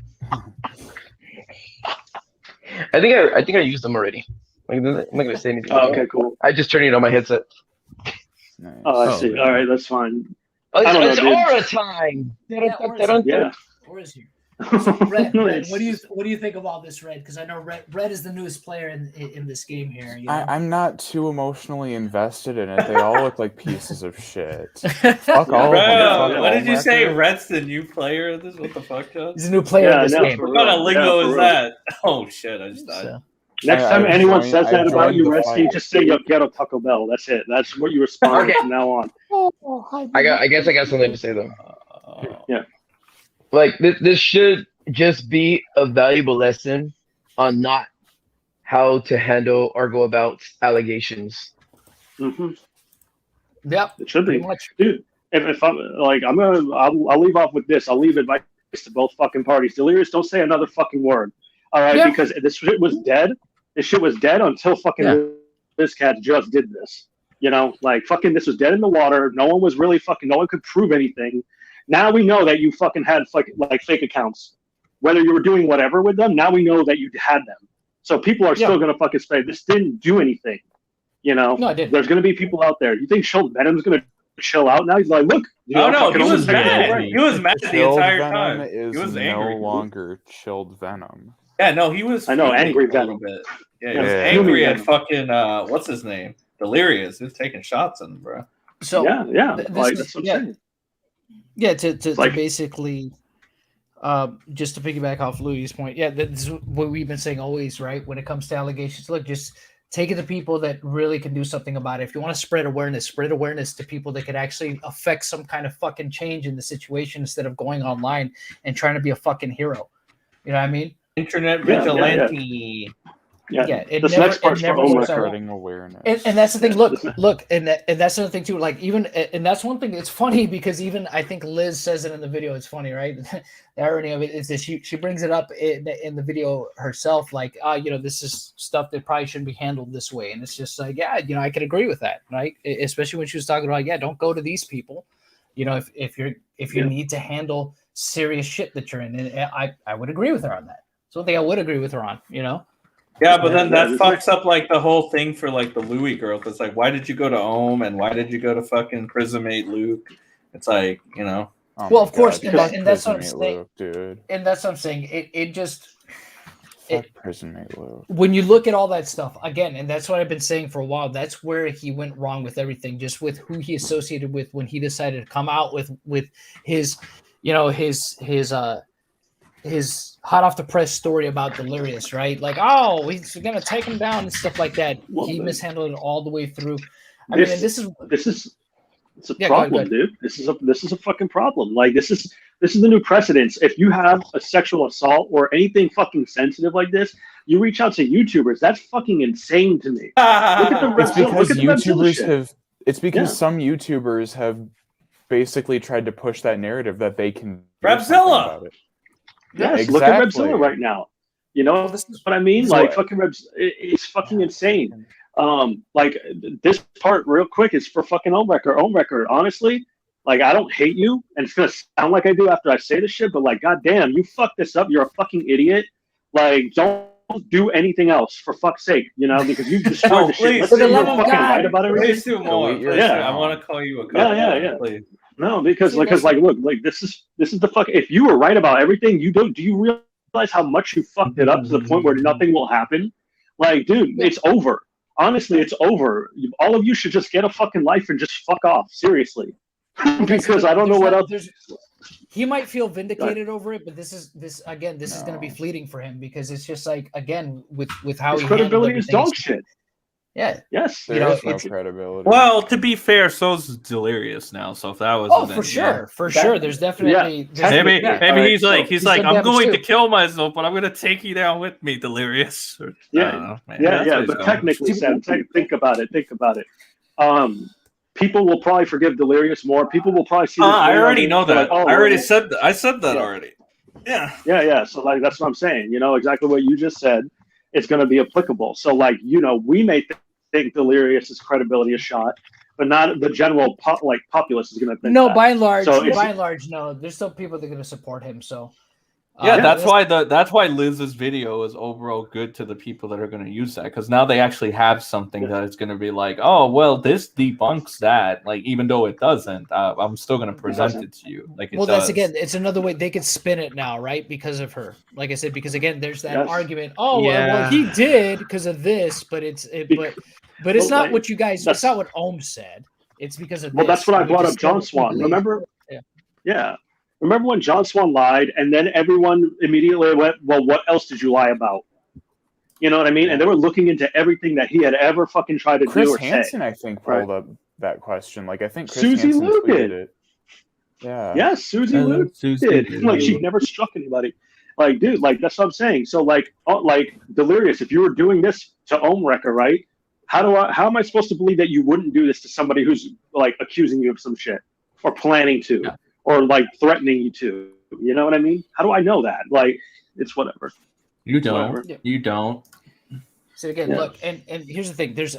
I think I used them already. I'm not gonna say anything. Okay, cool. I just turned it on my headset. Nice. Oh, I see. All right, that's fine. It's aura time. Yeah. Where is he? So, Red, what do you think of all this, Red? Because I know Red is the newest player in this game here. I'm not too emotionally invested in it. They all look like pieces of shit. Fuck all of them. What did you say? Red's the new player of this? What the fuck, Joe? He's a new player in this game. What kind of lingo is that? Oh shit! I just died. Next time anyone says that about you, Red, you just say, "Yo, quiero Taco Bell." That's it. That's what you respond from now on. I guess I got something to say though. Yeah. Like, this should just be a valuable lesson on not how to handle or go about allegations. Mm-hmm. Yep, it should be, dude. If I'm like, I'll leave off with this. I'll leave advice to both fucking parties. Delirious, don't say another fucking word. All right, because this shit was dead. This shit was dead until fucking Liz Katz just did this. You know, like fucking this was dead in the water. No one was really fucking. No one could prove anything. Now we know that you fucking had like fake accounts. Whether you were doing whatever with them, now we know that you had them. So people are still gonna fucking say this didn't do anything. You know, no, I didn't. There's gonna be people out there. You think Venom's gonna chill out now? He's like, look. No, he was mad. He was mad the entire Venom time. Is he was no angry. longer chilled Venom. Yeah, no, he was. I know, angry Venom. Bit. Yeah, he was angry at fucking what's his name, Delirious. He was taking shots on him, bro. So yeah, like, that's what I'm saying. Yeah, to basically, just to piggyback off Louis' point, yeah, this is what we've been saying always, right? When it comes to allegations, look, just take it to people that really can do something about it. If you want to spread awareness to people that could actually affect some kind of fucking change in the situation instead of going online and trying to be a fucking hero. You know what I mean? Internet vigilante. Yeah. It never works out. Awareness. And that's the thing. Look, and that's another thing too. Like even, and that's one thing. It's funny because even I think Liz says it in the video. It's funny, right? The irony of it is that she brings it up in the video herself. Like, this is stuff that probably shouldn't be handled this way. And it's just like, yeah, I can agree with that, right? Especially when she was talking about, don't go to these people. If you need to handle serious shit that you're in, and I would agree with her on that. Something I would agree with her on. Yeah, but then that fucks up like the whole thing for like the Louis girl. It's like, why did you go to Ohm and why did you go to fucking Prismate Luke? It's like, well, of course, and that's what I'm saying, Luke, dude. And that's what I'm saying. It just Prismate Luke. When you look at all that stuff again, and that's what I've been saying for a while. That's where he went wrong with everything, just with who he associated with when he decided to come out with his, his hot off the press story about Delirious, right? Like, oh, he's gonna take him down and stuff like that. He mishandled it all the way through. This is a problem, dude. This is a fucking problem. Like this is the new precedence. If you have a sexual assault or anything fucking sensitive like this, you reach out to YouTubers. That's fucking insane to me. It's because some YouTubers have basically tried to push that narrative that they can Repzilla about it. Yes, exactly. Look at Repzilla right now. This is what I mean. Like fucking it's fucking insane. Like this part, real quick, is for fucking Ohm-Wrecker. Honestly, like I don't hate you, and it's gonna sound like I do after I say this shit, but like, goddamn, you fucked this up. You're a fucking idiot. Like, don't do anything else for fuck's sake, because you destroyed the shit. Let's say you're fucking right about everything. Please do more. I want to call you a cop. Yeah. Please. No, because look, this is the fuck. If you were right about everything, do you realize how much you fucked it up to the point where nothing will happen? Like, dude, it's over. Honestly, it's over. All of you should just get a fucking life and just fuck off. Seriously, because I don't know what else. He might feel vindicated over it, but this is going to be fleeting for him because it's just like, again, with how his credibility is dog shit. Yeah. Yes. There's no credibility. Well, to be fair, so's Delirious now. So if that was for sure. There's definitely maybe he's like I'm going to kill myself, but I'm going to take you down with me, Delirious. But technically, Sam, think about it. People will probably forgive Delirious more. People will probably see. I already know that. I already said that. I said that already. Yeah. So like that's what I'm saying. Exactly what you just said. It's going to be applicable. So, like, we may think Delirious's credibility is shot, but not the general populace is going to think no. That. By and large, no. There's still people that are going to support him. So, that's why Liz's video is overall good to the people that are going to use that, because now they actually have something that is going to be like, oh well, this debunks that. Like, even though it doesn't, I'm still going to present it to you. Like, that's again, it's another way they could spin it now, right? Because of her, like I said, because again, there's that argument. Oh well, he did because of this, but it's not what you guys. It's not what Ohm said. It's because of. Well, that's what I brought up, John Swan. Remember? Yeah. Remember when John Swan lied, and then everyone immediately went, well, what else did you lie about? You know what I mean? And they were looking into everything that he had ever fucking tried to do or Hansen, say. I think, pulled up that question. Like, I think Chris Susie Hansen Lou did it. Yeah. Yes, Susie Lou did. Like, she never struck anybody. Like, dude, like, that's what I'm saying. So, like Delirious, if you were doing this to Ohm-Wrecker, right? How am I supposed to believe that you wouldn't do this to somebody who's, like, accusing you of some shit or planning to? Yeah. Or like threatening you to, you know what I mean? How do I know that? Like, it's whatever. You don't. You don't. So again, look, and here's the thing. There's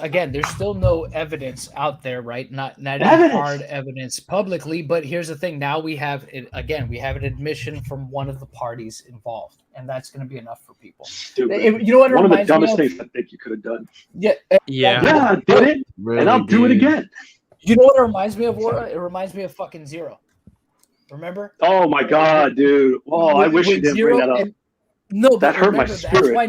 still no evidence out there, right? Not any hard evidence publicly. But here's the thing. Now we have it again. We have an admission from one of the parties involved, and that's going to be enough for people. Stupid. You know what? One of the dumbest things I think you could have done. Yeah. I did it, and I'll do it again. You know what it reminds me of, Laura? It reminds me of fucking Zero. Remember? Oh my god, dude! Oh, I wish you didn't bring that up. No, that hurt my spirit. That's why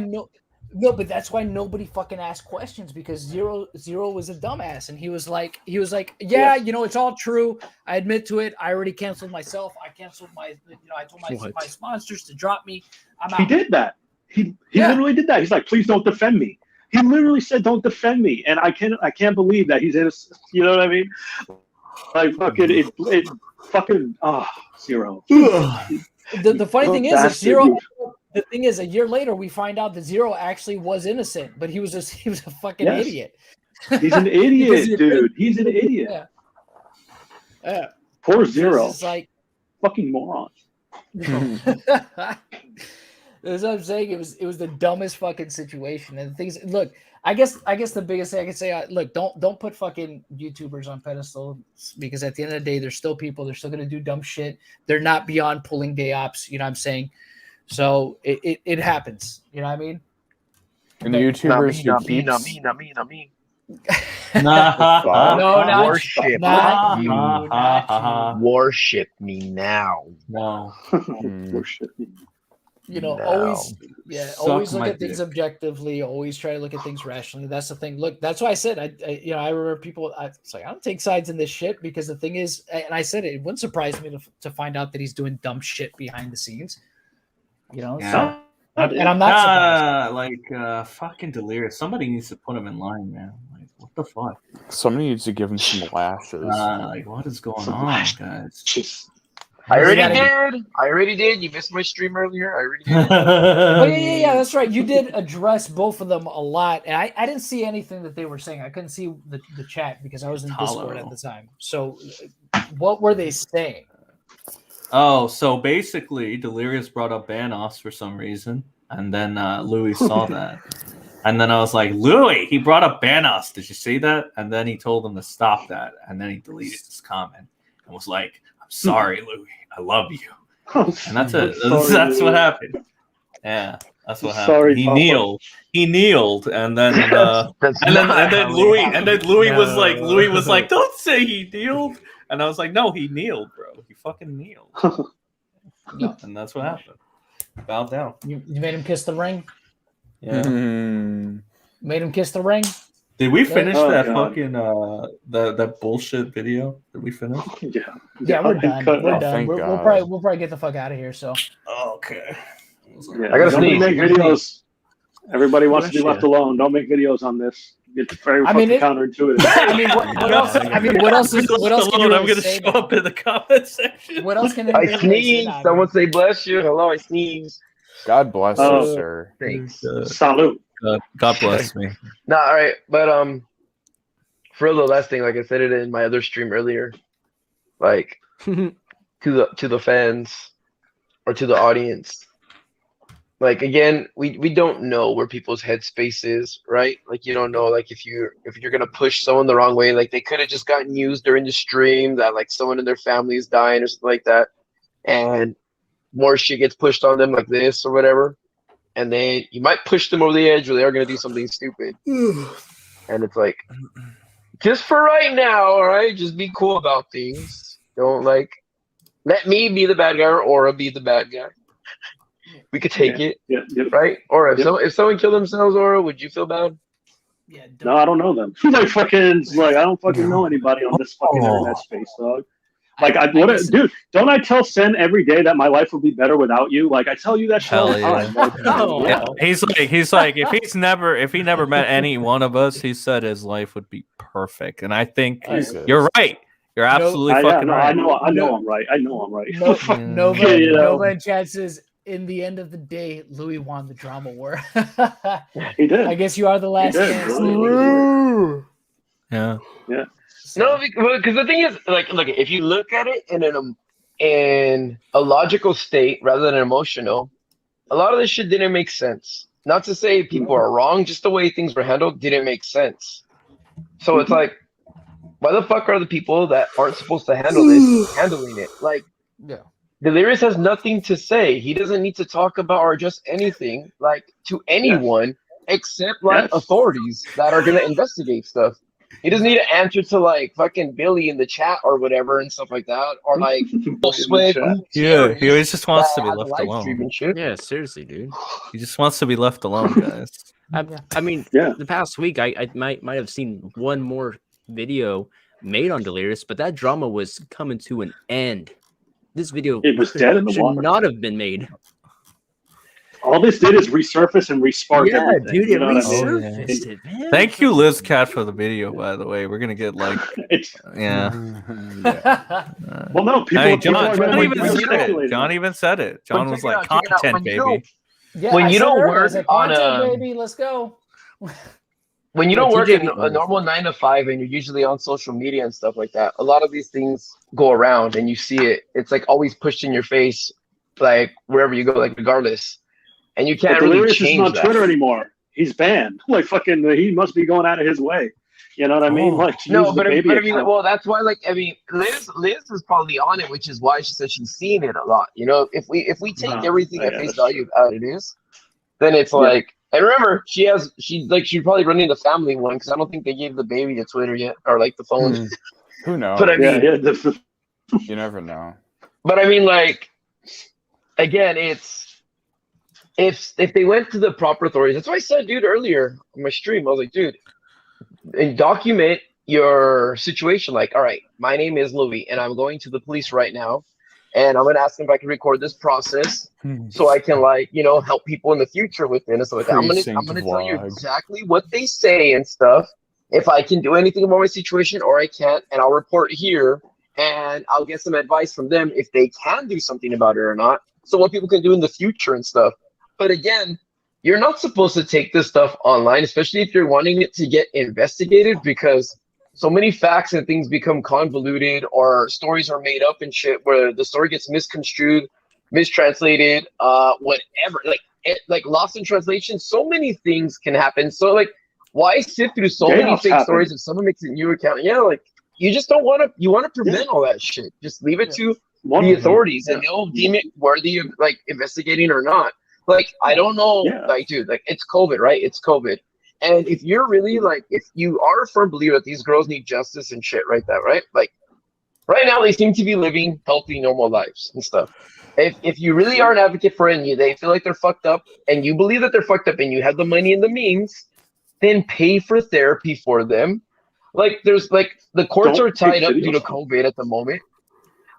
but that's why nobody fucking asked questions, because Zero was a dumbass, and he was like, yeah, you know, it's all true. I admit to it. I already canceled myself. I canceled my, I told my sponsors to drop me. I'm out. He did that. He literally did that. He's like, please don't defend me. He literally said, don't defend me, and I can't believe that he's innocent. You know what I mean? Like fucking it fucking Zero. The funny thing is, Zero. The thing is, a year later, we find out that Zero actually was innocent, but he was a fucking idiot. He's an idiot, dude. He's an idiot. Yeah. Poor Zero. It's like fucking moron. That's what I'm saying. It was the dumbest fucking situation. And the things, look, I guess the biggest thing I can say, look, don't put fucking YouTubers on pedestals, because at the end of the day, they're still people. They're still gonna do dumb shit. They're not beyond pulling day ops. You know what I'm saying? So it happens. You know what I mean? And YouTubers, not me. No, worship. Worship me now. No. Worship me. You know, always look at things objectively. Always try to look at things rationally. That's the thing. Look, that's why I said, I remember people. It's like, I don't take sides in this shit, because the thing is, and I said it wouldn't surprise me to find out that he's doing dumb shit behind the scenes. You know, yeah. And I'm not surprised. Like fucking Delirious. Somebody needs to put him in line, man. Like, what the fuck? Somebody needs to give him some lashes. Like, what is going on, guys? I already did. You missed my stream earlier. I already did. Oh, yeah, that's right. You did address both of them a lot, and I didn't see anything that they were saying. I couldn't see the chat because I was in Discord at the time. So, what were they saying? Oh, so basically, Delirious brought up Banos for some reason, and then Louis saw that. And then I was like, Louis, he brought up Banos. Did you see that? And then he told him to stop that, and then he deleted his comment and was like, I'm sorry, Louis. I love you. And that's it. That's what happened. Yeah, that's what happened. Sorry, he Papa. kneeled. He kneeled, and then Louis was like, don't say he kneeled. And I was like, no, he kneeled, bro. He fucking kneeled. And that's what happened. Bowed down. You made him kiss the ring? Yeah. Made him kiss the ring? Did we finish that fucking that bullshit video? Did we finish? Yeah, we're done. We're done. We'll probably get the fuck out of here. So okay. I gotta make videos. Everybody wants to be left alone. Don't make videos on this. It's very counterintuitive. What else can you really I'm gonna say show up in the comment section. What else can I sneeze. Someone say bless you. Hello, I sneeze. God bless you, sir. Thanks. Salute. God bless me. Nah, all right, but for the last thing, like I said it in my other stream earlier, like to the fans or to the audience. Like, again, we don't know where people's headspace is, right? Like, you don't know, like, if you're gonna push someone the wrong way, like they could have just gotten used during the stream that like someone in their family is dying or something like that, and more shit gets pushed on them like this or whatever, and then you might push them over the edge, or they are gonna do something stupid. And it's like, just for right now, all right, just be cool about things. Don't like let me be the bad guy or Aura be the bad guy. We could take it, right? Or if someone killed themselves, Aura, would you feel bad? Yeah. No, I don't know them. I don't fucking know anybody on this fucking internet space, dog. Like, dude, don't I tell Sen every day that my life would be better without you? Like, I tell you that shit all the time. He's like, if he never met any one of us, he said his life would be perfect. And I think you're right. You're absolutely fucking right. I know I'm right. Nova in chat says, in the end of the day, Louis won the drama war. He did. I guess you are the last man. Yeah. Yeah. No, because the thing is, like, look, if you look at it in a logical state rather than emotional, a lot of this shit didn't make sense. not to say people are wrong, just the way things were handled didn't make sense. So it's like, why the fuck are the people that aren't supposed to handle this handling it? Like, Delirious has nothing to say. He doesn't need to talk about or adjust anything like to anyone except like authorities that are gonna investigate stuff. He doesn't need to answer to like fucking Billy in the chat or whatever and stuff like that, or like Swift. Yeah, he always just wants to be left alone. Yeah, seriously, dude. He just wants to be left alone, guys. I mean, the past week I might have seen one more video made on Delirious, but that drama was coming to an end. This video it was dead in the should water. not have been made. All this did is resurface and respark everything. Dude, you it know what I mean? resurfaced it, man. Thank you, Liz Cat, for the video. By the way, we're gonna get like, Well, no, people. Hey, people are John gonna even said it. John even said it. John was like, "Content, baby." Yeah, When I you said don't earlier, I work was like, on content, a- baby, let's go. When you don't Yeah, work TJ in a normal 9 to 5 and you're usually on social media and stuff like that, a lot of these things go around and you see it. It's like always pushed in your face, like wherever you go, like regardless. And you can't But really Delirious change isn't on that. Twitter anymore. He's banned. Like fucking, he must be going out of his way. You know what I mean? Like to No, use but the baby I mean, account. well, that's why, like, I mean, Liz is probably on it, which is why she said she's seen it a lot. You know, if we take everything at face value as it is, then it's like, and remember, she's probably running the family one because I don't think they gave the baby a Twitter yet or like the phone. Who knows? But I mean, you never know. But I mean, like, again, it's if they went to the proper authorities. That's why I said, dude, earlier on my stream, I was like, dude, and document your situation. Like, all right, my name is Louis, and I'm going to the police right now, and I'm gonna ask them if I can record this process so I can, like, you know, help people in the future with it and stuff like that. I'm gonna tell you exactly what they say and stuff. If I can do anything about my situation or I can't, and I'll report here, and I'll get some advice from them if they can do something about it or not. So what people can do in the future and stuff. But again, you're not supposed to take this stuff online, especially if you're wanting it to get investigated, because so many facts and things become convoluted or stories are made up and shit where the story gets misconstrued, mistranslated, whatever, like lost in translation. So many things can happen. So like, why sift through so many fake stories if someone makes a new account? Yeah, like you just don't want to. You want to prevent all that shit. Just leave it to the authorities, and they'll deem it worthy of like investigating or not. Like, I don't know, like, dude, like, it's COVID, right? It's COVID. And if you're really, like, if you are a firm believer that these girls need justice and shit, right, right? Like, right now, they seem to be living healthy, normal lives and stuff. If you really are an advocate for it and they feel like they're fucked up, and you believe that they're fucked up and you have the money and the means, then pay for therapy for them. Like, there's, like, the courts are tied up due to COVID at the moment.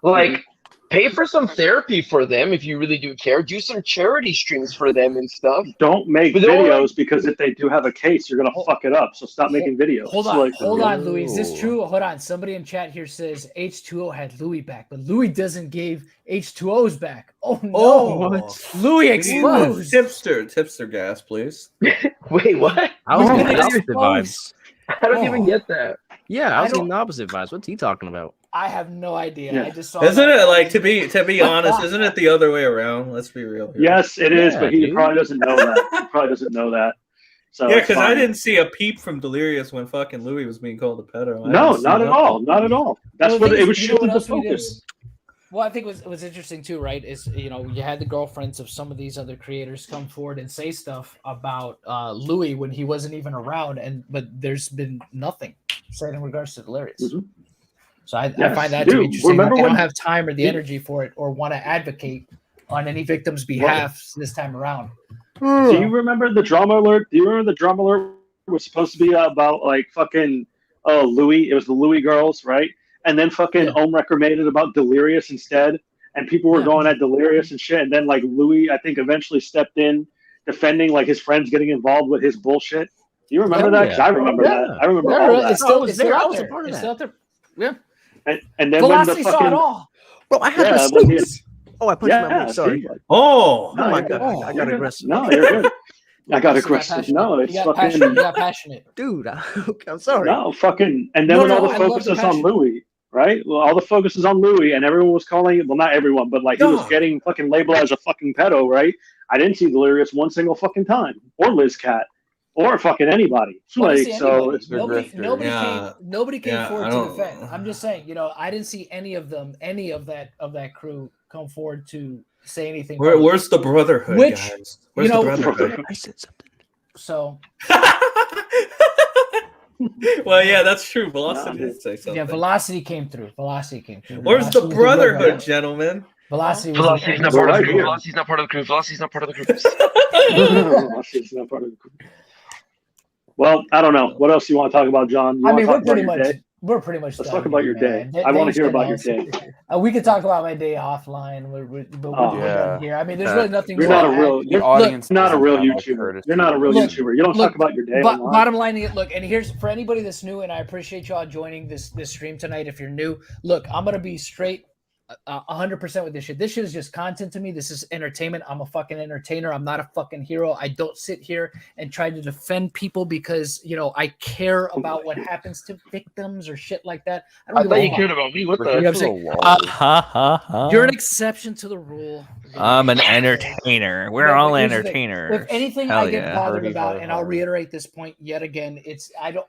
Like, pay for some therapy for them if you really do care. Do some charity streams for them and stuff. Don't make videos because if they do have a case, you're gonna fuck it up. So stop making videos. Hold on, Louis. Is this true? Hold on. Somebody in chat here says H2O had Louis back, but Louis doesn't give H2O's back. Oh no! Louis exposed. Tipster gas, please. Wait, what? I was getting the opposite vibes. I don't even get that. Yeah, I was getting the opposite vibes. What's he talking about? I have no idea. I just saw. Isn't it like to be honest? Isn't it the other way around? Let's be real here. Yes, it is, but he probably doesn't know that. He probably doesn't know that. So yeah, because I didn't see a peep from Delirious when fucking Louis was being called a pedo. No, not at all. Not at all. That's what it was shifting the focus. Well, I think it was interesting too, right? Is, you know, you had the girlfriends of some of these other creators come forward and say stuff about Louis when he wasn't even around, but there's been nothing said in regards to Delirious. Mm-hmm. So I find that to be interesting. They don't have time or the energy for it, or want to advocate on any victim's behalf this time around. Do you remember the drama alert? Do you remember the drama alert was supposed to be about like fucking Louis? It was the Louis girls, right? And then fucking Omrecker made it about Delirious instead, and people were going at Delirious and shit. And then like Louis, I think, eventually stepped in, defending like his friends getting involved with his bullshit. Do you remember that? 'Cause I remember that. I remember all that. It's still out there. It's still out there. Yeah. And then Velocity when the fucking saw it all. Bro, I had mistakes. Oh, I punched my mic. Sorry. Oh my god, I got aggressive. No, you're good. I got aggressive. No, it's fucking. You got passionate, dude. Okay, I'm sorry. No, fucking. And then when all the focus is on Louis, right? Well, all the focus is on Louis, and everyone was calling it. Well, not everyone, but like he was getting fucking labeled as a fucking pedo, right? I didn't see Delirious one single fucking time, or Liz Cat, or fucking anybody. Like, so it's nobody came Yeah, forward to defend. I'm just saying, you know, I didn't see any of that crew come forward to say anything. Where's the brotherhood, guys? Where's the brotherhood? I said something. So. Well, yeah, that's true. Velocity did say something. Yeah, Velocity came through. Where's the brotherhood, gentlemen? Velocity's not part of the crew. Velocity's not part of the crew. Velocity's not part of the crew. Velocity's not part of the crew. Well, I don't know. What else you want to talk about, John? I mean, we're pretty much. Let's talk about your day. I want to hear about your day. We could talk about my day offline, but we're done here. I mean, there's really nothing. You're not a real. Not a real YouTuber. You're not a real YouTuber. You don't talk about your day. Bottom line, look, and here's for anybody that's new, and I appreciate y'all joining this stream tonight. If you're new, look, I'm gonna be straight 100% with this shit. This shit is just content to me. This is entertainment. I'm a fucking entertainer. I'm not a fucking hero. I don't sit here and try to defend people because, you know, I care about what happens to victims or shit like that. I thought you cared about me. What the? You're an exception to the rule. I'm an entertainer. We're all entertainers. If anything, I get bothered about, and I'll reiterate this point yet again.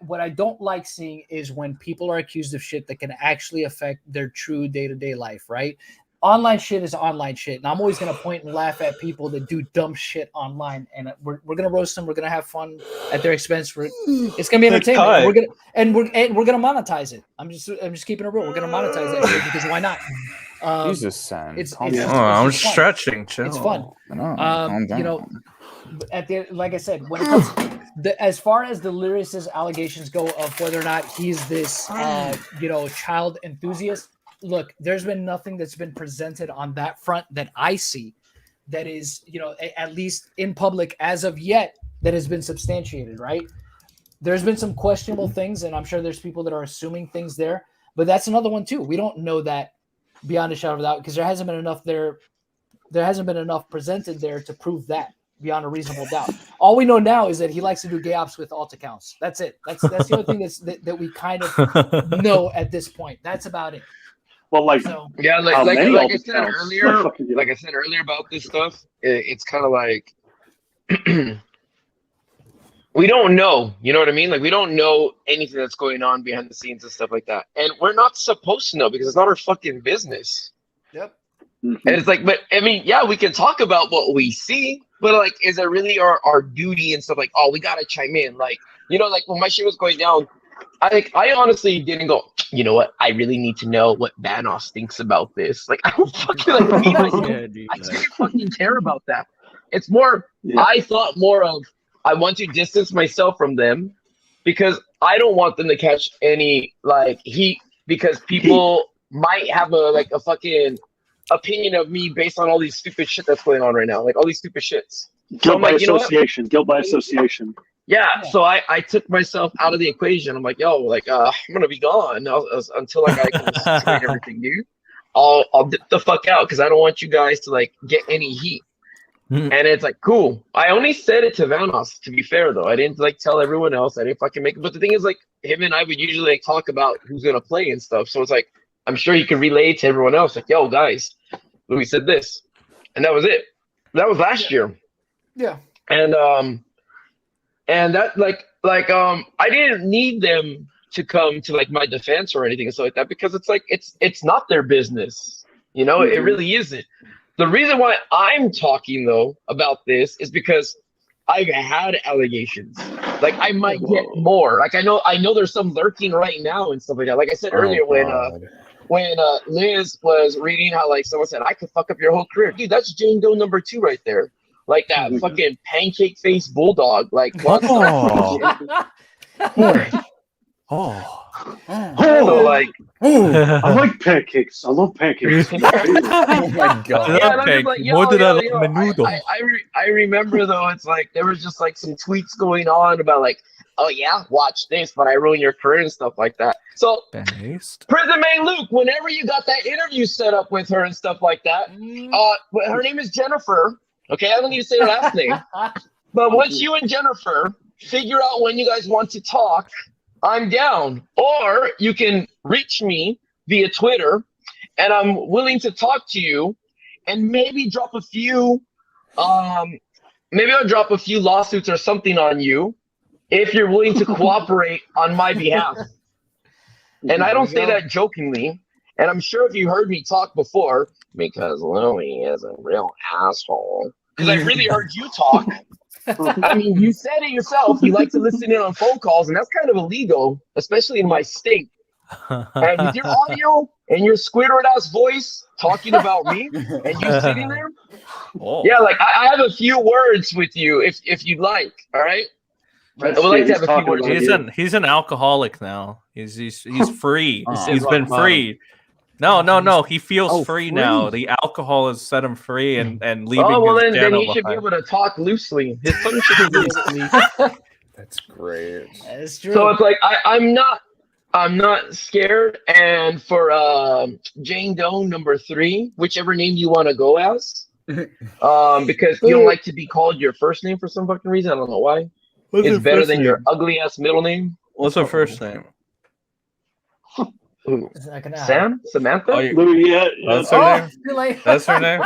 What I don't like seeing is when people are accused of shit that can actually affect their true day-to-day life, right? Online shit is online shit, and I'm always gonna point and laugh at people that do dumb shit online, and we're gonna roast them. We're gonna have fun at their expense. It's gonna be entertainment. We're gonna monetize it. I'm just keeping it real. We're gonna monetize that shit because why not? Jesus, son. I'm stretching. Chill. It's fun. You know, like I said, when it comes as far as Delirious's allegations go of whether or not he's this, child enthusiast. Look, there's been nothing that's been presented on that front that I see that is, at least in public as of yet, that has been substantiated, right? There's been some questionable things, and I'm sure there's people that are assuming things there, but that's another one too. We don't know that beyond a shadow of a doubt because there hasn't been enough there. There hasn't been enough presented there to prove that beyond a reasonable doubt. All we know now is that he likes to do gay ops with alt accounts. That's it. That's the only thing that we kind of know at this point. That's about it. Well, like I said earlier, about this stuff, it's kind of like we don't know. You know what I mean? Like we don't know anything that's going on behind the scenes and stuff like that, and we're not supposed to know because it's not our fucking business. Yep. And it's like, but I mean, yeah, we can talk about what we see, but like, is it really our duty and stuff? Like, oh, we gotta chime in. Like, like when my shit was going down, I honestly didn't go, you know what? I really need to know what Vanos thinks about this. Like, I don't fucking I didn't fucking care about that. It's more, I thought more of, I want to distance myself from them because I don't want them to catch any heat because people might have a fucking opinion of me based on all these stupid shit that's going on right now. Like all these stupid shits. Guilt by association. Guilt by association. Yeah, so I took myself out of the equation. I'm like, yo, I'm gonna be gone until I can situate everything, dude. I'll dip the fuck out because I don't want you guys to get any heat. And it's like, cool. I only said it to Vanos, to be fair though. I didn't tell everyone else. I didn't fucking make it. But the thing is, him and I would usually talk about who's gonna play and stuff. So it's like, I'm sure you can relay to everyone else. Like, yo, guys, Louis said this, and that was it. That was last year. Yeah. And that I didn't need them to come to my defense or anything and stuff like that because it's not their business. It really isn't. The reason why I'm talking though about this is because I've had allegations. I might get more. I know there's some lurking right now and stuff like that. Like I said earlier when Liz was reading how someone said I could fuck up your whole career. Dude, that's Jane Doe number 2 right there. Like that fucking pancake face bulldog. I like pancakes. I love pancakes. Oh my god. I remember though, it's there was just some tweets going on about oh yeah, watch this, but I ruin your career and stuff like that. So Prison Main Luke, whenever you got that interview set up with her and stuff like that, her name is Jennifer. Okay, I don't need to say her last name. But once you and Jennifer figure out when you guys want to talk, I'm down. Or you can reach me via Twitter, and I'm willing to talk to you and maybe drop a few maybe I'll drop a few lawsuits or something on you if you're willing to cooperate on my behalf. And I don't say that jokingly. And I'm sure if you heard me talk before, because Louis is a real asshole. Because I really heard you talk. I mean, you said it yourself. You like to listen in on phone calls, and that's kind of illegal, especially in my state. And with your audio and your Squidward-ass voice talking about me, and you sitting there, yeah, like I have a few words with you if you'd like. All right. I would like to have a few words. He's an alcoholic now. He's free. He's been free. No. He feels free now. The alcohol has set him free and leaving. Oh well, his then he channel should be behind. able to talk loosely. His tongue should be loosely. That's great. That's true. So it's like I'm not scared. And for Jane Doe number 3, whichever name you want to go as, because you don't like to be called your first name for some fucking reason. I don't know why. It's better than your ugly ass middle name. What's her first name? Ooh. Sam? Samantha? Oh, Louis, yeah. That's her name? That's her name?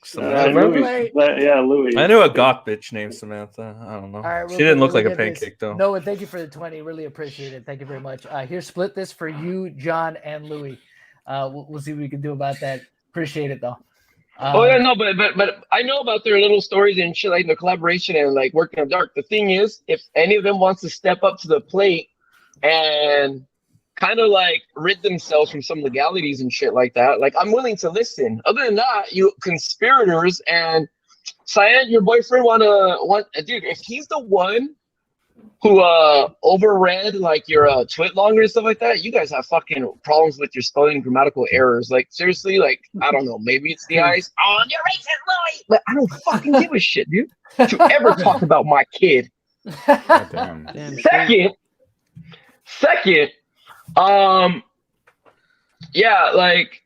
Samantha. Yeah, Louis. I knew a goth bitch named Samantha. I don't know. All right, She didn't look like a get this. pancake, though. No, thank you for the 20. Really appreciate it. Thank you very much. Here, split this for you, John, and Louis. We'll see what we can do about that. Appreciate it, though. Oh yeah, no, but I know about their little stories and shit, like the collaboration and like working on dark. The thing is, if any of them wants to step up to the plate and kind of like rid themselves from some legalities and shit like that, like I'm willing to listen. Other than that, you conspirators and Cyan, your boyfriend dude, if he's the one who overread like your twit longer and stuff like that, you guys have fucking problems with your spelling and grammatical errors. Like seriously, like I don't know, maybe it's the eyes. Oh, you're racist, Louis. But I don't fucking give a shit, dude. To ever talk about my kid. Second, yeah, like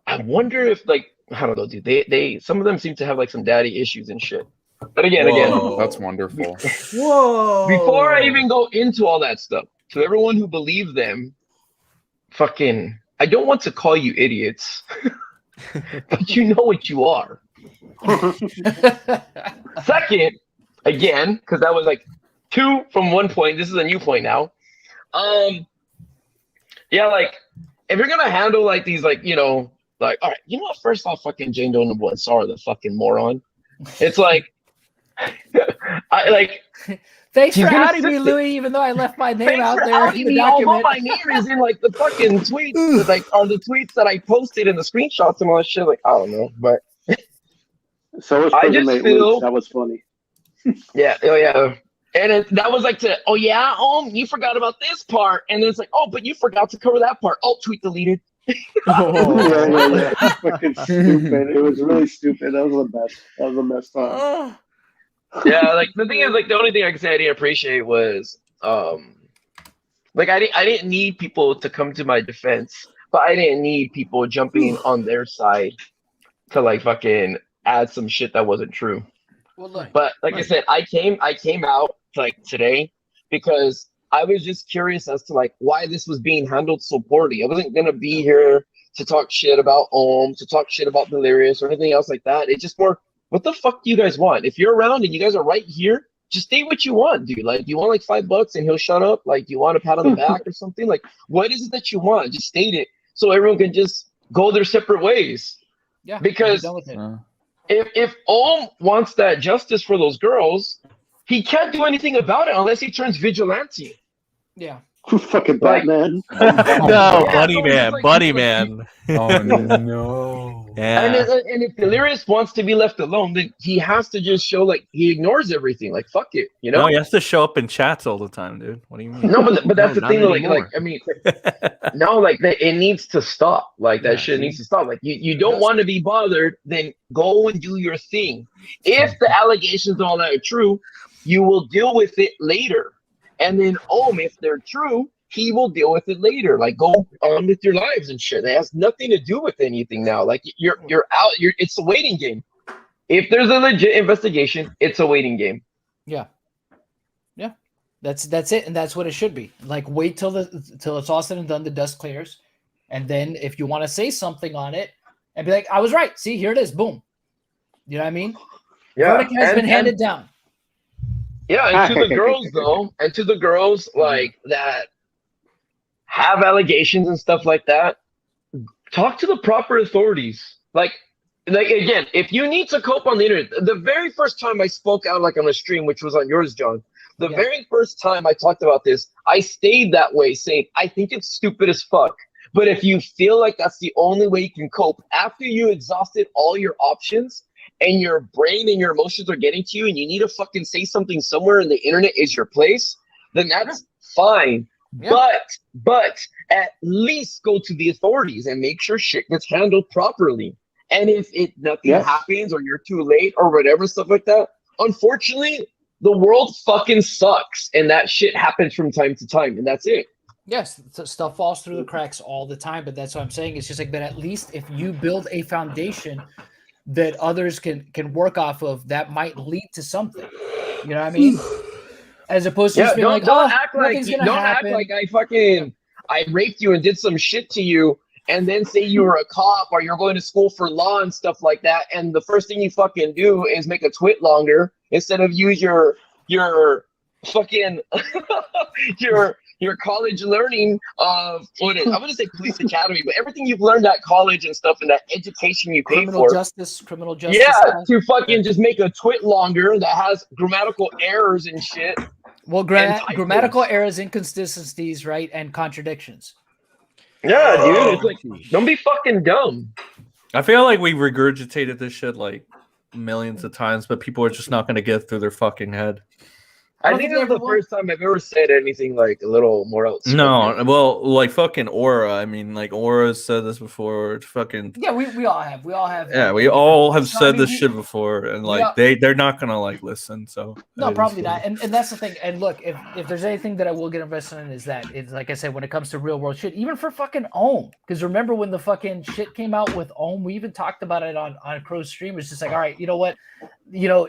I wonder if like I don't know, dude. They some of them seem to have like some daddy issues and shit. But again, that's wonderful. Whoa! Before I even go into all that stuff, to everyone who believes them, fucking, I don't want to call you idiots, but you know what you are. Second, again, because that was like 2 from 1 point. This is a new point now. Yeah, like if you're gonna handle like these, like like all right, you know what? First off, fucking Jane Doe number 1, sorry, the fucking moron. It's like. I like. Thanks for outing me, Louis. Even though I left my name out there in the document. Although my name is in like the fucking tweets, like are the tweets that I posted and the screenshots and all that shit. Like I don't know, but so was I just feel that was funny. Yeah, and that was like you forgot about this part, and then it's like, oh, but you forgot to cover that part. Oh, tweet deleted. Yeah. Fucking stupid. It was really stupid. That was the best. That was the best time. Yeah, like the thing is, like the only thing I can say I didn't appreciate was, like I didn't need people to come to my defense, but I didn't need people jumping on their side to like fucking add some shit that wasn't true. Well, look, but like I said, I came out like today because I was just curious as to like why this was being handled so poorly. I wasn't gonna be here to talk shit about to talk shit about Delirious or anything else like that. It's just more, what the fuck do you guys want? If you're around and you guys are right here, just state what you want, dude. Like, you want like $5 and he'll shut up? Like, you want a pat on the back or something? Like, what is it that you want? Just state it so everyone can just go their separate ways. Yeah. Because if Ohm wants that justice for those girls, he can't do anything about it unless he turns vigilante. Yeah. Fucking Batman. No, Buddy Man. Oh no. Yeah. And if Delirious wants to be left alone, then he has to just show like he ignores everything. Like fuck it, you know. No, he has to show up in chats all the time, dude. What do you mean? No, but that's the thing. Like I mean, no, like it needs to stop. Like that shit needs to stop. Like you don't want to be bothered, then go and do your thing. If the allegations and all that are true, you will deal with it later. And then if they're true, he will deal with it later. Like go on with your lives and shit. It has nothing to do with anything now. Like you're out. It's a waiting game. If there's a legit investigation, it's a waiting game. Yeah. Yeah. That's it, and that's what it should be. Like wait till it's all said and done, the dust clears, and then if you want to say something on it and be like, I was right. See, here it is. Boom. You know what I mean? Yeah, Verdict has been handed down. Yeah, and to the girls though, and to the girls like that have allegations and stuff like that, talk to the proper authorities. Like again, if you need to cope on the internet, the very first time I spoke out like on a stream, which was on yours, John, the very first time I talked about this, I stayed that way saying, I think it's stupid as fuck. But if you feel like that's the only way you can cope, after you exhausted all your options and your brain and your emotions are getting to you and you need to fucking say something somewhere and the internet is your place, then that's fine. Yeah. But at least go to the authorities and make sure shit gets handled properly. And if nothing happens or you're too late or whatever, stuff like that, unfortunately, the world fucking sucks and that shit happens from time to time and that's it. Yes, stuff falls through the cracks all the time, but that's what I'm saying. It's just like, but at least if you build a foundation that others can work off of, that might lead to something. You know what I mean? As opposed to just being like, don't act like I raped you and did some shit to you, and then say you were a cop or you're going to school for law and stuff like that, and the first thing you fucking do is make a twit longer instead of use your fucking your college learning of I'm gonna say police academy, but everything you've learned at college and stuff and that education you paid for. Criminal justice. Yeah, to fucking just make a twit longer that has grammatical errors and shit. Well, grammatical errors, inconsistencies, right, and contradictions. Yeah, dude, it's like, don't be fucking dumb. I feel like we regurgitated this shit like millions of times, but people are just not going to get through their fucking head. I think this is the first time I've ever said anything like a little more outspoken. No, well, like fucking Aura. I mean, like Aura said this before. It's fucking. Yeah, we all have. We all have. Yeah, we all have said this shit before, and like they're not gonna like listen. So no, probably not. And that's the thing. And look, if there's anything that I will get invested in, is that it's like I said, when it comes to real world shit, even for fucking Ohm. Because remember when the fucking shit came out with Ohm, we even talked about it on Crow's stream. It's just like, all right, you know what,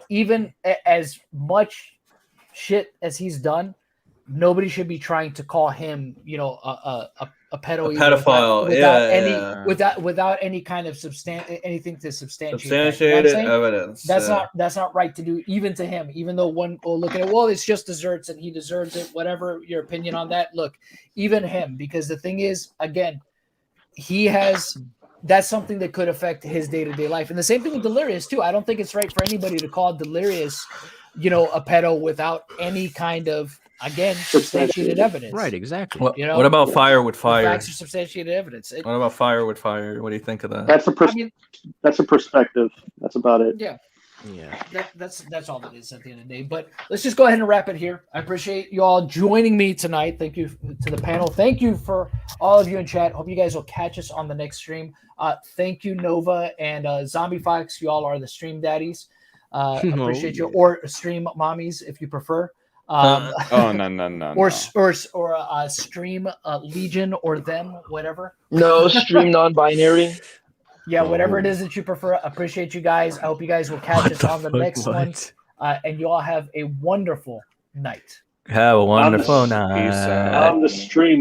even as much shit as he's done, nobody should be trying to call him, a pedophile, without any kind of anything to substantiate evidence. That's not right to do, even to him. Even though one will look at it, well, it's just desserts and he deserves it. Whatever your opinion on that, look, even him, because the thing is, again, that's something that could affect his day-to-day life. And the same thing with Delirious too. I don't think it's right for anybody to call Delirious, a pedo without any kind of, again, substantiated evidence. Right, exactly. What about Fire with Fire? Facts or substantiated evidence. What about Fire with Fire? What do you think of that? That's a perspective. That's about it. Yeah. That's all it is at the end of the day. But let's just go ahead and wrap it here. I appreciate you all joining me tonight. Thank you to the panel. Thank you for all of you in chat. Hope you guys will catch us on the next stream. Thank you, Nova and Zombie Fox. You all are the stream daddies. Appreciate you, or stream mommies if you prefer. No. Or stream Legion or them, whatever. No, stream non-binary. Yeah, whatever it is that you prefer. Appreciate you guys. I hope you guys will catch us on the next one. And you all have a wonderful night. Have a wonderful night. On the stream.